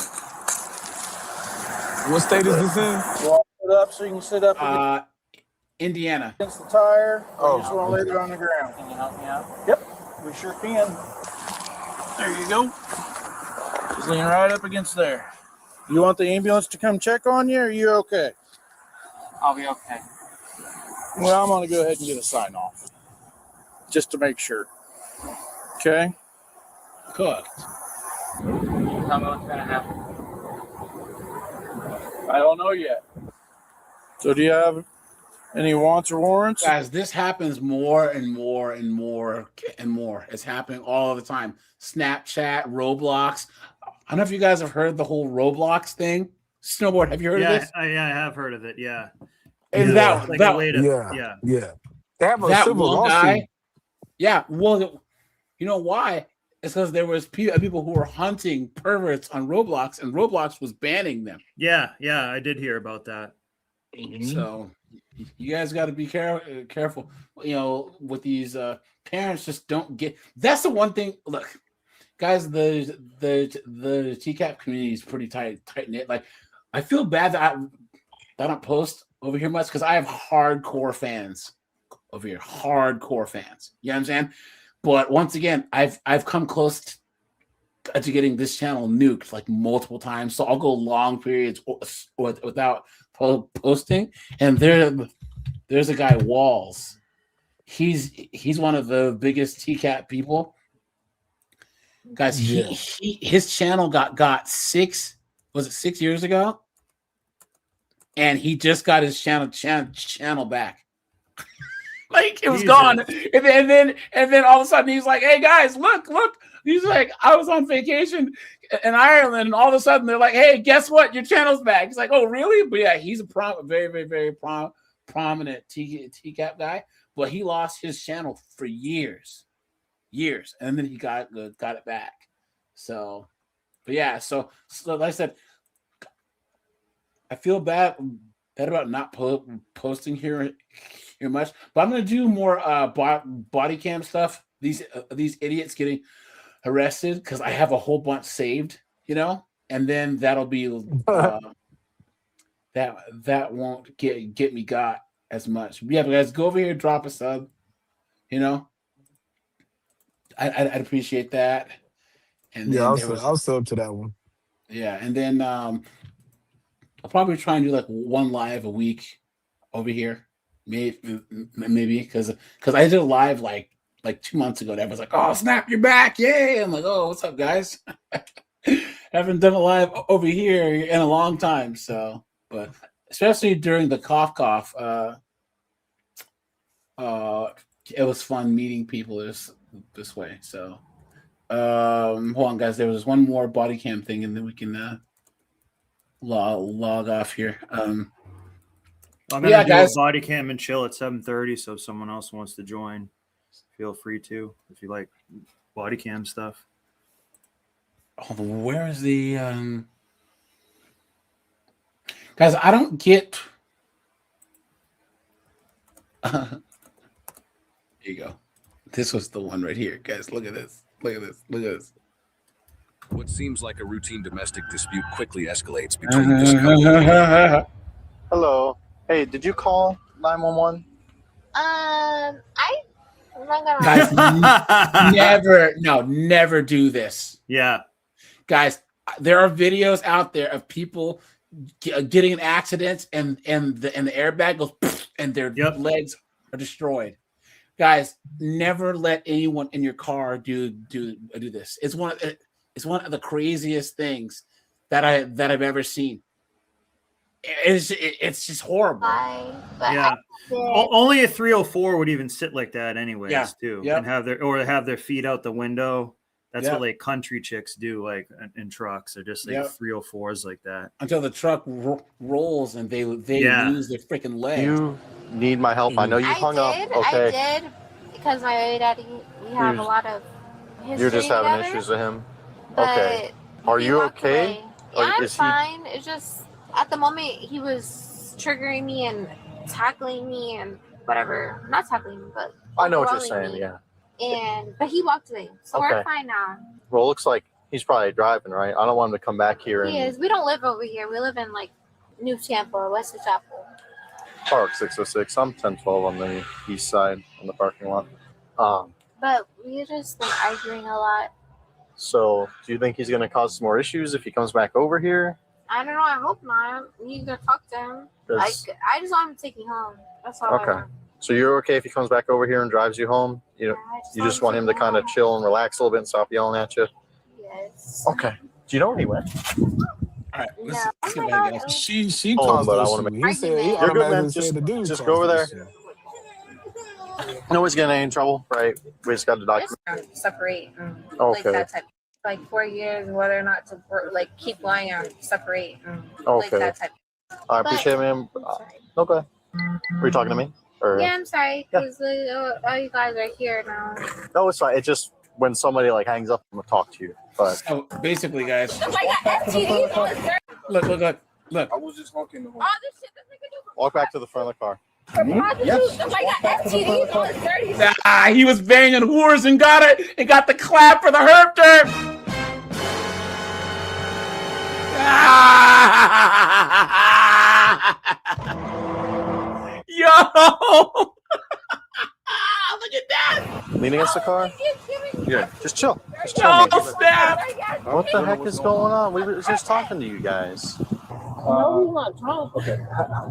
What state is this in? Walk it up so you can sit up Indiana. against the tire. Oh, You just want to lay it on the ground. Can you help me out? Yep, we sure can. There you go. Just lean right up against there. You want the ambulance to come check on you, or are you okay? I'll be okay. Well, I'm going to go ahead and get a sign off. Just to make sure. Okay? Cooked. Tell me what's gonna happen. I don't know yet. So do you have any wants or warrants? Guys, this happens more and more and more and more. It's happening all the time. Snapchat, Roblox. I don't know if you guys have heard the whole Roblox thing. Snowboard, have you heard of this? I have heard of it, yeah. And Yeah. that, Like that a way to, Yeah. They have a that civil one lawsuit. guy. Yeah, well, you know why? It's because there was people who were hunting perverts on Roblox, and Roblox was banning them. Yeah, I did hear about that. So you guys got to be careful. You know, with these parents, just don't get. That's the one thing. Look, guys, the TCAP community is pretty tight knit. Like, I feel bad that I don't post over here much because I have hardcore fans over here. Hardcore fans. You know what I'm saying? But once again, I've come close to getting this channel nuked like multiple times. So I'll go long periods without posting. And there's a guy, Walls. He's one of the biggest TCAP people. Guys, his channel got 6 years ago? And he just got his channel back. Like, it was gone. And then all of a sudden he's like, hey guys, look. He's like, I was on vacation in Ireland, and all of a sudden they're like, hey, guess what? Your channel's back. He's like, oh, really? But yeah, he's a very, very, very prominent TCAP guy. But he lost his channel for years. And then he got it back. So, but yeah, so like I said, I feel bad about not posting here much, but I'm gonna do more body cam stuff. These idiots getting arrested, because I have a whole bunch saved, you know, and then that'll be that won't get me got as much. Yeah, but guys, go over here, drop a sub, you know. I'd appreciate that. And yeah, I'll sub to that one. Yeah, and then I'll probably try and do like one live a week over here, maybe because I did a live like 2 months ago. And everyone's like, "Oh, snap, you're back! Yay!" I'm like, "Oh, what's up, guys?" Haven't done a live over here in a long time, so but especially during the cough, it was fun meeting people this way. So, hold on, guys. There was one more body cam thing, and then we can log off here. I'm gonna do a body cam and chill at 7:30. So if someone else wants to join, feel free to. If you like body cam stuff. Oh, where is the guys? I don't get. Here you go. This was the one right here, guys. Look at this. Look at this. Look at this. What seems like a routine domestic dispute quickly escalates between this couple. Hello. Hey, did you call 911? I'm not gonna Guys, never do this. Yeah. Guys, there are videos out there of people getting in accidents and the airbag goes and their legs are destroyed. Guys, never let anyone in your car do this. It's one of the craziest things that I've ever seen. It's just horrible. Yeah. Only a 304 would even sit like that anyways, too. Yep. And have their feet out the window. That's what like country chicks do, like in trucks. They're just like 304s like that. Until the truck rolls and they lose their freaking legs. You need my help. I know you hung up. Okay. I did because my daddy, we have a lot of history You're just having together, issues with him. but Okay. Are you okay? away. Yeah, I'm Is he- fine. It's just at the moment he was triggering me and tackling me and whatever. Not tackling me, but I know what you're overwhelming saying. me. Yeah. But he walked away, so we're Okay. fine now. Well, it looks like he's probably driving, right? I don't want him to come back here He and is. We don't live over here. We live in like New Tampa, West Chapel. park 606. I'm 1012 on the east side on the parking lot. But we just been arguing a lot. So do you think he's going to cause some more issues if he comes back over here? I don't know. I hope not. You gotta talk to him. Like, I just want him to take me home. That's all. I Okay. want. So you're okay if he comes back over here and drives you home? You just want him to kind of chill and relax a little bit and stop yelling at you? Yes. Okay. Do you know where he went? All right. She Hold on, caused but I this. want to He make. said he You're good, man. automatically said the dude Just caused go over there. this shit. Nobody's getting any in trouble, right? We just got to document. Separate. Okay. Like that type. Like 4 years, and whether or not to like keep lying or separate. Like Okay. that type. I appreciate it, man. Okay. Were you talking to me? Or? Yeah, I'm sorry, because all you guys are here now. No, it's fine. It's just when somebody like hangs up, I'm gonna talk to you. But So basically, guys, I got FTDs on his shirt. look. I was just walking the All this shit that nigga do. walk back to the front of the car. Prostitutes. Somebody got FTDs on his shirt. He was banging whores and got it and got the clap for the herp derp. Yo! Look at that! Lean against the car. Yeah, just chill. Just chill. Oh, man. snap! What the heck is going on? We were just talking to you guys. No, he's not drunk. Okay.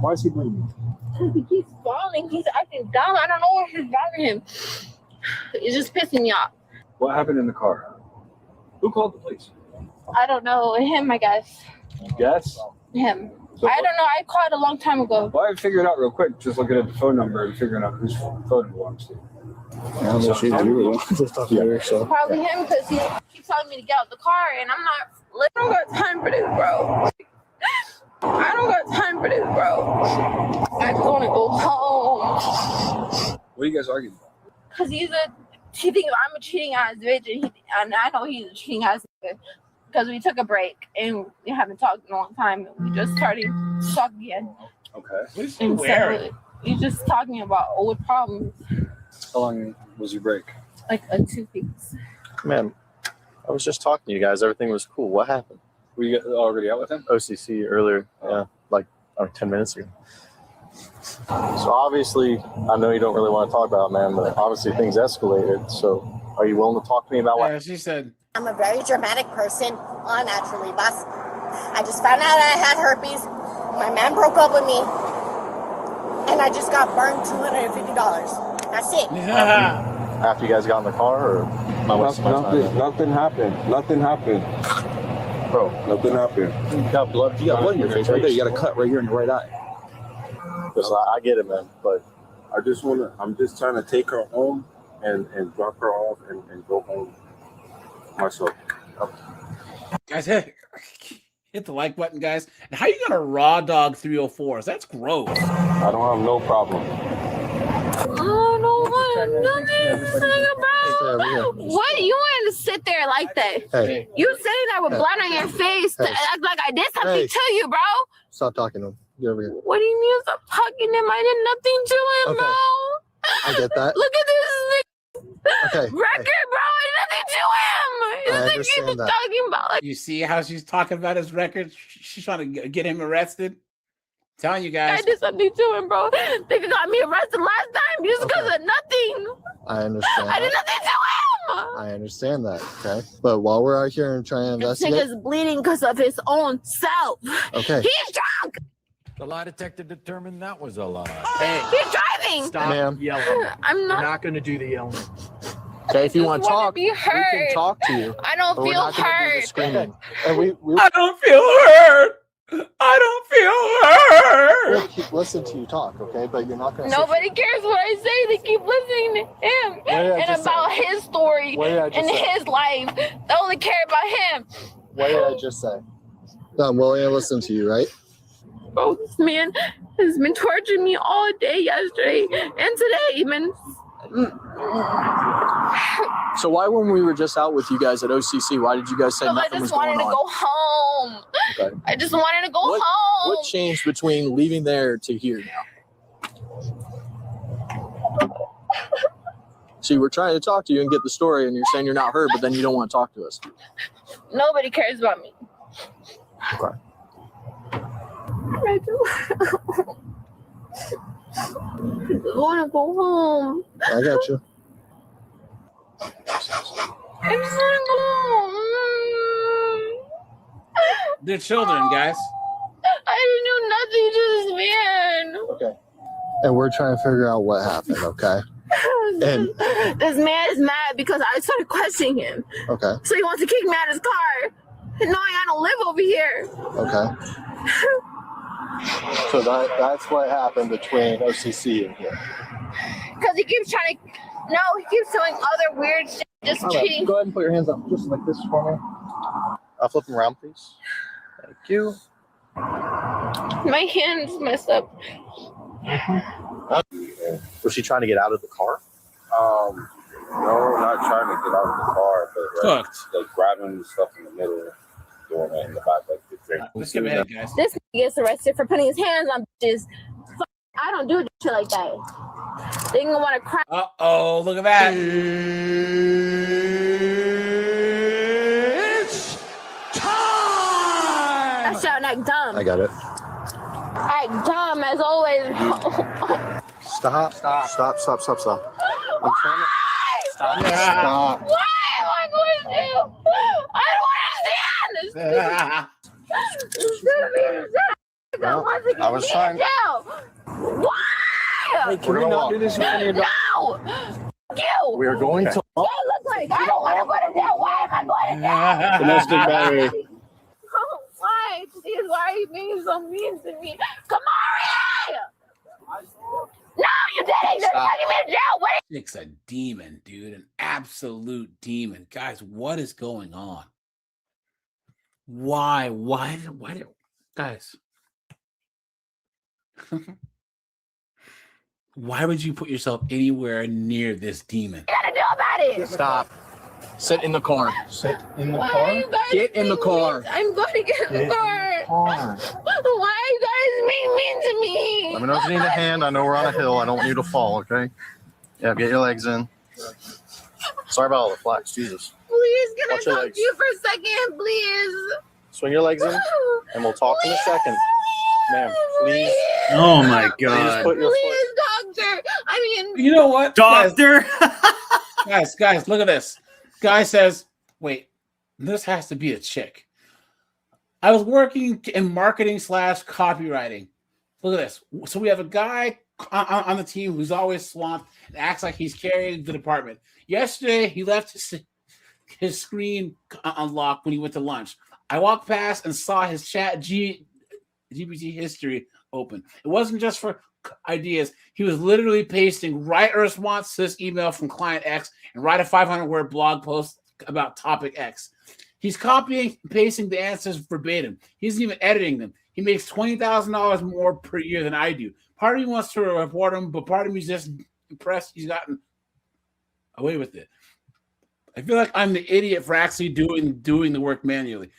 Why is he bleeding? Because he keeps falling. He's acting dumb. I don't know what is bothering him. It's just pissing me off. What happened in the car? Who called the police? I don't know. Him, I guess. You guess? Him. So I don't know. I called a long time ago. Well, I figured it out real quick, just looking at the phone number and figuring out whose phone it belongs to. Yeah, she's you. Just talking to her, so. Probably him because he keeps telling me to get out the car, and I'm not. I don't got time for this, bro. I don't got time for this, bro. I want to go home. What are you guys arguing about? Because he thinks I'm a cheating ass bitch, and I know he's a cheating ass bitch. Because we took a break and we haven't talked in a long time. And we just started talking again. Okay. And so he's just talking about old problems. How long was your break? Like 2 weeks. Man, I was just talking to you guys. Everything was cool. What happened? Were you already out with him? OCC earlier. Yeah, like 10 minutes ago. So obviously, I know you don't really want to talk about it, man, but obviously things escalated. So are you willing to talk to me about what? She said, I'm a very dramatic person, all naturally, boss. I just found out I had herpes. My man broke up with me. And I just got burned $250. That's it. After you guys got in the car, or Nothing happened. Nothing happened. Bro, nothing happened. You got blood in your face right there. You got a cut right here in your right eye. Listen, I get it, man, but I'm just trying to take her home and drop her off and go home myself. Guys, hit the like button, guys. And how you gonna raw dog 304s? That's gross. I don't have no problem. I don't want nothing, bro. What? You want to sit there like that? Hey. You sitting there with blood on your face to act like I did something to you, bro. Stop talking to him. Get over here. What do you mean stop talking to him? I did nothing to him, Okay. bro. I get that. Look at this Okay. record, bro. I did nothing to him. I This understand nigga that. talking about like You see how she's talking about his record? She's trying to get him arrested. Telling you guys. I did something to him, bro. They got me arrested last time just because of nothing. I understand. I did nothing to him. I understand that, okay? But while we're out here and trying to This investigate, nigga's bleeding because of his own self. Okay. He's drunk. The lie detector determined that was a lie. Hey, he's driving. Stop yelling. I'm not. We're not going to do the yelling. okay, if you want to wanna talk, be we can heard. talk to you. I don't but we're feel not gonna do the hurt. screaming. And we I don't feel hurt. I don't feel we'll hurt. keep listening to you talk, okay? But you're not going to. Nobody cares what I say. They keep listening to him What did I and just about say? his story What did I just and say? his life. They only care about him. What did I just say? No, I'm willing to listen to you, right? Bro, this man has been torturing me all day yesterday and today even. So why, when we were just out with you guys at OCC, why did you guys say I nothing was just going wanted to on? go home. Okay. I just wanted to go home. What changed between leaving there to here now? See, we're trying to talk to you and get the story, and you're saying you're not hurt, but then you don't want to talk to us. Nobody cares about me. Okay. I want to go home. I got you. I just want to go home. They're children, guys. I didn't do nothing to this man. Okay. And we're trying to figure out what happened, okay? And This man is mad because I started questioning him. okay, So he wants to kick me out of his car, knowing I don't live over here. okay. So that's what happened between OCC and here. Because he keeps trying to, no, he keeps doing other weird shit, just All right, cheating. go ahead and put your hands up, just like this for me. I'll flip them around, please. Thank you. My hand's messed up. Was she trying to get out of the car? No, not trying to get out of the car, but like, Cooked. like grabbing stuff in the middle, doing it in the back, like the drink. Let's get ahead, guys. This nigga gets arrested for putting his hands on bitches. I don't do shit like that. They gonna want to cry. Uh-oh, look at that. It's time! I shouting act dumb. I got it. Act dumb as always. Stop. I'm trying to. Stop. Stop. Why am I going to jail? I don't understand this. No, I was trying. Why? Hey, can we not do this in front of your dog? No! You! We're going to. What I look like? I don't want to go to jail. Why am I going to jail? Domestic battery. Why? Please, why are you being so mean to me? Kamari! No, you didn't! You're taking me to jail! What? Chick's a demon, dude. An absolute demon. Guys, what is going on? Why? Guys. Why would you put yourself anywhere near this demon? What you gotta do about it? Stop. Sit in the car. Sit in the Why car. are you guys Get in the being car. mean? I'm going to get in the car. Why are you guys being mean to me? Let me know if you need a hand. I know we're on a hill. I don't want you to fall, okay? Yeah, get your legs in. Sorry about all the flax. Jesus. Please, can Watch I your talk legs. to you for a second, please? Swing your legs in, and we'll talk in a second. Ma'am, please. Oh my Please god. put your foot. Please, doctor. I mean, You know what? Doctor? Guys, look at this. Guy says, wait, this has to be a chick. I was working in marketing / copywriting. Look at this. So we have a guy on the team who's always swamped and acts like he's carrying the department. Yesterday, he left his screen unlocked when he went to lunch. I walked past and saw his chat GPT history open. It wasn't just for ideas. He was literally pasting, write a response to this email from client X and write a 500-word blog post about topic X. He's copying and pasting the answers verbatim. He's even editing them. He makes $20,000 more per year than I do. Part of me wants to report him, but part of me is just impressed he's gotten away with it. I feel like I'm the idiot for actually doing the work manually.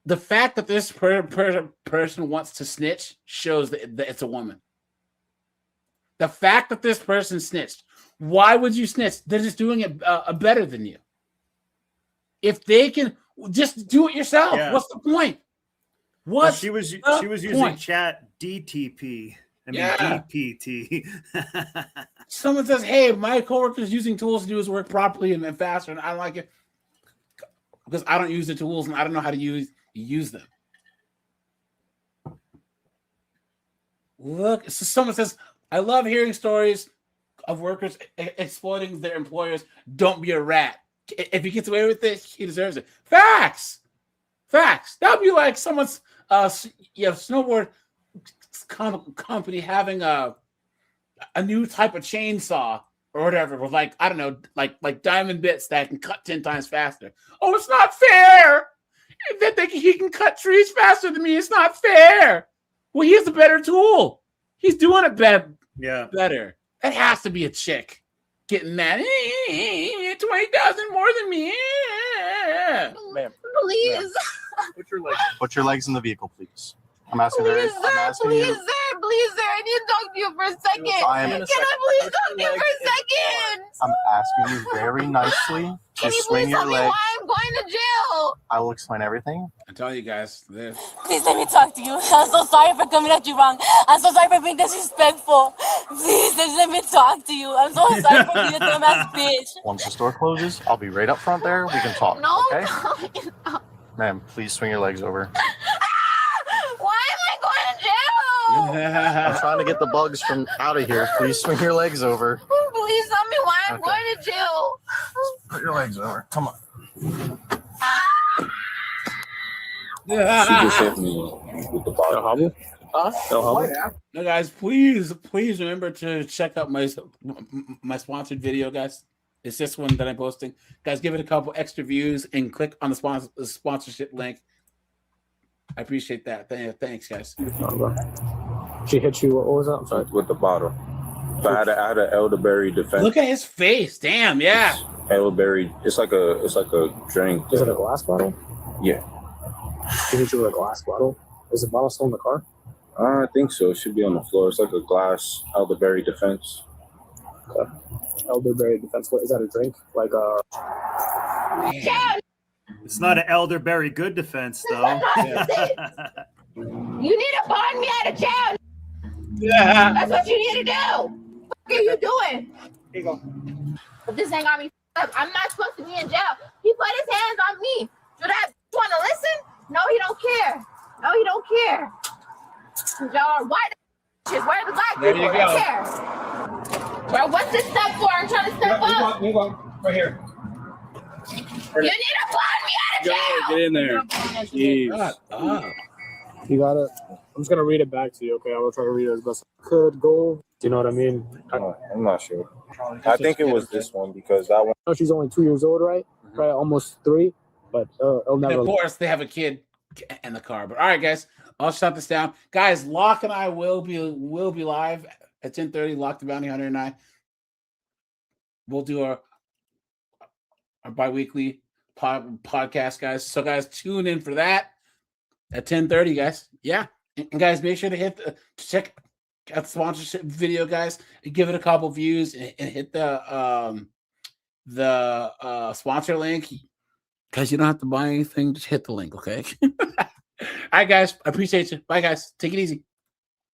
The fact that this person wants to snitch shows that it's a woman. The fact that this person snitched. Why would you snitch? They're just doing it better than you. If they can just do it yourself, Yeah. what's the point? What? She was using point? chat DTP. I mean Yeah. DPT. Someone says, "Hey, my coworker is using tools to do his work properly and faster," and I don't like it because I don't use the tools and I don't know how to use them. Look, so someone says, "I love hearing stories of workers exploiting their employers. Don't be a rat. If he gets away with it, he deserves it." Facts. That would be like someone's snowboard company having a new type of chainsaw or whatever with like, I don't know, like diamond bits that can cut 10 times faster. Oh, it's not fair that he can cut trees faster than me. It's not fair. Well, he has a better tool. He's doing it better. That has to be a chick getting mad. 20,000 more than me. Ma'am, Please. put your legs in the vehicle, please. I'm asking Please, very. sir. I'm asking Please, you. sir. Please, sir. I need to talk to you for a second. Can I am- I please talk to you for a second? I'm asking you very nicely Can to you swing please your tell me leg. why I'm going to jail? I will explain everything. I tell you guys this. Please let me talk to you. I'm so sorry for coming at you wrong. I'm so sorry for being disrespectful. Please just let me talk to you. I'm so sorry for being a dumbass bitch. Once the store closes, I'll be right up front there. We can talk. No, Okay? Ma'am, please swing your legs over. why am I going to jail? I'm trying to get the bugs from out of here. Please swing your legs over. Please tell me why I'm Okay. going to jail. Put your legs over. Come on. She just hit me with the bottle. No, guys, please remember to check out my sponsored video, guys. It's this one that I'm posting. Guys, give it a couple extra views and click on the sponsorship link. I appreciate that. Thanks, guys. She hit you. What was that? I'm sorry. With the bottle. So I had an elderberry defense. Look at his face. Damn, yeah. Elderberry. It's like a drink. Is it a glass bottle? Yeah. She hit you with a glass bottle? Is the bottle still in the car? I think so. It should be on the floor. It's like a glass elderberry defense. Okay. Elderberry defense. What is that, a drink? Like It's not an elderberry good defense, though. You need to bond me out of jail. Yeah. That's what you need to do. What are you doing? Here you go. But this ain't got me up. I'm not supposed to be in jail. He put his hands on me. Do that want to listen? No, he don't care. No, he don't care. Y'all are white. Where are the black There people? you They go. care. Bro, what's this step for? I'm trying to step up. You go. Right here. You need to bond me out of jail. Get in there. Jeez. You got it. I'm just going to read it back to you, okay? I will try to read it as best I could. Go. Do you know what I mean? I'm not sure. I think it was this one because that one. No, she's only 2 years old, right? Right, almost 3. But it'll And never. of course, they have a kid in the car. But all right, guys, I'll shut this down. Guys, Locke and I will be live at 10:30. Locke the Bounty Hunter and I. We'll do our bi-weekly podcast, guys. So, guys, tune in for that at 10:30, guys. Yeah, and guys, make sure to check out the sponsorship video, guys. And give it a couple views and hit the sponsor link. Guys, you don't have to buy anything. Just hit the link, okay? All right, guys. I appreciate you. Bye, guys. Take it easy.